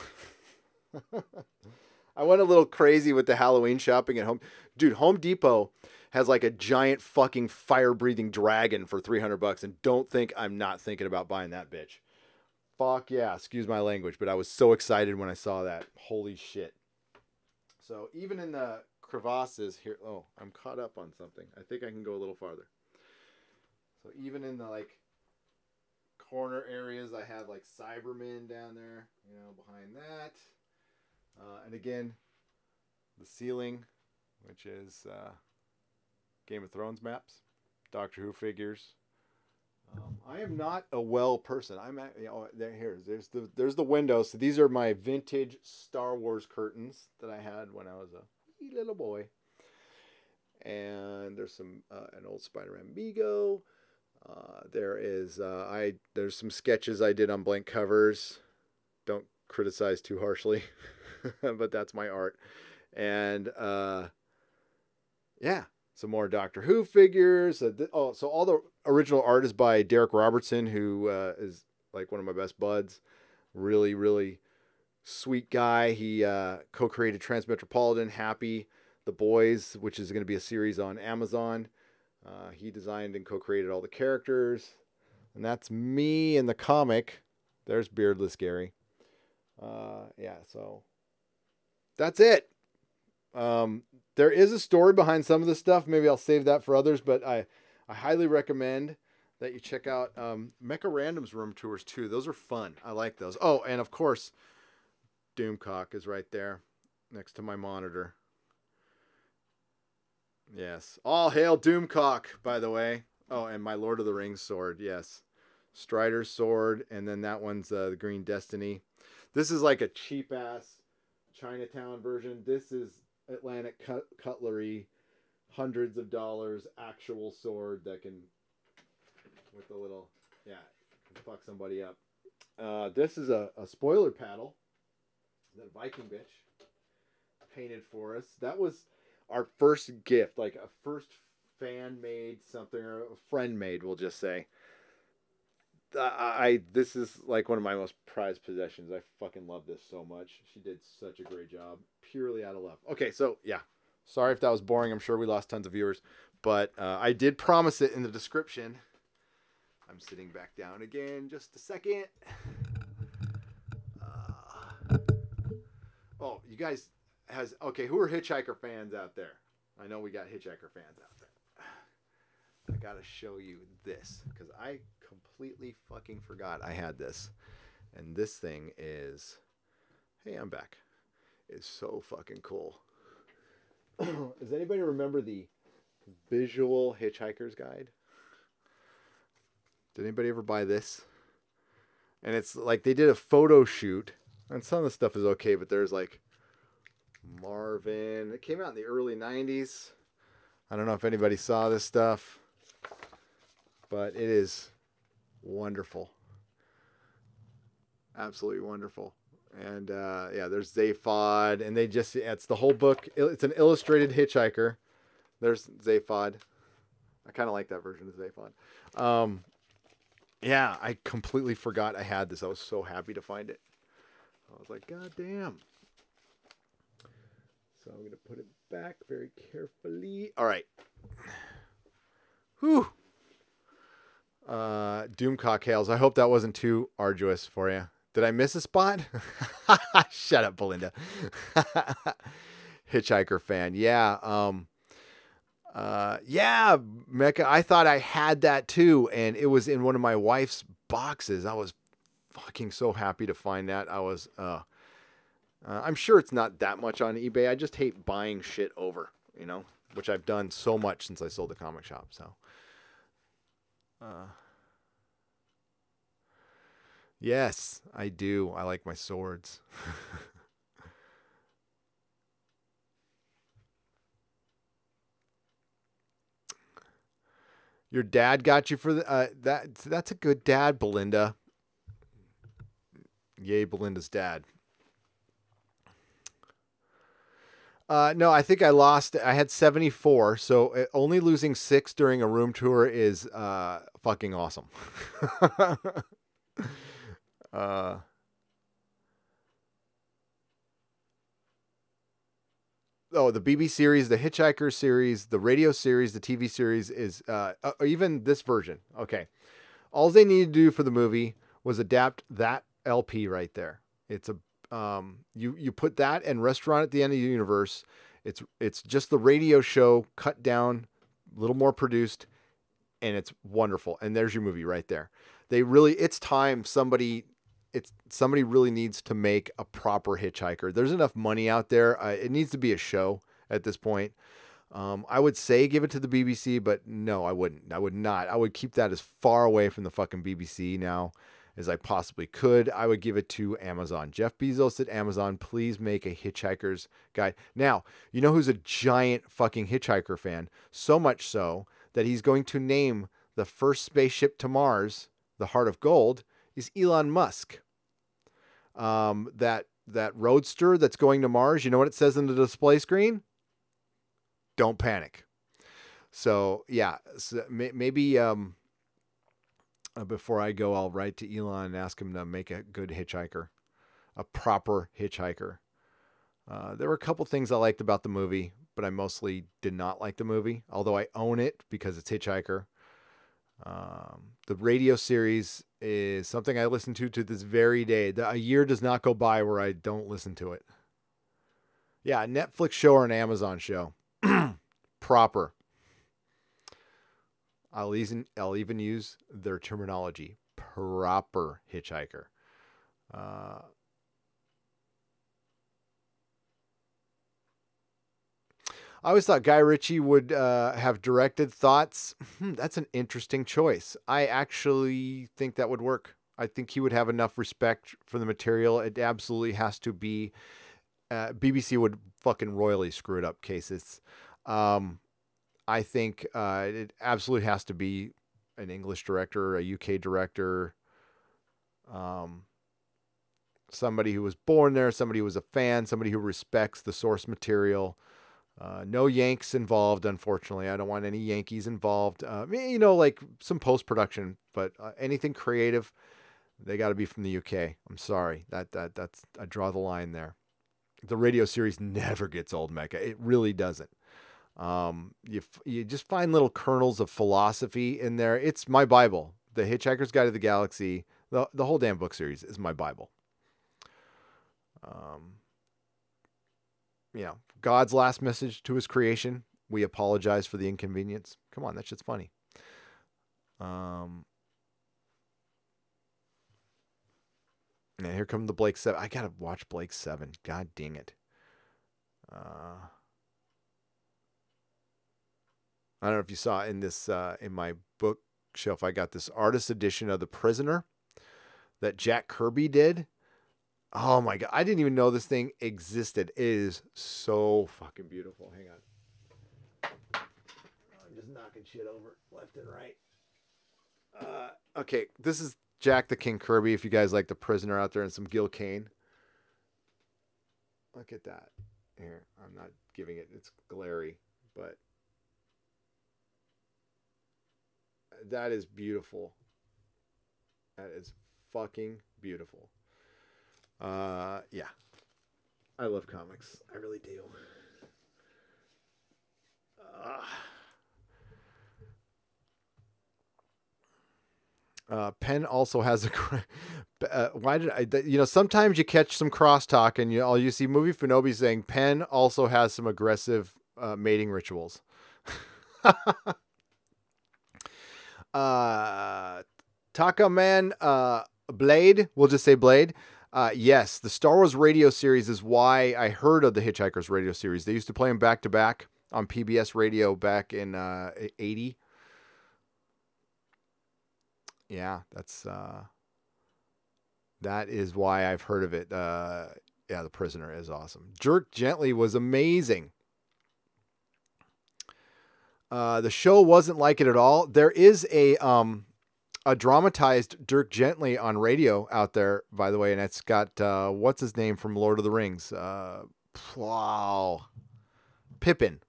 I went a little crazy with the Halloween shopping at home. Dude, Home Depot has like a giant fucking fire-breathing dragon for $300, and don't think I'm not thinking about buying that bitch. Fuck yeah, excuse my language, but I was so excited when I saw that. Holy shit. So even in the crevasses here, oh, I'm caught up on something. I think I can go a little farther. So even in the like corner areas, I have like Cybermen down there, behind that. And again, the ceiling, which is Game of Thrones maps, Doctor Who figures. I am not a well person. I'm at, there's the window. So these are my vintage Star Wars curtains that I had when I was a wee little boy. And there's some an old Spider-Man Mego. There's some sketches I did on blank covers. Don't criticize too harshly, but that's my art. And yeah, some more Doctor Who figures. So all the original art is by Derek Robertson, who is like one of my best buds. Really, really sweet guy. He co-created Transmetropolitan, Happy, The Boys, which is going to be a series on Amazon. He designed and co-created all the characters. And that's me in the comic. There's Beardless Gary. Yeah, so that's it. There is a story behind some of this stuff. Maybe I'll save that for others, but I highly recommend that you check out Mecha Random's room tours too. Those are fun. I like those. Oh, and of course, Doomcock is right there next to my monitor. Yes. All hail Doomcock, by the way. Oh, and my Lord of the Rings sword. Yes. Strider's sword. And then that one's the Green Destiny. This is like a cheap-ass Chinatown version. This is Atlantic Cutlery. Hundreds of dollars. Actual sword that can... With a little... Yeah. Can fuck somebody up. This is a spoiler paddle that Viking bitch painted for us. That was... our first gift, like a first fan made something, or a friend made, we'll just say. This is like one of my most prized possessions. I fucking love this so much. She did such a great job, purely out of love. Okay, so yeah, sorry if that was boring. I'm sure we lost tons of viewers, but I did promise it in the description. I'm sitting back down again, just a second. Oh, you guys. Who are Hitchhiker fans out there? I know we got Hitchhiker fans out there. I gotta show you this because I completely fucking forgot I had this. And this thing is, hey, I'm back. It's so fucking cool. Does anybody remember the Visual Hitchhiker's Guide? Did anybody ever buy this? And it's like they did a photo shoot, and some of the stuff is okay, but there's like Marvin. It came out in the early 90s. I don't know if anybody saw this stuff, but it is wonderful. Absolutely wonderful. And yeah, there's Zaphod, and it's the whole book. It's an illustrated Hitchhiker. There's Zaphod. I kind of like that version of Zaphod. Yeah, I completely forgot I had this. I was so happy to find it. I was like, God damn. So I'm going to put it back very carefully. All right. Whew. Doomcock hails. I hope that wasn't too arduous for you. Did I miss a spot? Shut up, Belinda. Hitchhiker fan. Yeah. Yeah, Mecca. I thought I had that too, and it was in one of my wife's boxes. I was fucking so happy to find that. I was, I'm sure it's not that much on eBay. I just hate buying shit over, which I've done so much since I sold the comic shop. So, yes, I do. I like my swords. Your dad got you for that. That's a good dad, Belinda. Yay, Belinda's dad. No, I think I lost. I had 74, so only losing 6 during a room tour is fucking awesome. uh, the BB series, the Hitchhiker series, the radio series, the TV series is even this version. Okay, all they needed to do for the movie was adapt that LP right there. It's a you put that and Restaurant at the End of the Universe. It's just the radio show cut down, a little more produced, and it's wonderful. And there's your movie right there. It's time somebody really needs to make a proper Hitchhiker. There's enough money out there. It needs to be a show at this point. I would say give it to the BBC, but no, I wouldn't. I would not. I would keep that as far away from the fucking BBC now as I possibly could. I would give it to Amazon. Jeff Bezos at Amazon, please make a Hitchhiker's Guide. Now, you know who's a giant fucking Hitchhiker fan? So much so that he's going to name the first spaceship to Mars, the Heart of Gold, is Elon Musk. That roadster that's going to Mars, you know what it says in the display screen? Don't panic. So yeah, maybe before I go, I'll write to Elon and ask him to make a good Hitchhiker, a proper Hitchhiker. There were a couple things I liked about the movie, but I mostly did not like the movie, although I own it because it's Hitchhiker. The radio series is something I listen to this very day. A year does not go by where I don't listen to it. Yeah, a Netflix show or an Amazon show. Proper. I'll even use their terminology. Proper Hitchhiker. I always thought Guy Ritchie would have directed Thoughts. That's an interesting choice. I actually think that would work. I think he would have enough respect for the material. It absolutely has to be. BBC would fucking royally screw it up cases. I think it absolutely has to be an English director, a UK director, somebody who was born there, somebody who was a fan, somebody who respects the source material. No Yanks involved, unfortunately. I don't want any Yankees involved. Like some post-production, but anything creative, they got to be from the UK. I'm sorry. That's I draw the line there. The radio series never gets old, Mecca. It really doesn't. You just find little kernels of philosophy in there. It's my Bible. The Hitchhiker's Guide to the Galaxy, the whole damn book series is my Bible. God's last message to his creation. We apologize for the inconvenience. Come on, that shit's funny. And here come the Blake 7. I gotta watch Blake 7. God dang it. I don't know if you saw in this in my bookshelf, I got this artist edition of The Prisoner that Jack Kirby did. Oh my God. I didn't even know this thing existed. It is so fucking beautiful. Hang on. I'm just knocking shit over left and right. Okay. This is Jack the King Kirby. If you guys like The Prisoner out there and some Gil Kane. Look at that. Here. I'm not giving it. It's glary, but that is beautiful. That is fucking beautiful. Yeah. I love comics. I really do. Penn also has a. Why did I? Sometimes you catch some crosstalk and you see Movie Finobi saying Penn also has some aggressive mating rituals. Taka Man, Blade. We'll just say Blade. Yes, the Star Wars radio series is why I heard of the Hitchhiker's radio series. They used to play them back to back on PBS radio back in 80. Yeah, that is why I've heard of it. Yeah, The Prisoner is awesome. Jerk Gently was amazing. The show wasn't like it at all. There is a dramatized Dirk Gently on radio out there, by the way, and it's got what's his name from Lord of the Rings? Wow, Pippin.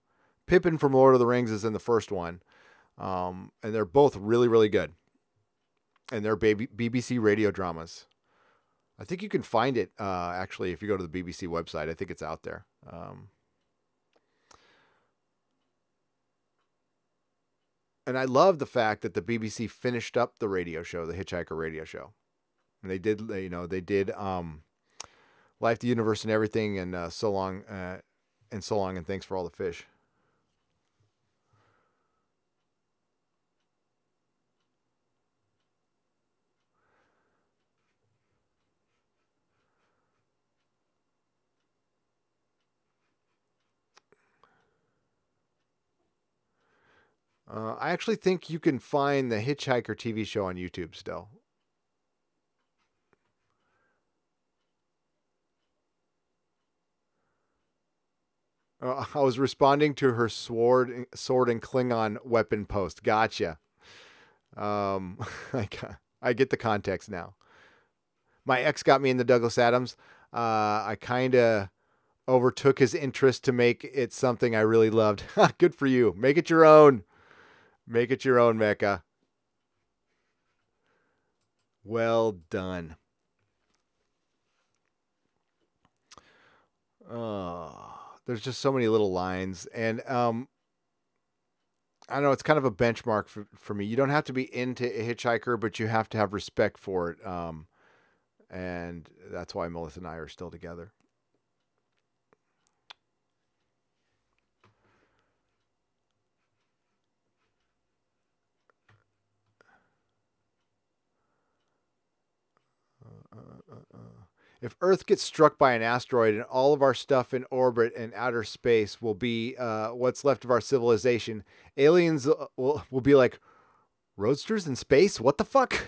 Pippin from Lord of the Rings is in the first one, and they're both really, really good. And they're BBC radio dramas. I think you can find it actually if you go to the BBC website. I think it's out there. And I love the fact that the BBC finished up the radio show, the Hitchhiker radio show. And they did Life, the Universe, and Everything, and So Long, and Thanks for All the Fish. I actually think you can find the Hitchhiker TV show on YouTube still. I was responding to her sword and Klingon weapon post. Gotcha. I get the context now. My ex got me into Douglas Adams. I kind of overtook his interest to make it something I really loved. Good for you. Make it your own. Make it your own, Mecca. Well done. There's just so many little lines. And I don't know, it's kind of a benchmark for me. You don't have to be into a Hitchhiker, but you have to have respect for it. And that's why Melissa and I are still together. If Earth gets struck by an asteroid and all of our stuff in orbit and outer space will be what's left of our civilization, aliens will be like, roadsters in space? What the fuck?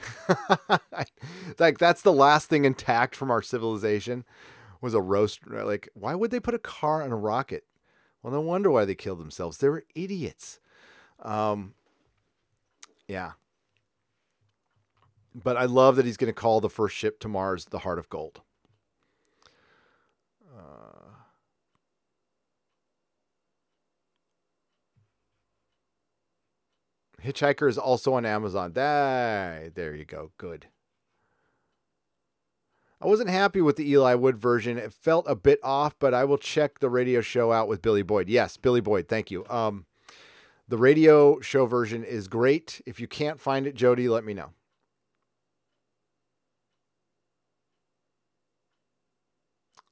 Like, that's the last thing intact from our civilization was a roadster. Like, why would they put a car on a rocket? Well, no wonder why they killed themselves. They were idiots. Yeah. But I love that he's going to call the first ship to Mars the Heart of Gold. Hitchhiker is also on Amazon. There you go. Good. I wasn't happy with the Eli Wood version. It felt a bit off, but I will check the radio show out with Billy Boyd. Yes, Billy Boyd. Thank you. The radio show version is great. If you can't find it, Jody, let me know.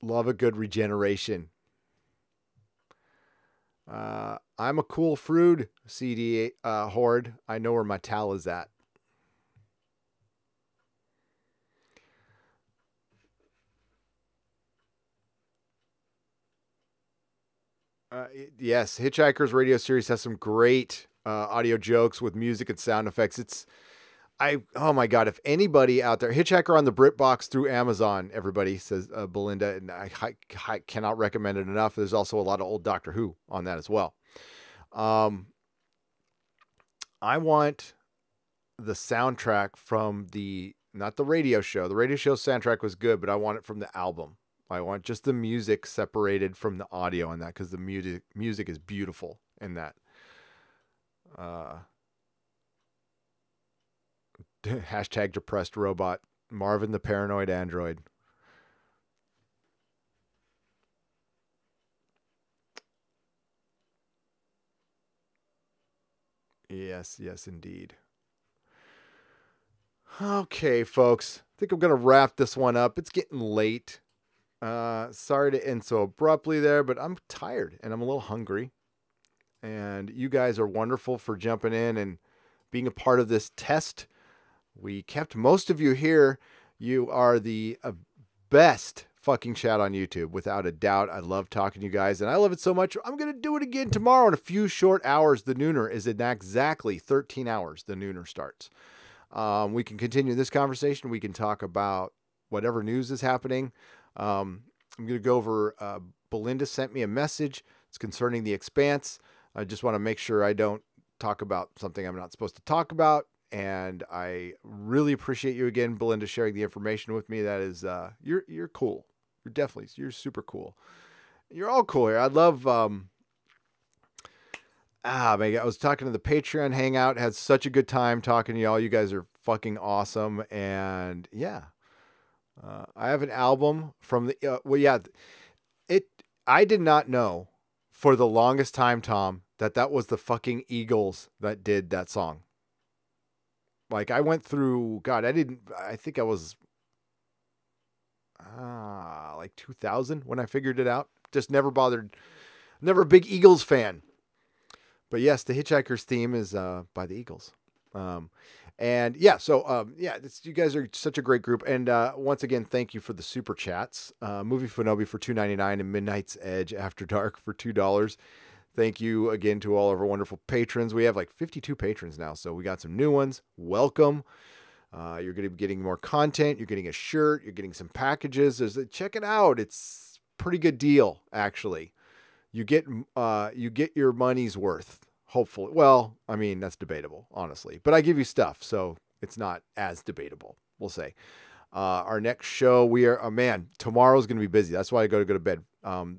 Love a good regeneration. I'm a cool fruit, CD Horde. I know where my towel is at. Yes, Hitchhiker's radio series has some great audio jokes with music and sound effects. Oh my God, if anybody out there, Hitchhiker on the BritBox through Amazon, everybody says Belinda, and I cannot recommend it enough. There's also a lot of old Doctor Who on that as well. I want the soundtrack from not the radio show. The radio show soundtrack was good, but I want it from the album. I want just the music separated from the audio on that because the music is beautiful in that. Hashtag depressed robot. Marvin the paranoid android. Yes, indeed. Okay, folks. I think I'm going to wrap this one up. It's getting late. Sorry to end so abruptly there, but I'm tired and I'm a little hungry. And you guys are wonderful for jumping in and being a part of this test. We kept most of you here. You are the best fucking chat on YouTube, without a doubt. I love talking to you guys, and I love it so much. I'm going to do it again tomorrow in a few short hours. The nooner is in exactly 13 hours. The nooner starts. We can continue this conversation. We can talk about whatever news is happening. I'm going to go over, Belinda sent me a message. It's concerning The Expanse. I just want to make sure I don't talk about something I'm not supposed to talk about. And I really appreciate you again, Belinda, sharing the information with me. That is, you're cool. You're super cool. You're all cool here. I love, man, I was talking to the Patreon hangout, had such a good time talking to y'all. You guys are fucking awesome. And yeah, I have an album from the, I did not know for the longest time, Tom, that was the fucking Eagles that did that song. Like, I went through, God, I think I was like 2000 when I figured it out. Just never bothered, never a big Eagles fan. But yes, the Hitchhiker's theme is by the Eagles. And yeah, so you guys are such a great group. And once again, thank you for the super chats. Movie Fanobi for $2.99 and Midnight's Edge After Dark for $2. Thank you again to all of our wonderful patrons. We have like 52 patrons now, so we got some new ones. Welcome. You're going to be getting more content. You're getting a shirt. You're getting some packages. Check it out. It's a pretty good deal, actually. You get your money's worth, hopefully. Well, I mean, that's debatable, honestly. But I give you stuff, so it's not as debatable, we'll say. Our next show, tomorrow's going to be busy. That's why I go to bed.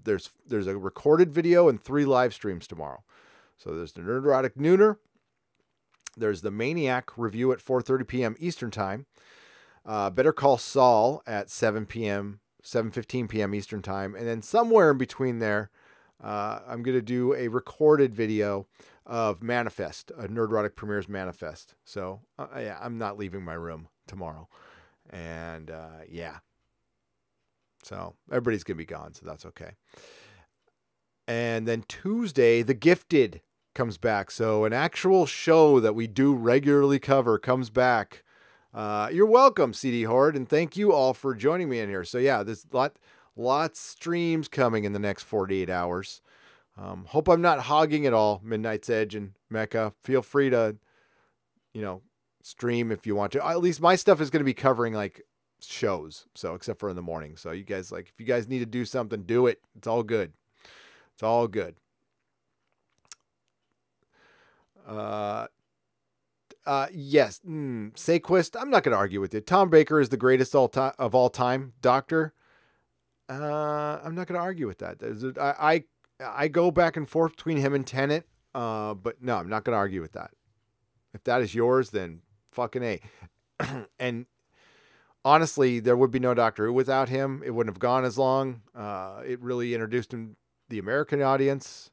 There's a recorded video and 3 live streams tomorrow. So there's the Nerdrotic Nooner. There's the Maniac review at 4:30 p.m. Eastern Time. Better Call Saul at 7:15 p.m. Eastern Time. And then somewhere in between there, I'm going to do a recorded video of Manifest, a Nerdrotic Premieres Manifest. So yeah, I'm not leaving my room tomorrow. And yeah. So everybody's going to be gone, so that's okay. And then Tuesday, The Gifted comes back. So an actual show that we do regularly cover comes back. You're welcome, CD Horde, and thank you all for joining me in here. So yeah, there's lots streams coming in the next 48 hours. Hope I'm not hogging it all, Midnight's Edge and Mecca. Feel free to, stream if you want to. At least my stuff is going to be covering like shows, so except for in the morning. So you guys, if you guys need to do something, do it. It's all good. It's all good. Yes. Saquist, I'm not going to argue with you. Tom Baker is the greatest of all time. Doctor, I'm not going to argue with that. I go back and forth between him and Tenet, but no, I'm not going to argue with that. If that is yours, then fucking A. And honestly, there would be no Doctor Who without him. It wouldn't have gone as long. It really introduced him to the American audience.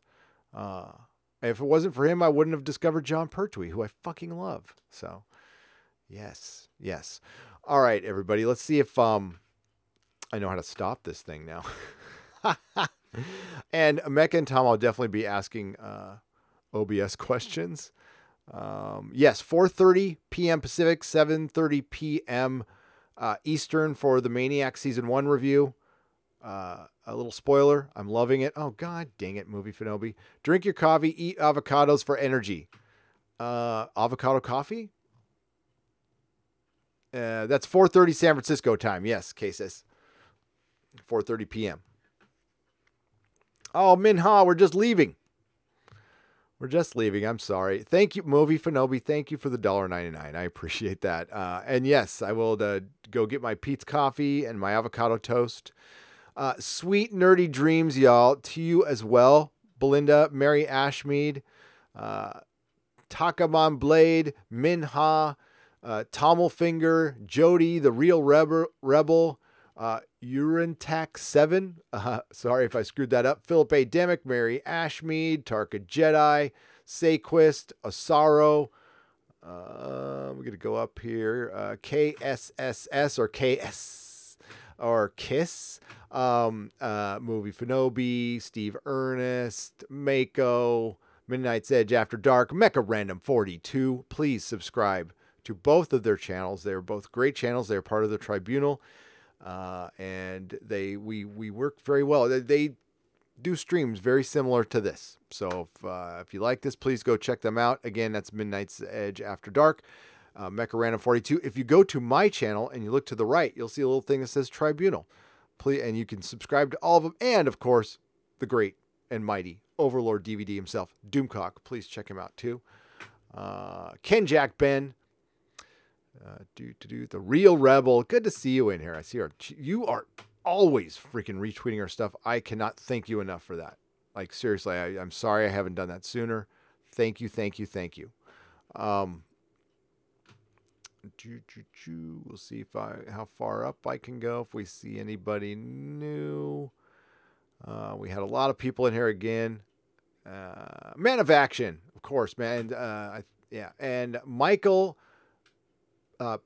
If it wasn't for him, I wouldn't have discovered John Pertwee, who I fucking love. So, yes. All right, everybody. Let's see if I know how to stop this thing now. And Mecca and Tom, I'll definitely be asking OBS questions. Yes, 4:30 p.m. Pacific, 7:30 p.m. Eastern for the Maniac Season 1 review. A little spoiler. I'm loving it. Oh, God dang it, Movie Fanobi. Drink your coffee, eat avocados for energy. Avocado coffee? That's 4:30 San Francisco time. Yes, cases. 4:30 p.m. Oh, Minha, we're just leaving. I'm sorry. Thank you, Movie Fanobi. Thank you for the $1.99. I appreciate that. And yes, I will go get my Pete's coffee and my avocado toast. Sweet nerdy dreams, y'all, to you as well. Belinda, Mary Ashmead, Takamon Blade, Minha, Tommelfinger, Jody, the Real Rebel, Urintac 7. Sorry if I screwed that up. Philip A. Demick, Mary Ashmead, Tarka Jedi, Saquist, Asaro. We're going to go up here. KSSS or KS or KISS. Movie Fanobi, Steve Ernest, Mako, Midnight's Edge After Dark, Mecha Random 42. Please subscribe to both of their channels. They're both great channels. They're part of the Tribunal. and we work very well. They do streams very similar to this. So if you like this, please go check them out. Again, that's Midnight's Edge After Dark, Mecha Random 42. If you go to my channel and you look to the right, you'll see a little thing that says Tribunal. Please, and you can subscribe to all of them. And of course, the great and mighty Overlord DVD himself, Doomcock. Please check him out too. Ken Jack Ben. The Real Rebel. Good to see you in here. I see you are always freaking retweeting our stuff. I cannot thank you enough for that. Like, seriously, I'm sorry I haven't done that sooner. Thank you. We'll see how far up I can go if we see anybody new. We had a lot of people in here again. Man of Action, of course, man. Yeah, and Michael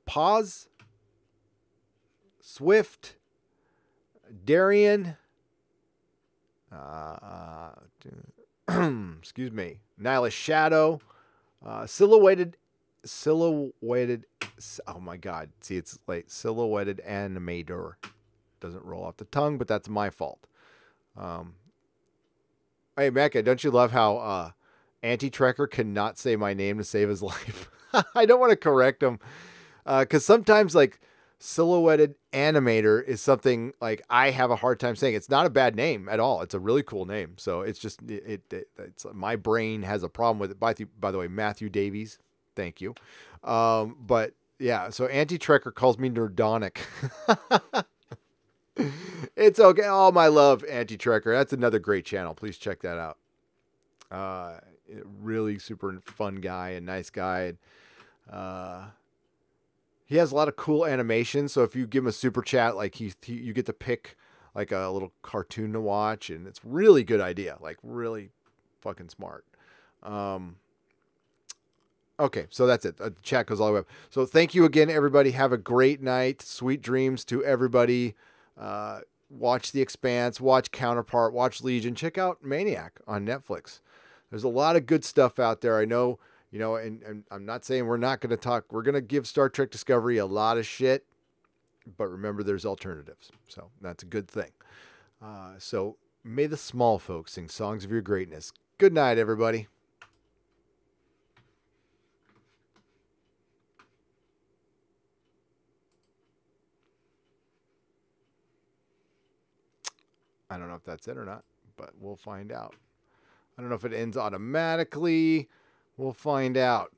Paz, Swift, Darian, excuse me, Nihilist Shadow, silhouetted, oh my God. See, it's like silhouetted animator. Doesn't roll off the tongue, but that's my fault. Hey, Mecca, don't you love how Anti-Trekker cannot say my name to save his life? I don't want to correct him. Because sometimes, like, silhouetted animator is something like I have a hard time saying. It's not a bad name at all. It's a really cool name. So it's just it's my brain has a problem with it. By the way, Matthew Davies, thank you. But yeah, so Anti-Trekker calls me Nerdrotic. It's okay. Oh, my love, Anti-Trekker. That's another great channel. Please check that out. Really super fun guy and nice guy. He has a lot of cool animations, so if you give him a super chat, like you get to pick like a little cartoon to watch, and it's really good idea, like really fucking smart. Okay, so that's it. The chat goes all the way up. So thank you again, everybody. Have a great night. Sweet dreams to everybody. Watch The Expanse, watch Counterpart, watch Legion. Check out Maniac on Netflix. There's a lot of good stuff out there. I know. You know, and I'm not saying we're not going to talk. We're going to give Star Trek Discovery a lot of shit. But remember, there's alternatives. So that's a good thing. So may the small folks sing songs of your greatness. Good night, everybody. I don't know if that's it or not, but we'll find out. I don't know if it ends automatically. We'll find out.